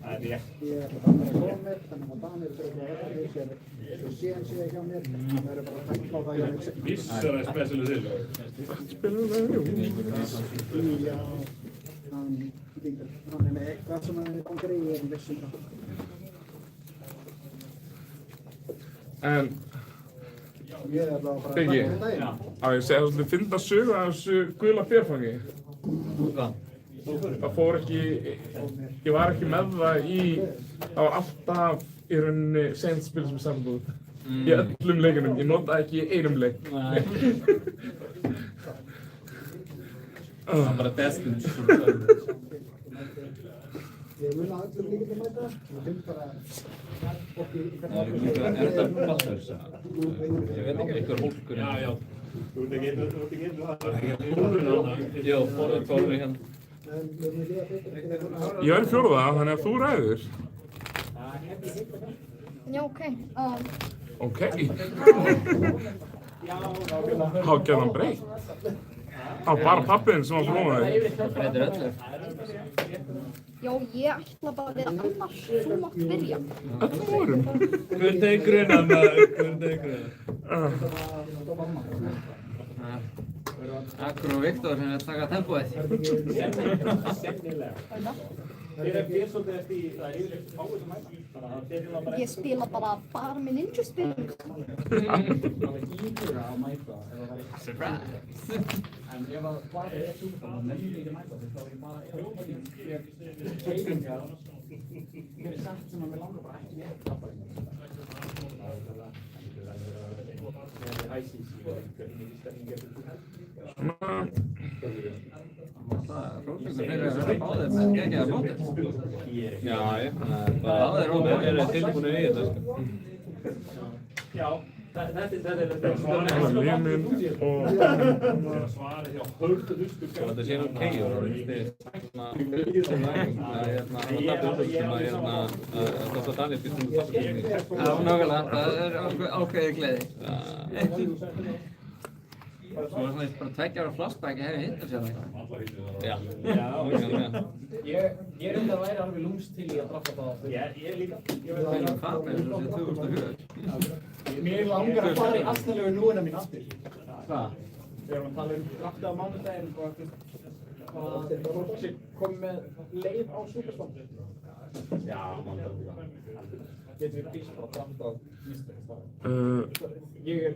er rétt. Ég ætla bara að koma mér, þannig að Danir fyrir að verða því sér svo síðan sé hjá mér, það verður bara að takla á það hjá mér. Vissar að spesialu til. Spilum það, jú. Já, hann er með eitthvað sem hann er bangri í en vissum það. En, Ég er allavega bara að Biggi, taka þetta inn. á ég segja svolítið fyndna sögu af þessu gula bérfangi. Það fór ekki, ég var ekki með það í, það var alltaf í rauninni sent spil sem samfélag út. Í öllum leikunum, ég notaði ekki í einum leik. Það var bara destin. Ég mun að öllum líka til mæta, ég finn bara okkur í Er þetta Baldur? Ég veit ekki einhver hólkur. Já. Þú ert ekki einu það. Jó, fórður hérna. Ég var í fjórða, þannig að þú ræður. Já, ok. Ok. Há gerði hann breytt. Það var bara pappinn sem var prófaði. Það breytir öllu. Já, ég ætla bara að vera annars, þú mátt byrja. Öllum vorum. Hvern deg gruna maður, hvern deg gruna. Akkur og Viktor sem er að taka tempóið. Þér er svolítið eftir í það yfirleitt fáið sem mæta. Ég spila bara með ninja-spilum. Íhuga að mæta ef það væri Surprise! En ef það var rétt út þá nefnir ég ekki mæta þá er ég bara keiringar fyrir sett sem að mér langar bara ekki rétt að bara Svona. hrósningur fyrir að vera báðir með geggjaða móti. Já, báðir eru tilbúinir í þetta, sko. Já, þetta er Limin og svarið hjá hörðu hlustur. Þetta sé nú keigur og þetta Daniel býst um það. Já, nákvæmlega, það er ákveðið gleði. Svo svona bara 2 ára flashback hef ég hittar sér það. Já. Ég reyndar að væri alveg lúmst til í að drafta það. Ég líka. Það er það með þessu 2004. Mér langar að fara í astanlegu núina mín aftur. Hvað? Við erum að tala draftið á mánudaginn og fólk sem kom með leið á Superstorm. Já, Getur við býst bara að drafta á Mr.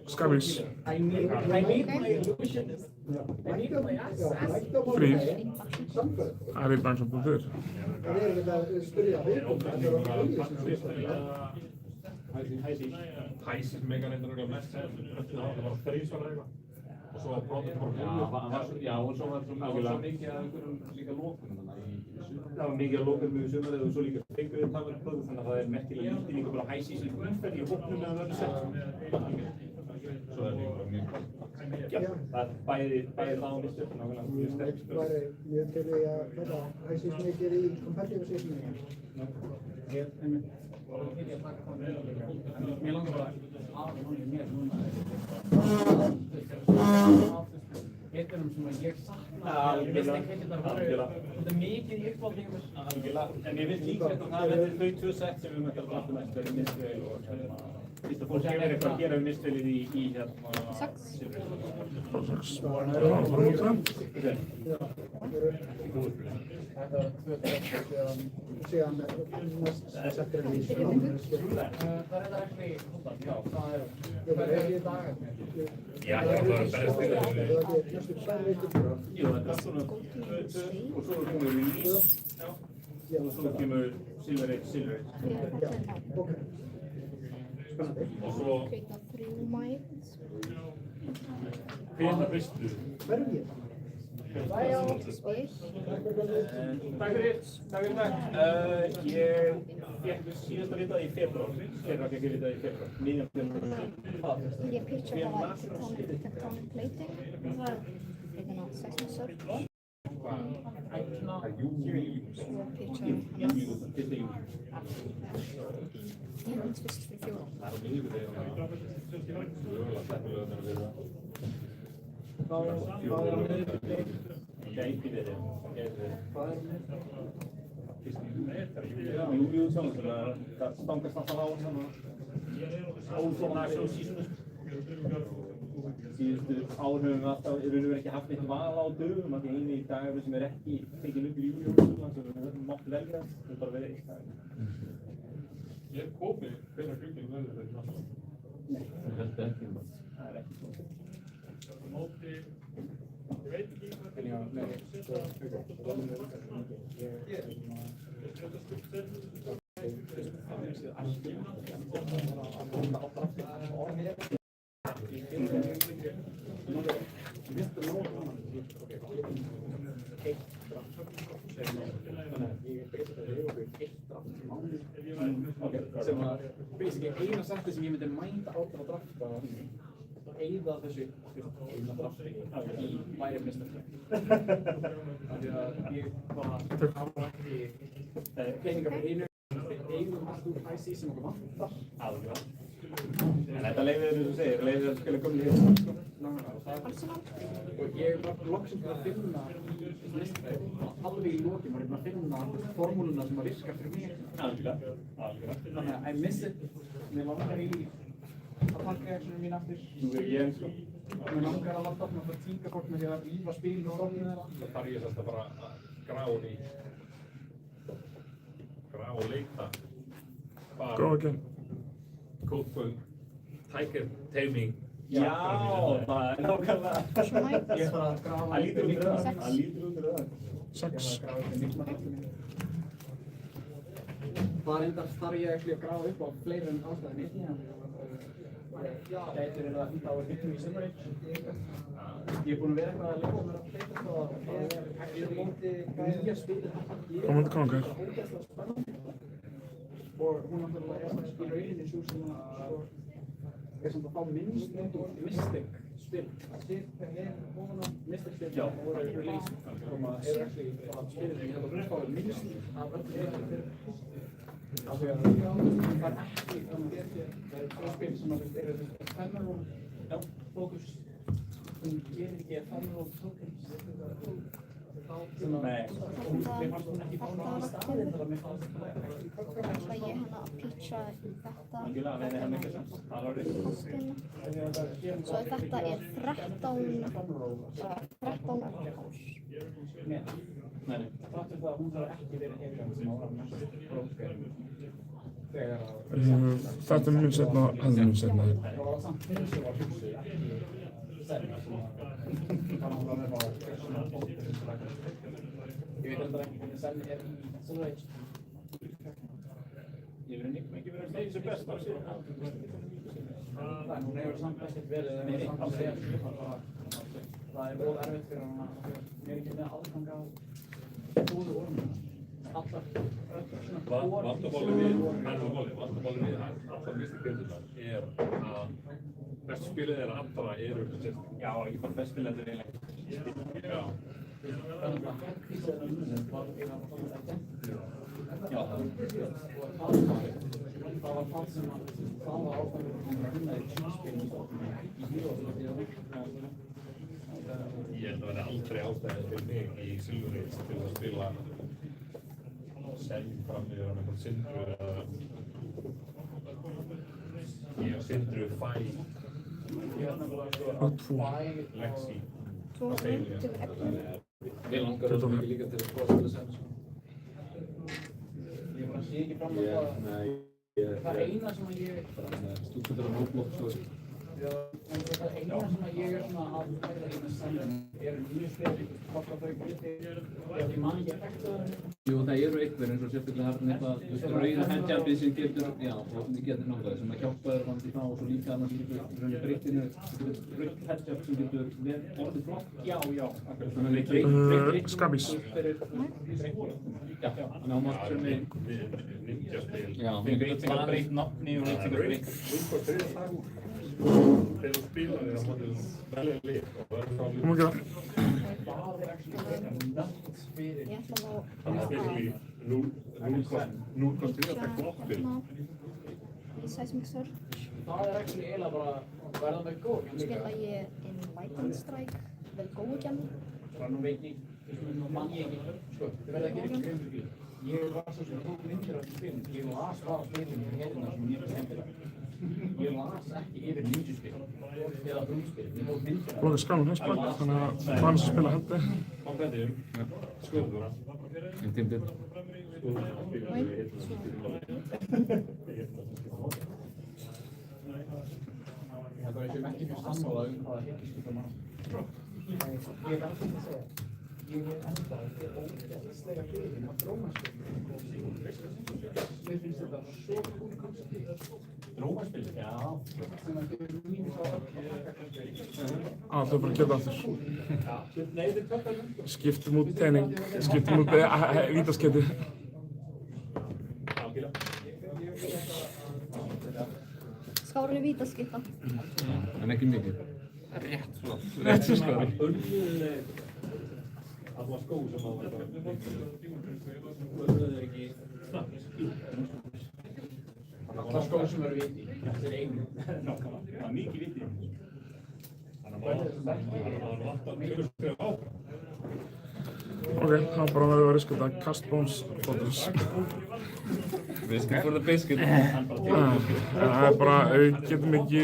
Skavís. I need my illusionist. I need my assassin. Frýr. Ari Brænsson.ur. Það er þetta að spyrja viðbúin, þetta er að auðvitað sem Hæsir megar eitthvað náttúrulega mest það var 3 svona eitthvað og svo var brotið bara Já, og svo var svo mikið af einhverjum líka lokum það var mikið af lokum við sumarið og svo líka fengur við takar plöðu þannig að það er merkilega lítið líka bara Hæsir sem umferð í hóknum meðan það er sett svo er líka mjög já, það er bæði lág listu nákvæmlega mjög sterk Það væri mjög til því að hæsist mikið í competitive seasoninu. Mér langar bara aðeins mér núna. Hittunum sem ég sakna, ég veist ekki hvernig þetta var. Þetta er mikið í uppáldingum. En ég veist líklegt að það verður þau 2 sett sem við möttum að drafta mest verður Mistveil og fyrst að fólk hefur eitthvað að gera við Mistveilið í hérna... 6. Þetta er 2 síðan næst settur en í Það er þetta ekki hóttan, já, það er í dagar. Já, það er bara berist til það. Næstu 2 vikur bara. Jú, þetta er svona 2 og svo kemur Release og svo kemur Silver Age. Já, ok. Spennandi. Og svo... Create 3 miles. Hvenær veistu? Hverjir? Spil. Takk fyrir dag. Ég fékk síðasta ritað í febrúar. Fyrra fékk ég ritað í febrúar. Miðjan febrúar. Ég pitcha bara tectonic plating. Hérna 6 missur. Svo pitcha Tennis fyrst fyrir 4. Hvað er að miðvikudag? Gæti verið. Hvað er Júlíu svona, það stangast alltaf á svona National Season. Síðustu ár höfum við alltaf, við höfum ekki haft neitt val á dögum, það er eini dagur sem ekki tekinn upp í júlíu, þannig að við mátt velja, það er bara verið eitt dag. Ég komi hvenær glugginn verður þegar náttúrulega. Nei, það er ekki svo. Móti, ég veit ekki hvað sem að basically eina setti sem ég myndi mænda átt að drafta eyða þessu eina drafti í væri meistaraflokki. Þannig að ég bara hafa ekki peningar fyrir einu eigum allt úr high season okkur vantar. Alveg. En þetta leifir þér, þú segir, leifir þér að spila gömlu hér. Og ég var loksins að finna alveg í lokin var ég að finna formúluna sem að virka fyrir mig. Algjörlega. Þannig að I miss it. Mér langar í að taka actionum mín aftur. Þú verður ég eins og. Mér langar að láta alltaf að tíka fólk með því að lífa spil og rónið þeirra. Það þarf ég sérst að bara grafa og leita. Go again. Kópun, Tiger Taming. Já, það er nákvæmlega. Ég þarf að grafa. Það lítur út fyrir það. Það lítur út fyrir það. 6. Það reyndar þarf ég að grafa upp á fleiri en ástæðinni. Gætur er það að enda á hittum í Silver Age. Ég er búinn að vera eitthvað að lefa mér að hleypa það að ég móti nýja spilið. Komandi kongar. Ógeðslega spennandi. Og hún náttúrulega er í rauninni svo sem er samt að fá minnst út úr Mystic spil. Mystic spil og voru release sem að er actually spilið sem ég held að hún fáið minnst af öllu fyrir. Af því að það er ekki það er tvö spil sem að eru ephemeral focus sem gerir ekki ephemeral tokens sem að mér fannst hún ekki fána á staðinn þegar mér fannst Það ætla ég hérna að pitcha þetta algjörlega við hefum ekki sens það er orðið Svo þetta er 13 ás. Nei, þáttur það að hún þarf ekki verið hefðan sem ára mest bróðskerfum þegar að Þetta er mun setna, þetta er mun setna. það var samt fyrir sem var hugsuð stærna sem að það var svona ég veit heldur ekki hvernig Senni er í Silver Age ég verið ekki verið að segja sem best á sig hún hefur samt ekkert verið það er voð erfitt fyrir hann að mér er ekki með aðgang á góðu orðum Vandamálið við allar misti grillunar er að bestu spilið er að allra eru já, ekki bara bestu spilið er eiginlega já Já, það var það sem að það var áfæðið að vinna í tímspilum í hýróðum Ég held að verði aldrei ástæðið fyrir mig í Silver Age til að spila Senn fram yfir hann eitthvað Sindru eða ég og Sindru Fæ Lexi Við langar það mikið líka til að spila Senn Ég bara sé ekki fram á það eina sem að ég stúdentar á mótblokk svo það eina sem að ég er svona að færa í með Senn eru nýju spil hvort að þau ég man ekki effektu Jú, það eru einhver eins og sérstaklega þarna eitthvað rauða handjafið sem getur, já, og við getum náttúrulega sem að hjálpa þér vandi þá og svo líka annars líka breytinu, rauð handjaf sem getur orðið flott. Já, Þannig að Skabís. Já, þannig að mátt sem við ninjaspil Já, við getum breytt nafni og breytt þegar þú spilaði á móti velja lið og verður frá lið Komandi kongar. Ég ætla það er spilið 0,3 þetta er gott spil í Seismic Search það er actually eiginlega bara verða með góð spila ég inn Lightning Strike vel góðu kemni bara nú veit ég, nú mann ég ekki sko, þið verða ekki eitthvað grein fyrir því ég var svo sem tók myndir af spilin ég las bara spilin í hérna sem ég er skemmtilega ég las ekki yfir ninjaspil eða brúnspil, ég tók myndir af Lókið skanum hessplag, þannig að það er að spila hendi. kompetitiv skurður Intimidated. Það er ekki mjög sammála hvaða heikiskipta mann ég er alltaf að segja ég er enda ógeðslega hrifinn af drómaspilum mér finnst þetta svo cool koncept drómaspil, já sem að gefur mínu frá Þau bara geta aftur. nei, þetta er töfðar Skiptum út teining, skiptum út vítaskeiti. Skári vítaskipta En ekki mikið. Rétt svo. Rétt svo skári. það var skó sem að það er ekki allar skóð sem eru viti þetta er einu það er mikið viti þannig að maður vantar mjög skrifa á Ok, það bara verður að riska kastbóns fótus. Biscuit for the biscuit. Það er bara, við getum ekki,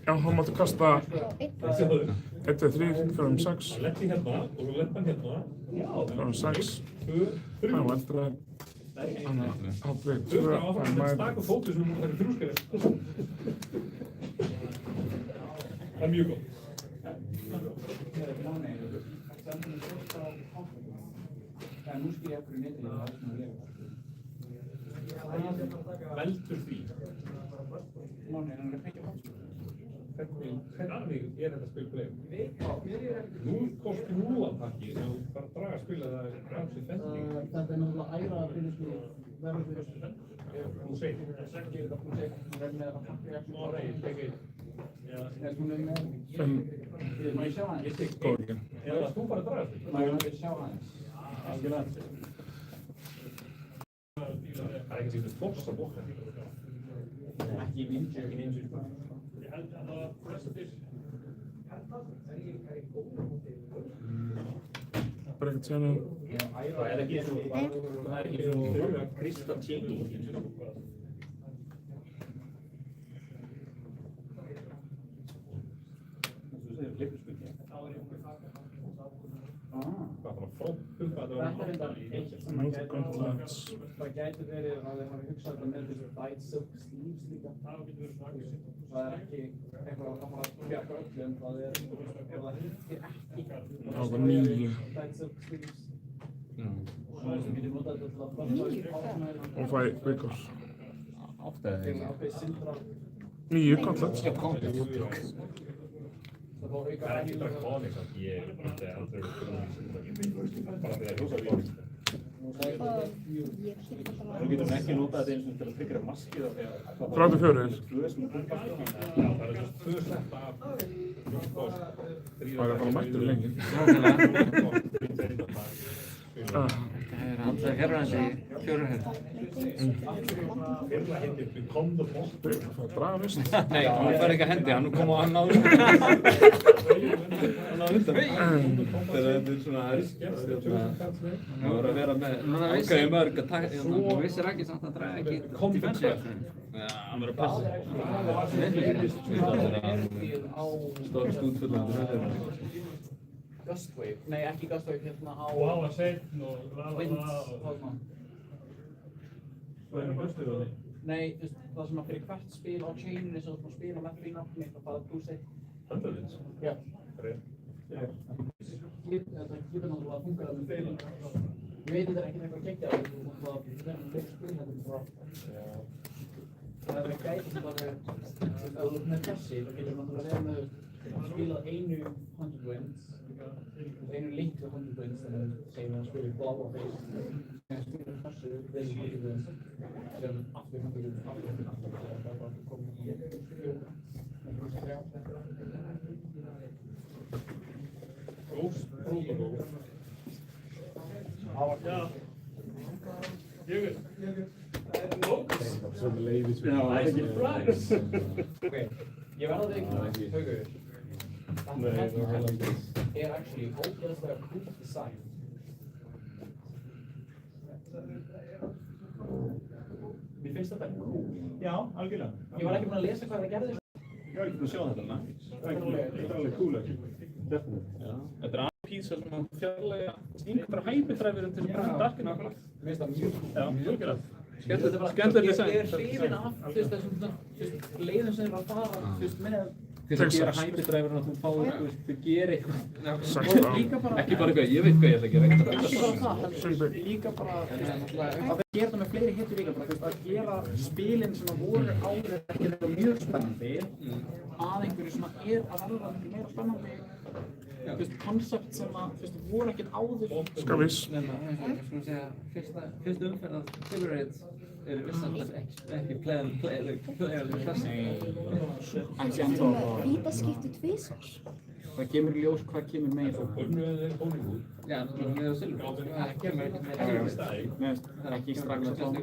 já, hann máttu kasta 1, 2, 3, 4, 6. lendi hérna og svo lenda hann hérna 4, 6. Það var eftir að, hann haldið 2, það er mæð. stakka fótus sem það er þrjúskerið það er mjög góð nú skil ég okkur í netinu það er svona veldur því Máni, hann er að fengja fólk Hvernig þetta spil bleið? 0,0 aðtaki sem þú bara draga að spila það frams í fending. Þetta náttúrulega æra að byrja sko verður fyrir Þú segir. Eða þú bara draga spil? Það ekki sem þú fórst að bóka. Ekki í ninja. Ég held að það flesta til. Bara ekkert sér nú. Það er ekki svo Krista Tjegi. Þú segir flipperspil. Hvað bara fróppum að það var Það gæti verið að þeir hafi hugsað þetta með þessu Dyed Silk Sleeves líka. Það ekki eitthvað að fara að bjarga öllu en það ef það hittir ekki Það var 9. Dyed Silk Sleeves. Það sem getur notað þetta til að blanda Og fæ vikar. 8 eða til ákveðið sindra. 9 gauntlet. Það er ekki bara kóðið að ég myndi að það bara þegar þú sagði kóðið. Þú getur ekki notað þetta eins og til að tryggja maskið af því að 34. Já, það er svona 2 setta af Það er bara mættur lengi. Það er handlega hérvæðandi 4 hér. Það draga vist. Nei, hann fær ekki að hendi, hann kom og hann náði. Hann náði undan mig. Þegar þetta er svona það voru að vera með ákveði mörg að taka. Þú vissir ekki samt að draga ekki defensive. Já, hann verður að passa. Stókst út fullandi. Gustwave, nei ekki Gustwave hérna á Wind Nei, það sem að fyrir hvert spil á chaininu sem þú ert að spila með því nafni og það er +1 Hundruðins? Já Þetta getur náttúrulega að funka með spilin Ég veit þetta er ekkert eitthvað geggjað þú verður að spila þetta það er gæti sem bara ef þú ert með þessi þá getur náttúrulega verið með spilað einu 100 wins einu litlu 100 wins þannig að segjum við að spila í bláa face en spila þessu þessi 100 wins sem aftur 100 wins það er bara að koma í 4 Ghost Protocol Já Jögur Svo leiðis við Það er ekki fræs Ok, ég verða þig Haugur Þetta er actually ógeðslega cool design Mér finnst þetta cool Já, algjörlega Ég var ekki búinn að lesa hvað það gerði Ég var ekki búinn að sjá þetta Þetta er alveg cool ekki Þetta er aðeins písa sem að fjarlæga einhverja hæpitræfurinn til að brúna darkina Mér finnst það mjög cool Já, mjög Skemmtilegt design Ég er hrifinn af þessum leiðum sem þeir var að fara með Til að gera hæpitræfurinn að þú fáir, þú gerir eitthvað Líka bara Ekki bara eitthvað, ég veit hvað ég ætla að gera Ekki bara það, líka bara að gera það með fleiri hitur líka bara að gera spilin sem voru áður ekki mjög spennandi að einhverju sem er að verða meira spennandi koncept sem að voru ekkert áður Skavís. Fyrsta umferð af Silverade eru vissanlega ekki playable klassi. En sem þú með vítaskipti tvisvar. Það kemur í ljós hvað kemur með þú. Já, með á Silverade. Það kemur ekki strax að kláma.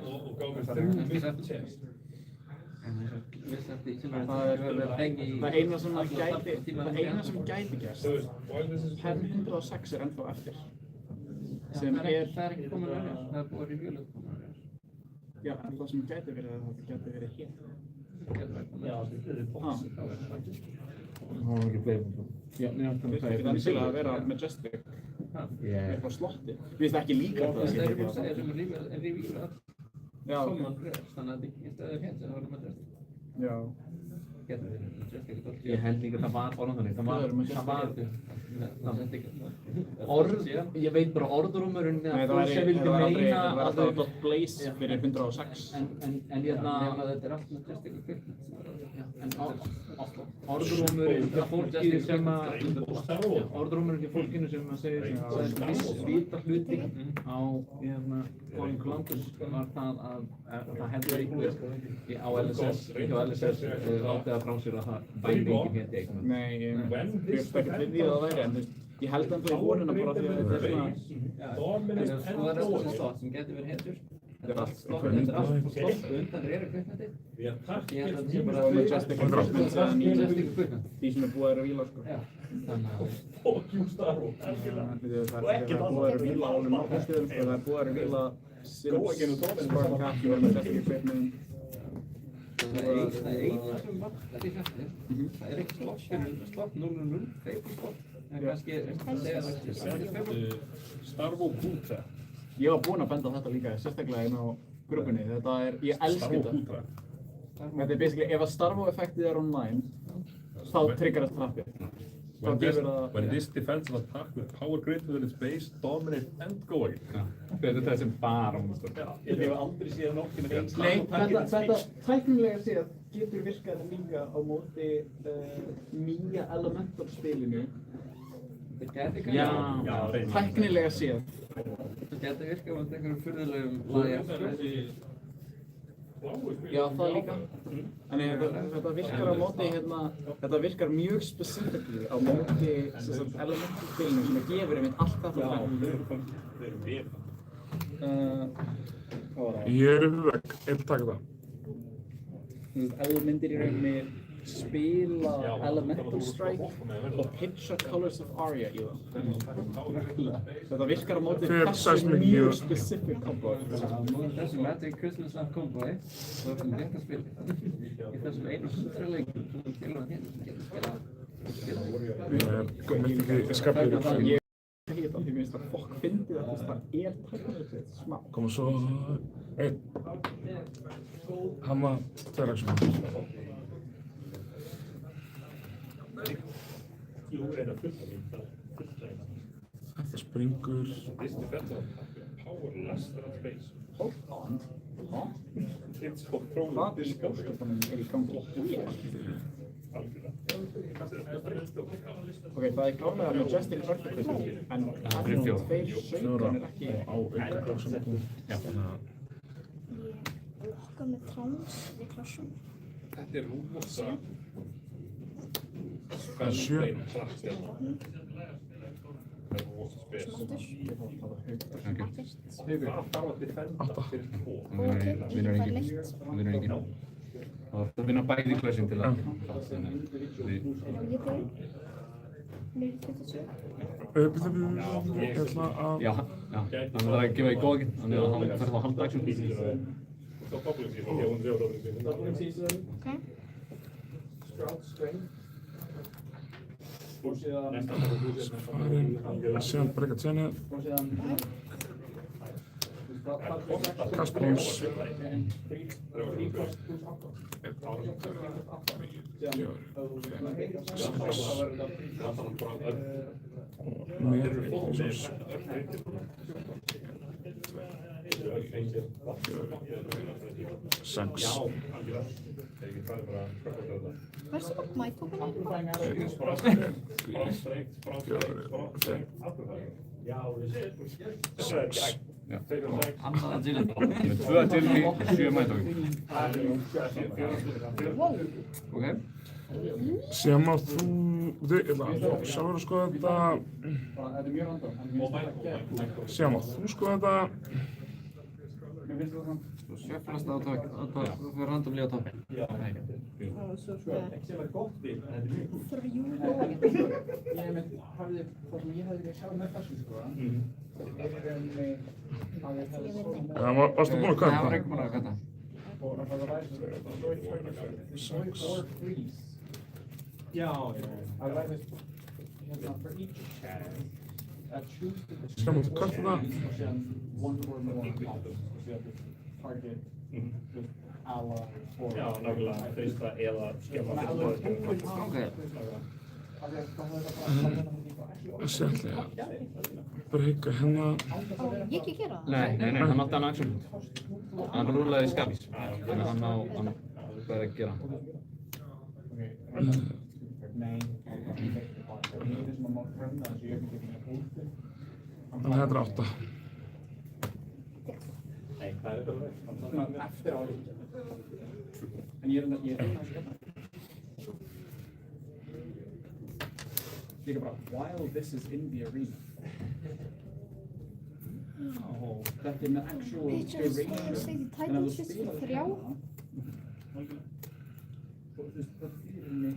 Það eina sem gæti gerst Pen 106 er ennþá eftir sem það er ekki komin að það er búið revílu Já, en það sem gæti verið að það gæti verið hér Já, þetta er box Það var ekki playable. Já, það er endilega að vera Majestic eitthvað slotti Við veist ekki líka það er revílu Já, þannig að þetta er hér sem það var Majestic Já getur verið majestic adult. Ég held líka það var orðan þannig, ég veit bara orðrúmurinn Nei, það var alltaf .blaze fyrir 106. En þetta er allt majestic equipment. En orðrúmurinn hjá fólki sem segir vita hluti á Colin Columbus var það að það hefði einhver á LSS, hjá LSS látið að frá sér að það væri engin héti eitthvað. Nei, ég veist ekki við því að það væri, en ég held ennþá í vonina bara því að þetta er svona... Það er þessi slott sem getur verið hetur. Þetta er allt slott undan equipmenti. Ég held að þetta sé bara majestic equipment. Því sem er búið að víla, sko. Þannig að... Það er búið að víla ánum nokkuð stöðum, sko. Það er búið að víla Sims, Spartan Cap, majestic equipment. Það er eina sem vantar í þetta. Það er ekki slott 0-0, feitur slott. En kannski Starvo Putra. Ég var búinn að benda á þetta líka, sérstaklega inn á grúpunni. Þetta er, ég elska þetta. Þetta er basically, ef að Starvo-effektið er online, þá triggerast trappið. When this defensive attack with power grid within its base, dominate and go again. Þetta er það sem bara mústur. Ég hef aldrei séð nokkuð með eins. Nei, þetta tæknilega séð getur virkað líka á móti nýja Elemental-spilinu. Já, tæknilega séð. Það getur virkað á einhverjum furðulegum lagi. Já, það líka. En þetta virkar á móti, þetta virkar mjög specifically á móti Elemental-spilinu sem gefur einmitt allt þetta. Ég er vekk, einn taka það. Ef þú myndir í rauninni spila Elemental Strike og pitcha Colors of Aria í það. Þetta virkar á móti þessu mjög specific combo. Þessu Magic Crystal Snap combo, það er svona rétt að spila. Í þessum einu hundraleikum sem þú skilur að hérna, getur Ég myndi ekki skaplega Ég heit að því minnst að fokk fyndið að það er tæknilega smá. Koma svo einn Hamma tverraksum. Þetta springur. Hold on. Hvað í skósköpunum er í gangi hér? Ok, það er klárlega majestic equipment, en tveir 17 er ekki á aukaklásum. Okkar með trans við klassum. Þetta er rúmosa. Það er 7. Vinnur enginn. Það vinna bæði klassin til að... Mér er 27. Ég ætla að... Já, þannig að það er að gefa í góðinn, þannig að hann fer þá halvdagsum. Síðan breyka tjeni. Kastbrons. Sex. Hversu gott mætókun er það? Sex. Annað agility. Með 2 agility, 7 mætóki. Ok. Síðan má þú... Sjálfur að skoða þetta... Síðan má þú skoða þetta... Sjöflast á tók, þú fyrir randomlega á tók. Varstu búinn að kvæta? Það var ekki búinn að kvæta. Skal maður kvæta það? Target with Já, nákvæmlega, frysta eða skemma fyrir brauð. Ok. Þessi ætla ég að breyka hérna. Ég ekki að gera það? Nei, hann átti hann action. Hann rúlaði skafís. Þannig hann hvað að gera. Þannig að þetta er 8. Nei, það er þetta verið. Eftir á því. En ég er að hérna. Líka bara, while this is in the arena. Þetta er með actual Segi Titans fyrst 3. Það fyrir mig,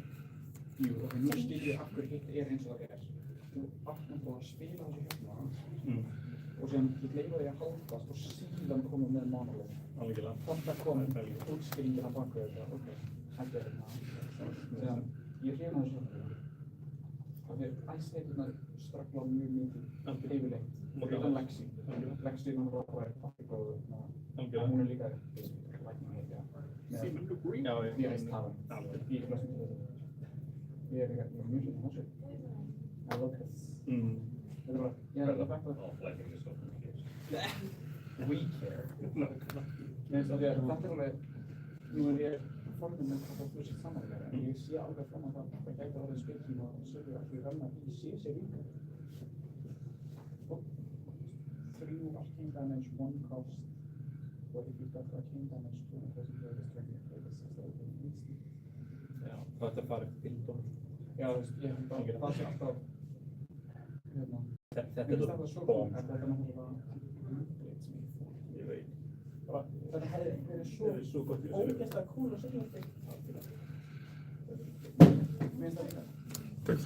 ok, nú skilur ég af hverju hitt eins og það Þú átt náttúrulega að spila þessu hérna og sem þú gleyma því að haldast og síðan koma með monolog. Þetta kom útskýringin af baku þetta, ok, þetta hérna. Ég hrifna þessu að við æsleiturnar strafla mjög mikið yfirleitt. Utan Lexi. Lexi er náttúrulega bara góð. Hún er líka lækning heiti, já. Ég veist það. Í flestum þetta. Ég er mjög svona þessu. I love this. Þetta er bara, það er bara We care. Nei, þetta er alveg, nú er ég forðum með það þú sér samanlega, en ég sé alveg fram að það gæti orðið spiltíma og sögur að því renna í CC líka. 3 arcane damage, 1 cost. What if you've got arcane damage, 2 Já, þetta farið til dóm. Já, ég held að það sé alltaf Þetta er svo bóm. Þetta er náttúrulega Ég veit. Þetta hefði verið svo ógeðslega cool að segja þetta. Mér finnst það líka. Takk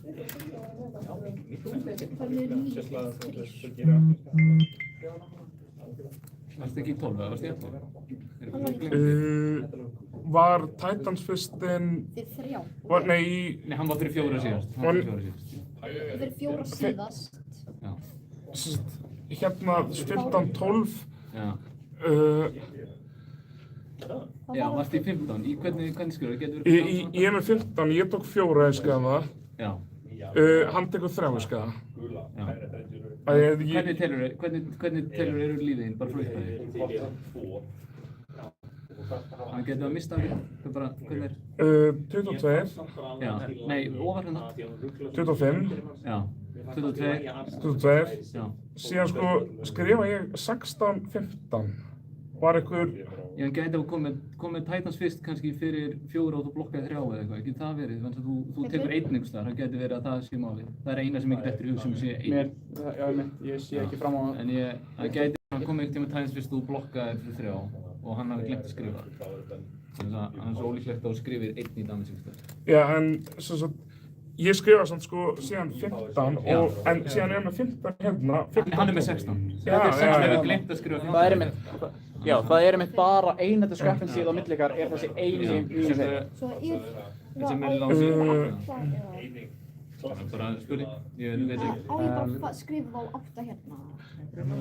fyrir. Varstu ekki í 12 eða varstu í 11? Var Titans fyrstinn... Fyrir 3. Nei, hann var fyrir 4 síðast. Fyrir 4 síðast. Hérna 14-12. Já, varstu í 15. Í hvernig skrifaðu? Ég er með 15, ég tók 4 í skaða. Já. Hann tekur 3 í skaða. Hvernig telur eru líðin? Bara frá upphæði? Hann getur að mista bara, hvernig 22. Já, nei, ofar hérna. 25. Já, 22. 22. Já. Síðan sko skrifa ég 16-15. Var einhver... Já, hann gæti að komið Titans fyrst kannski fyrir 4 og þú blokkaði 3 eða eitthvað, ekki það verið? Þannig að þú tekur 1 einhvers þar, það gæti verið að það sé málið. Það er eina sem ég get eftir í hug sem sé 1. Ég sé ekki fram á það. En það gæti að hann komið einhvern tíma Titans fyrst og þú blokkaði fyrir 3 og hann hafi glemt að skrifa. Þannig að hann er svo ólíklegt að þú skrifir 1 í damage einhvers þar. Já, en svo svo... Ég skrifa samt sko síðan 15 en síðan er ég með 15 hérna. Hann er með 16. Já, hann hefur glemt að skrifa 15. Það er einmitt bara eina discrepancy á milli ykkar er þessi eini Svo sem er lásið. Bara spurning, ég veit ekki. Á ég bara skrifa á 8 hérna. Hérna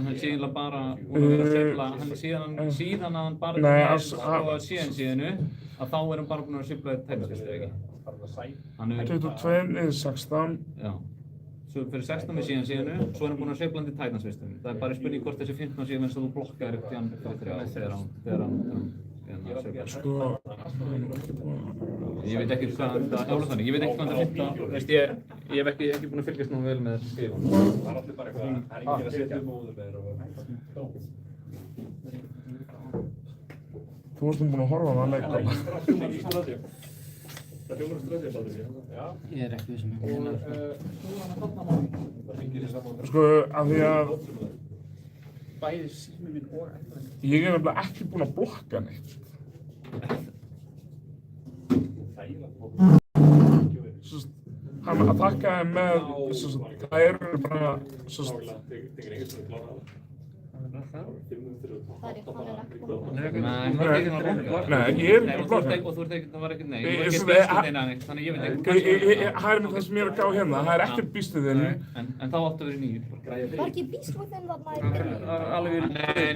hann sé eiginlega bara úr að vera að sveifla, hann síðan að hann bara á síðanu að þá er hann bara búinn að sveifla Titans eða ekki? 22 niður 16. Já. Svo fyrir 16 með síðanu, svo er hann búinn að sveifla hann til Titans fyrstum. Það er bara spurning hvort þessi 15 síðan eins og þú blokkaðir upp í hann fyrir 3 þegar hann Sko... Ég veit ekki hvað það er þannig, ég veit ekki hvað það er hýtta. Veist ég hef ekki búinn að fylgjast nú vel með skrifa. Það er allir bara eitthvað, það er ekki að setja móður með þér og... Þú varst búinn að horfa á það leik. Það er 4 ströðir svolítið síðan. Ég er ekki vissum Sko, af því að... Bæði sími minn og eitthvað. Ég er nefnilega ekki búinn að blokka neitt. Hann attakkaði með... Það eru bara... Það er hann er ekki búinn. Nei, þú ert ekkert að blokka. Nei, ég er ekki að blokka. Og þú ert ekkert, það var ekkert, nei, þú ert ekkert býstuð þinn aðeins, þannig ég veit ekki. Það er með það sem ég er að gá hérna, það er ekkert býstuð þinn. En þá áttu að vera 9. Var ekki Beast Within þarna í byrjun? Alveg verið,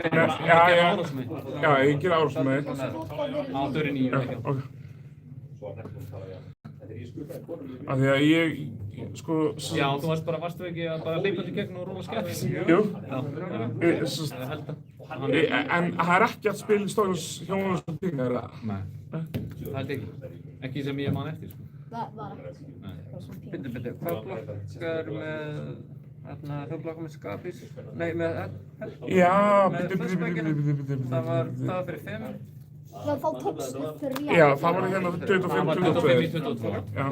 Já, ég ger árásum með þig. Áttu að vera 9, ekki. Af því að ég, sko... Já, þú varstu ekki að bara leipa til gegn og róla skemmt? Jú. Já, held að. En það er ekki að spila í stóðins hjónum sem tinga, er það? Nei, það held ekki. Ekki sem ég man eftir, sko. Það var ekki. Byrju, hvað blokkar með, þú blokkar með Skapis? Nei, með Já, það var fyrir 5. Þá tókst við 3. Já, það var hérna 25-22. Já.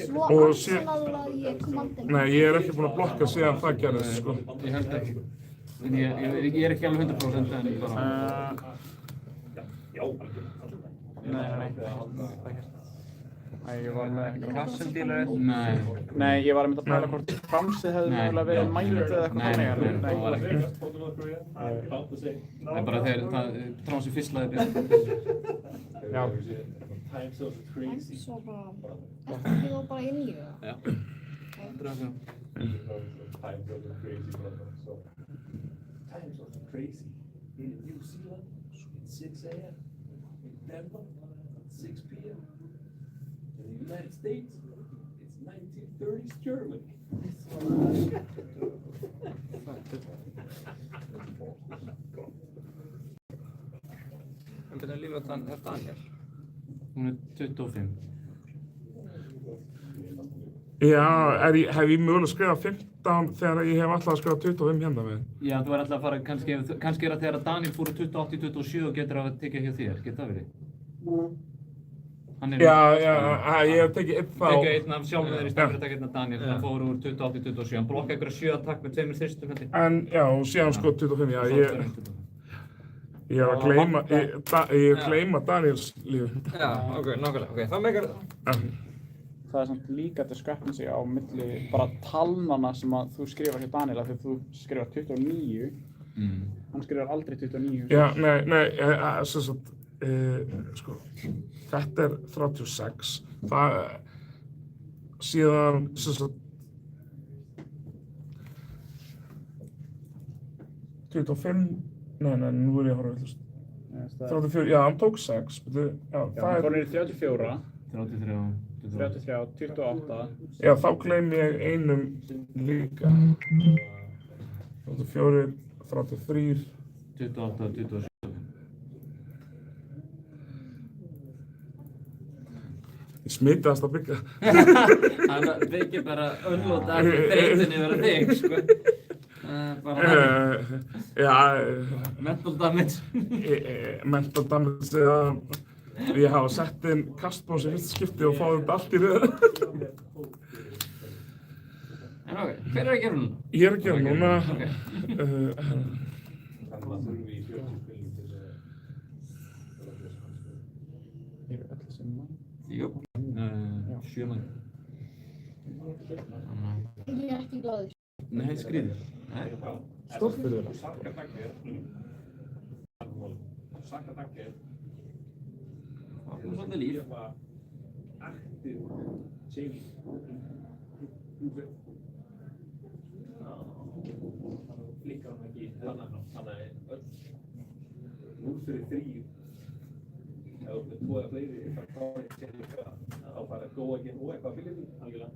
Svo axlaði ég kommandinu. Nei, ég er ekki búinn að blokka síðan það gerðist, sko. Ég held ekki. En ég er ekki alveg 100% en bara... Nei, ég var með klassendílar. Nei, ég var að mynda að pæla hvort framsið hefði mögulega verið mælt eða eitthvað þannig. Nei, það var ekki. Það er bara þegar Trási fyrstlaði byrja. Já. Svo bara, eftir því þá bara inn í það. Já. Times are crazy. In New Zealand, it's 6 a.m. In Denmark, it's 6 p.m. In the United States, it's 1930s Germany. En byrja lífvöldan er Daniel. Hún er 25. Já, hef ég mögulega skrifað 15 þegar ég hef alltaf skrifað 25 hérna með? Já, þú er alltaf að fara, kannski er það þegar Daniel fór 28-27 og getur að tekja hjá þér, getur það verið? Já, ég hef tekið einn þá. Tekið einn af sjálfum þeir í stað fyrir að taka einn af Daniel, hann fór úr 28-27, hann blokkaði einhverja 7 attack með 2 þyrstum hendi. En já, og síðan sko 25, já, ég er að gleyma Daniels lífi. Já, ok, nákvæmlega, það meikar það. Það er samt líka discrepancy á milli bara talnana sem að þú skrifar hjá Daniel af því að þú skrifar 29, hann skrifar aldrei 29. Já, nei, sem sagt, sko, þetta er 36, það, síðan, sem sagt, 25, nei, nú er ég að horfa villust. 34, já, hann tók 6, já, það hann fór niður í 34. 33, 28. Já, þá gleymi ég einum líka. 34, 33. 28, 27. Ég smitaðist að byggja. Hann byggir bara unnlóta allir breytinni verið þig, sko. Já. Mental damage. Mental damage, eða ég hafa sett inn kastbóns í fyrsta skipti og fáið þetta allt í röð. En ok, hver er að gera núna? Ég er að gera núna. Eru öll sem mann? Jú. 7 mann. Ég er ekki glaður. Nei, skrýður. Stórfurður. Það er svolítið líf. Flikkar hann ekki þannig öll 0-3 eða upp með 2 eða fleiri þá fara að góða ekki og eitthvað fyrir því algjörlega.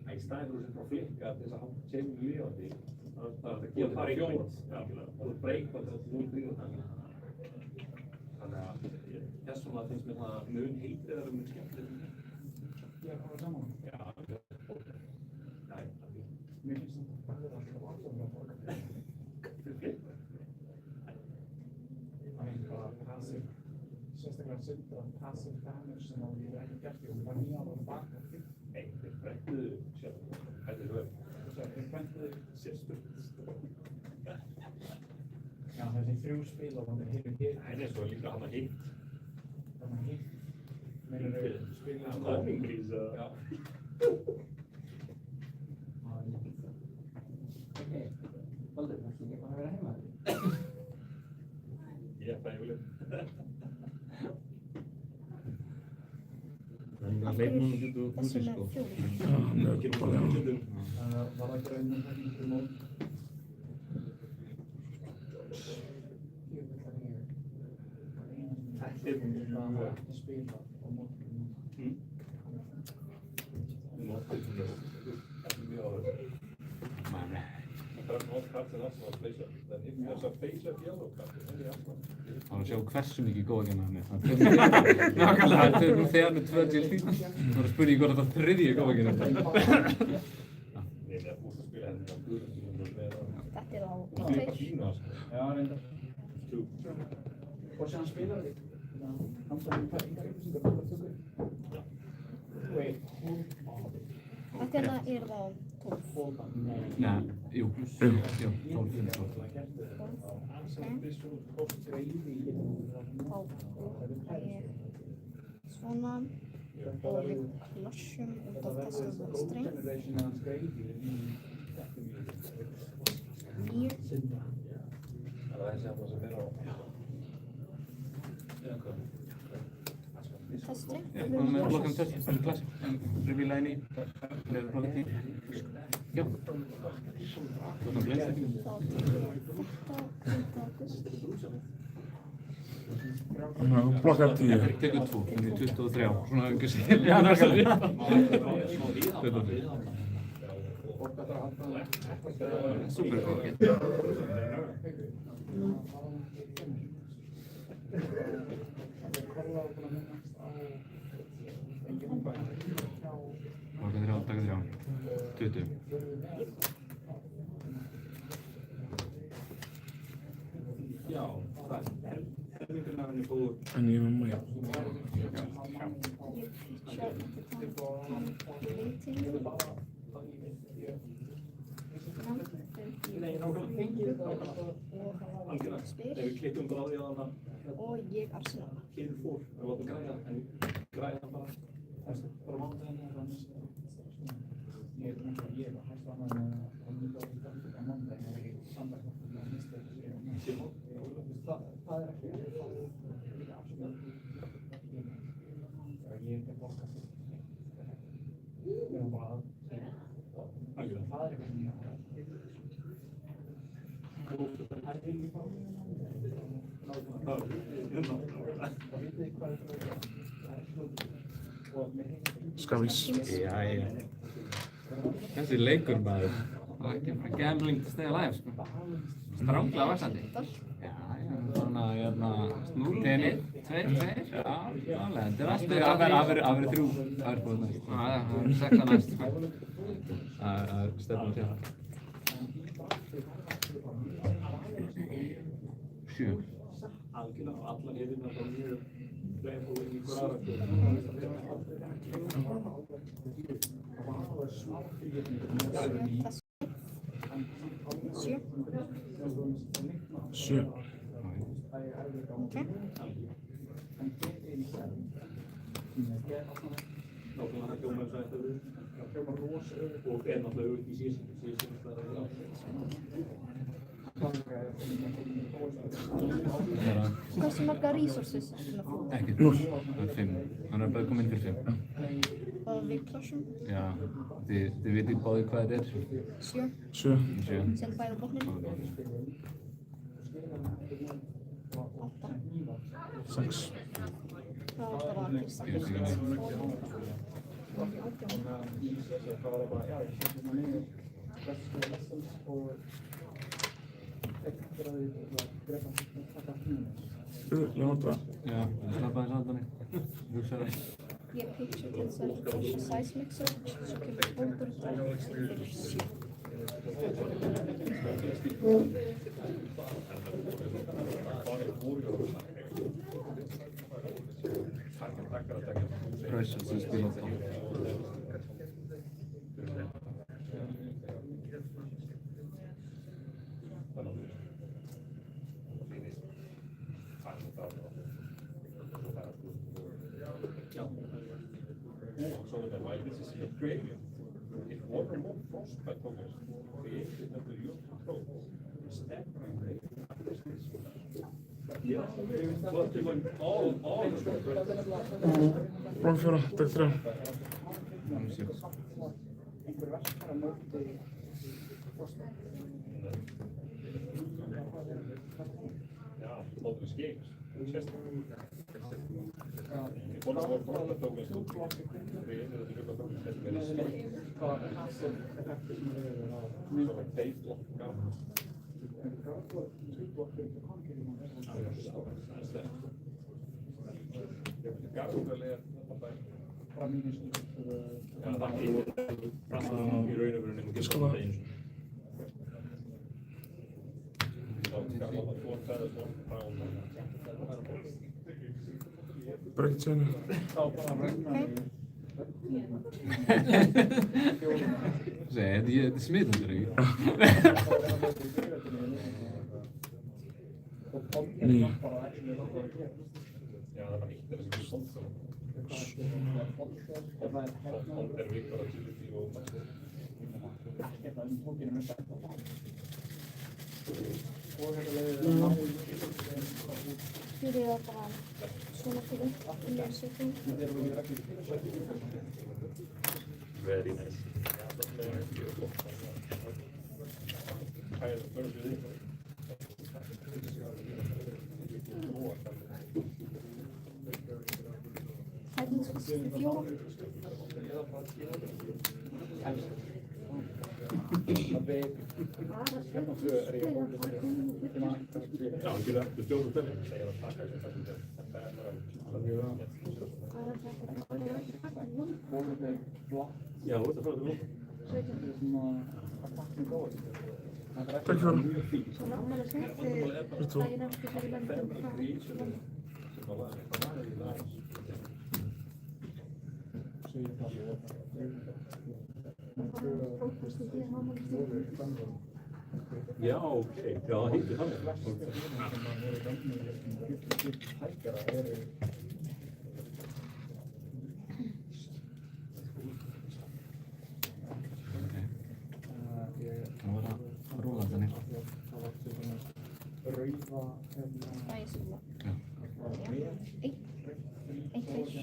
Í staðinn fyrir sem frá flikka til þess að hafa tjeminu lifandi það er að gefa það breakpoint og það breakpoint til 0-3 þannig að þess vegna finnst mér það mun heitið eða mun skemmtileg. Já, það var saman. Já, nei, mér finnst það bara að það var sérstaklega sundra passive damage sem ég ekki gert og var nýja á það baka. Nei, þeir brentuðu sjálf. Þetta er röð. Þeir brentuðu sérstund. Já, þessi 3 spil og þannig hefur hitt. Það er svo líka hann að hitt. Þannig að hitt. Meira spilið. Kominggrís að... Já. Ok, Baldur, þessi með 4. Hann er bara Það var að sjá hversu mikið góða genið hann er. Nákvæmlega, það er nú þegar með 2 Chelsea. Það var að spyrja hvort það 3. góða genið. Þetta er á 2. Og sem hann spilar því. Þetta er á 12. Nei, jú, 12. Svona og við flushum út af þessu streng. 9. Þessi streng. Já, með blokkan touch, klass. Reveal line í. Leður blokkan í. Já. Svona bleist ekki. Blokkar 10. Tekur 2, þannig 23. Svona ekki sér. Já, nákvæmlega. 23. Super góð. Taka 3. 20. Já, það er helmingurinn af henni góður. En ég með mig. Ef við klippum bara á því að hana og ég Arsenal. Klippum fór, við látum græða, en græða það bara mánudaginn eða annars. Ég er hægt að hana með það er ekki Skavís. Jæja. Þessi leikur maður. Það er ekki bara gambling to stay alive, sko. Stránglega vaxandi. Jæja, svona, snúrtinni, 2-2. Já, nálega, þetta er alltaf. Það verður 3 aðeins næst. Já, það verður 6 næst, sko. Það er stefnum til það. 7. algjörlega allar heiðirna frá mjög greið og ykkur aðra. Sjö. Nákvæmlega hljómar þess að þetta hljómar rosa og er náttúrulega upp í síðan Hversu marga resources Ekki, það er 5. Hann er bara kominn fyrir 5. og við klassum? Já, þið vitið báðir hvað þetta er? 7. 7. Sem bæði á botninu? 8. 6. Það var bara Kristján. Ljóta. Já, það slappa þess aðan hugsaði. Ég pitcha til þess að size mixer, svo kemur bóndur og fyrir 7. Pressure sem spila á þá. So the white this is great. If water more frostbite progress, created at the youth control, stack Blokk 4, deild 3. Einhver verkar á móti Frosta. Ja, dat is geen. Wat is dat ook eens goed? Weet je, dat is ook wel Breekt zijn. Zeg, die smit natuurlijk. Nee. Ja, dat is echt interessant zo. Per week wat natuurlijk veel. Jullie dat eraan. Sommige mensen Very nice. Ja, dat is beautiful. Ga je dat first doen? Hij doet het veel. Nou, ik wil de veel vertellen. Ja, hoor, dat wel. Ja, oké. Ja, helt i handen.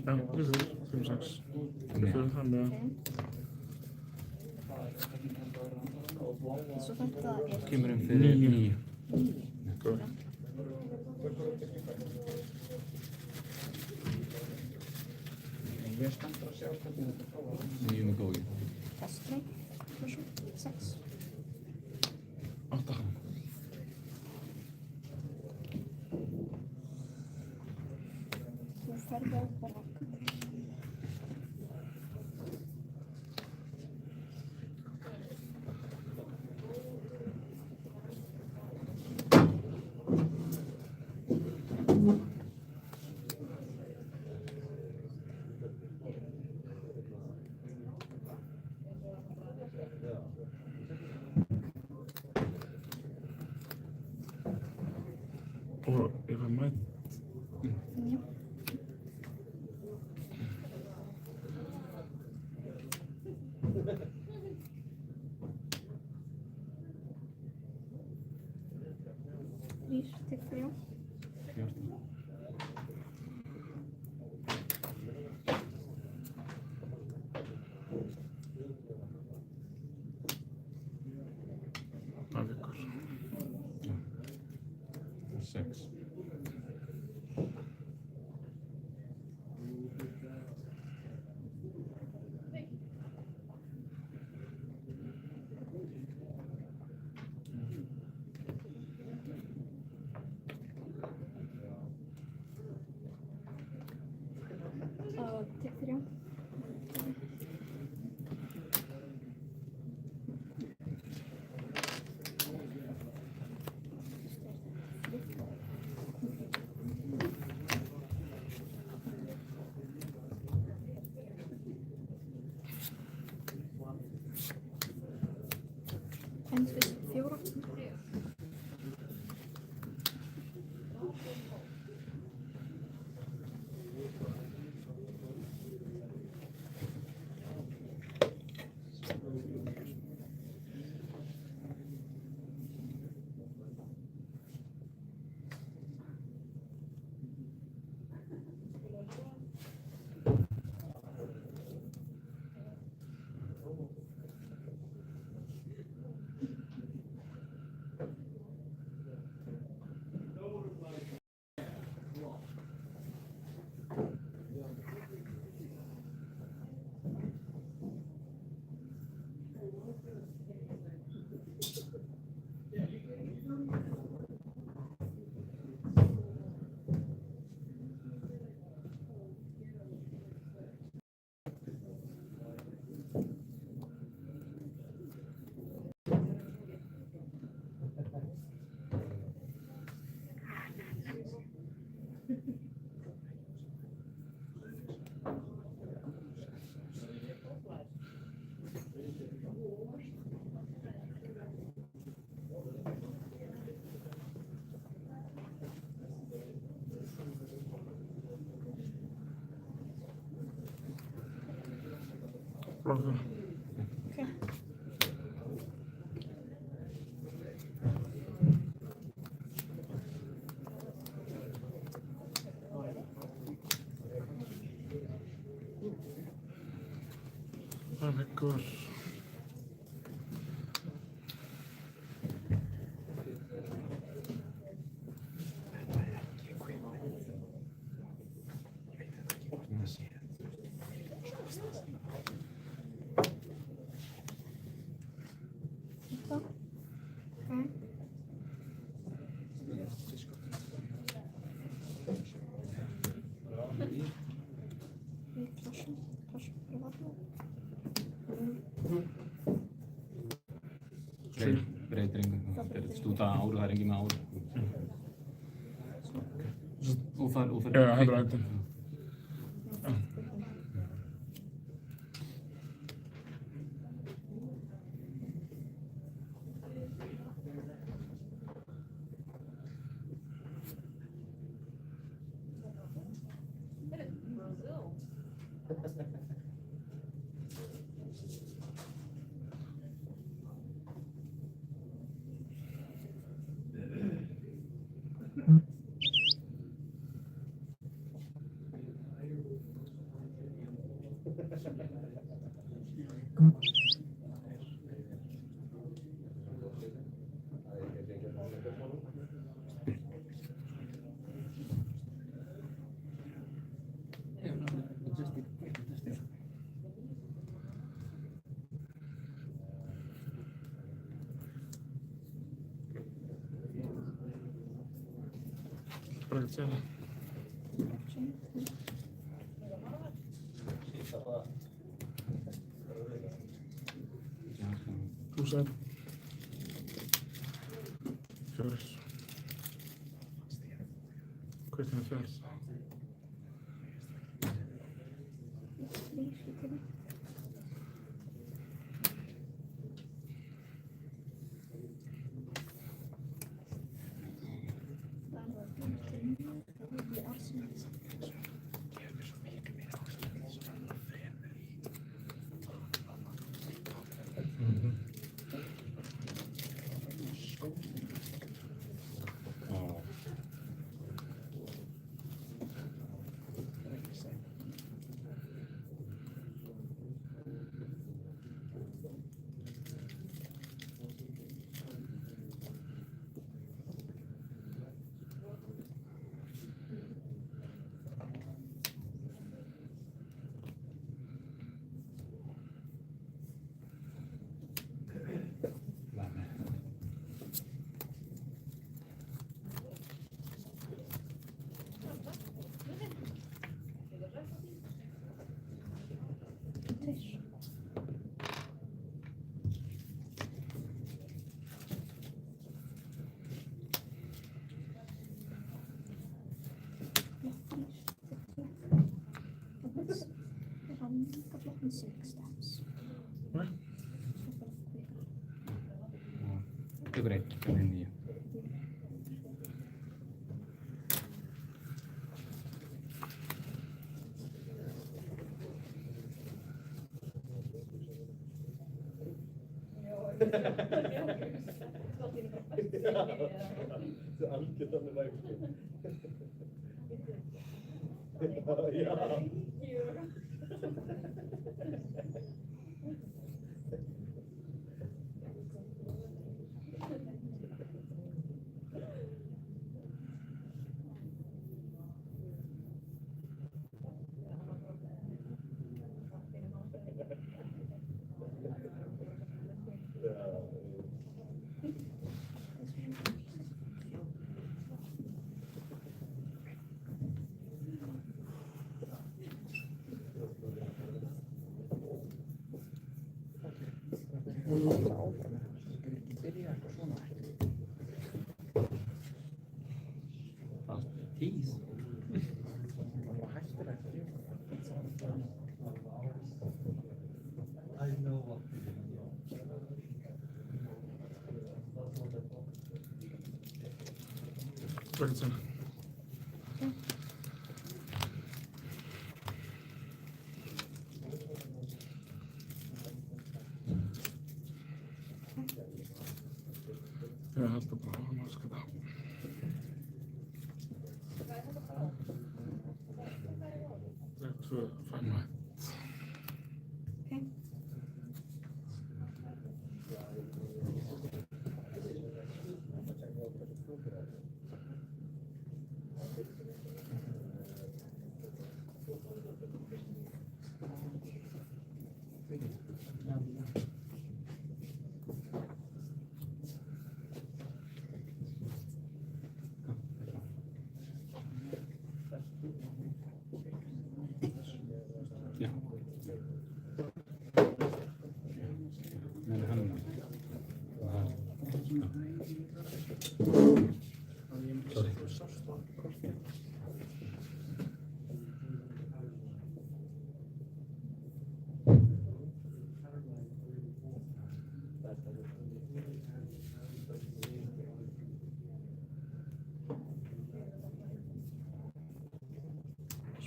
Ja, nu zo. 5, 6. Veel gaan de... Svo þetta Kemur fyrir 9. Góð. Ég er spenntur að sjá hvernig þetta prófa. 9 með góði. Fastri, svo 6. 8. Þú ferði á bara. Og ef að mæt... Þrír til 3. Af ykkur. 6. Til 3. En til 4. Flottur. Það liggur. Breytir engum. Þetta er stúta ári, það er engin með ári. Óþarf. Já, þetta er ættin. Bara ekkert segja það. Pluss 1. 4. Kristján 4. Tökur 1, kemur inn 9. Tís. Ekkert sen. Ég held að bara maður skal það. Það 2, 5, 1.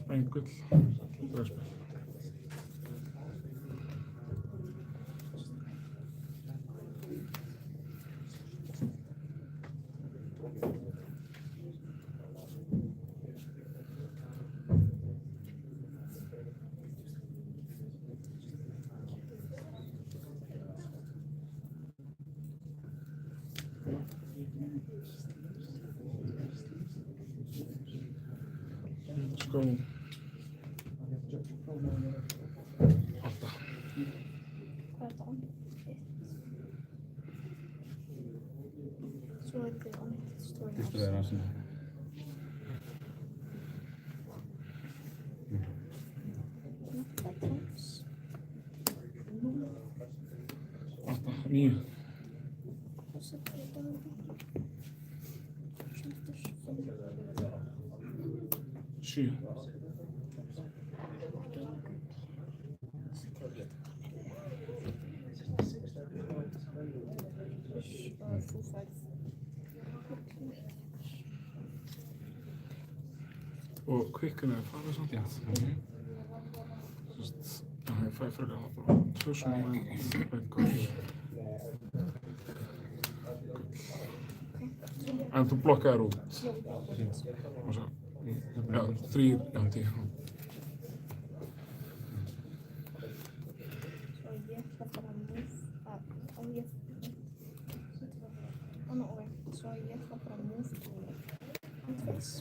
Spengull, dragspil. Let's go. 8. Hvað er það annað? Svo er þið annað stóri Fyrstu er það sem. Náttúrulega trans. 8, 9. Svo er það annað. Svontur, 7. Þú færð. Og kvikkan er að fara samt. Já. Já, ég fæ frekar það bara 2 svona spengull. En þú blokkaðir út. Og svo, já, 3, já, 10. Svo ég ætla bara að move á ég. So ég ætla bara að move to handface.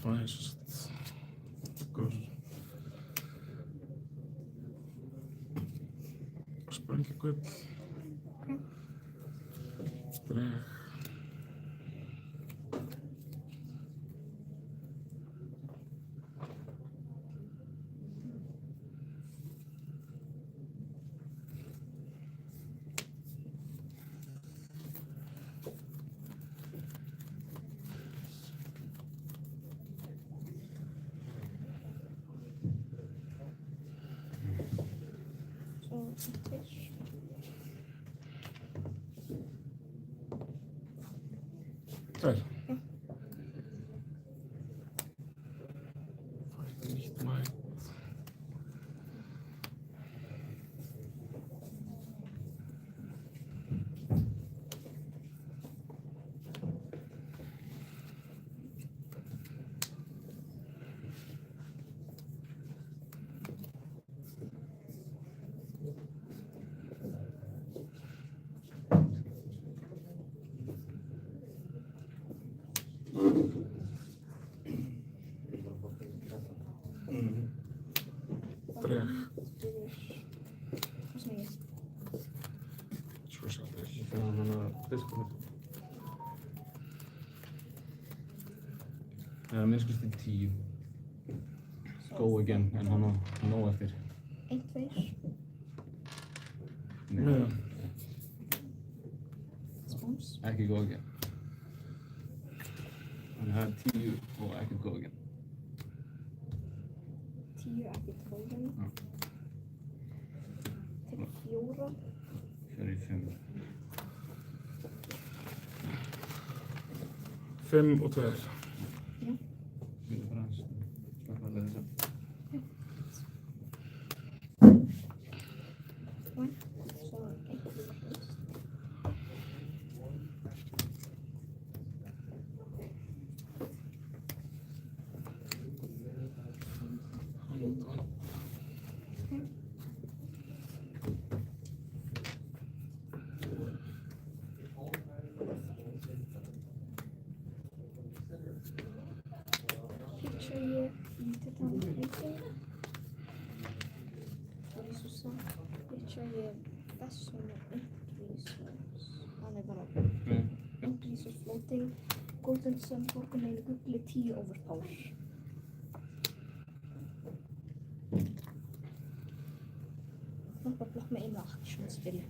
Það er svo góður. Sprengigull. Dreg. Tvær. Fætt nýtt mætt. diskunum. Það minnskust í 10. Go again, en hann á nóg eftir. 1, 2. Nei. Spons. Ekki go again. Þannig það er 10 og ekki go again. 10, ekki 12. Til 4. Fyrir í 5. 5 og 2. Já. Við erum bara aðeins slaka að leiða þess að. Goldenson, Borgarmeili, Gugli, 10 overpower. Bara blokk með einu action spili.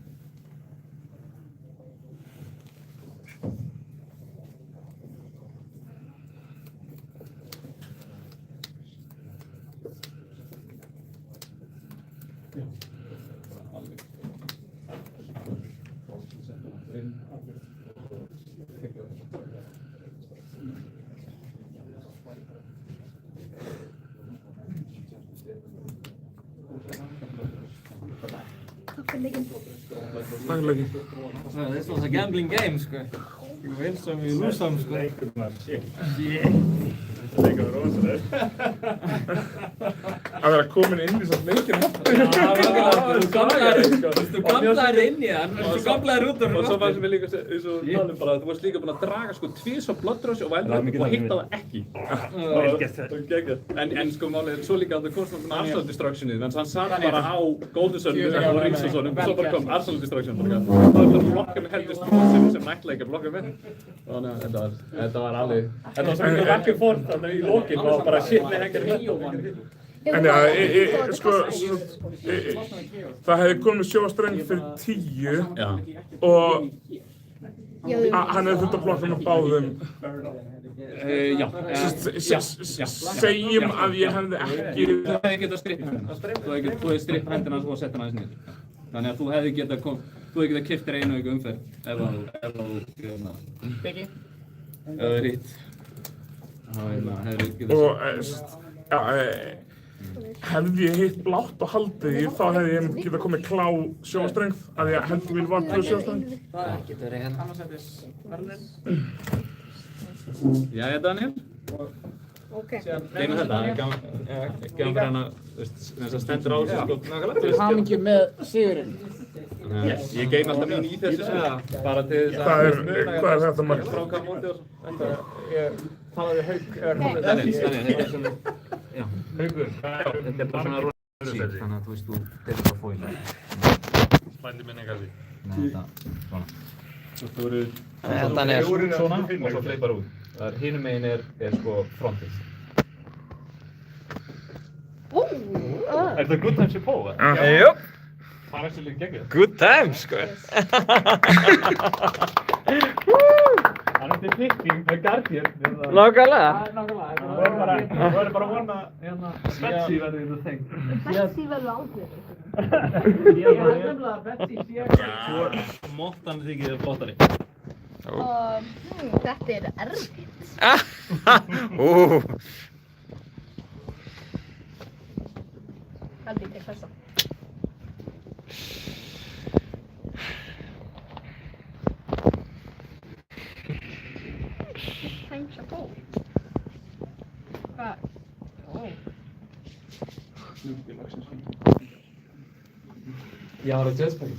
This was a gambling game, sko. You win some, you lose some, sko. Þetta leikur var rosalega. Að vera komin inn í svona leikinn aftur. Já, þú gamlaðir inn í hann, þú gamlaðir út úr hann. Og svo fannst mér líka eins og talum bara að þú varst líka búinn að draga sko 2 svo Blood Rush og Wild Rift og hitta það ekki. En sko málið er svo líka að það kom svona Arsenal Destructionið, þannig að hann satt bara á Goldenson og Rings og svona, svo bara kom Arsenal Destruction. Það var bara að blokka með heldur sem nættleik að blokka með. Þannig að þetta var alveg... Þetta var svona back and forth þarna í lokinn og bara shit með hengar. En já, sko, það hefði komið sjóstreng fyrir 10 og hann hefði þurft að blokka með báðum. Segjum að ég hefði ekki... Þú hefði getað strippað hendina. Þú hefði strippað hendina og sett hana aðeins niður. Þannig að þú hefði getað kippt þér einu auka umferð ef þú... Biggi? Ef það er hitt. Hefði ég hitt blátt og haldið því, þá hefði ég getað komið klá sjóstrengð, að ég heldur vil var plus sjóstrengð. Það getur verið hérna. Jæja, Daniel. Ok. Geinu þetta, gefum fyrir hana, þess að stendur á þessu. Hamingju með sigurinn. Ég geim alltaf mín í þessu, bara til þess að... Hvað er þetta margt? Frá hvað móti og svo. Ég talaði Hauk, Daniel, þetta er svona... Já. Haukur. Þetta er bara svona rosa sík, þannig að þú veist, þú tekur bara fóil. Spændi minningar því. Nei, þetta, svona. Þú eru... Þetta er svona og svo flippar út. Hinum megin er sko frontið. Er það good times í Póa? Jú. Það er actually geggjað. Good times, sko. Hann er til picking með Guardian. Nákvæmlega. Þú verður bara að vona Betsy verður the thing. Betsy verður aldrei. Ég er nefnilega að Betsy sé ekki. Svo móttan þykir þið flottari. Þetta er erfitt. Haldið til þessa. Thanks a go. Hvað? Já, það er jazzpæk.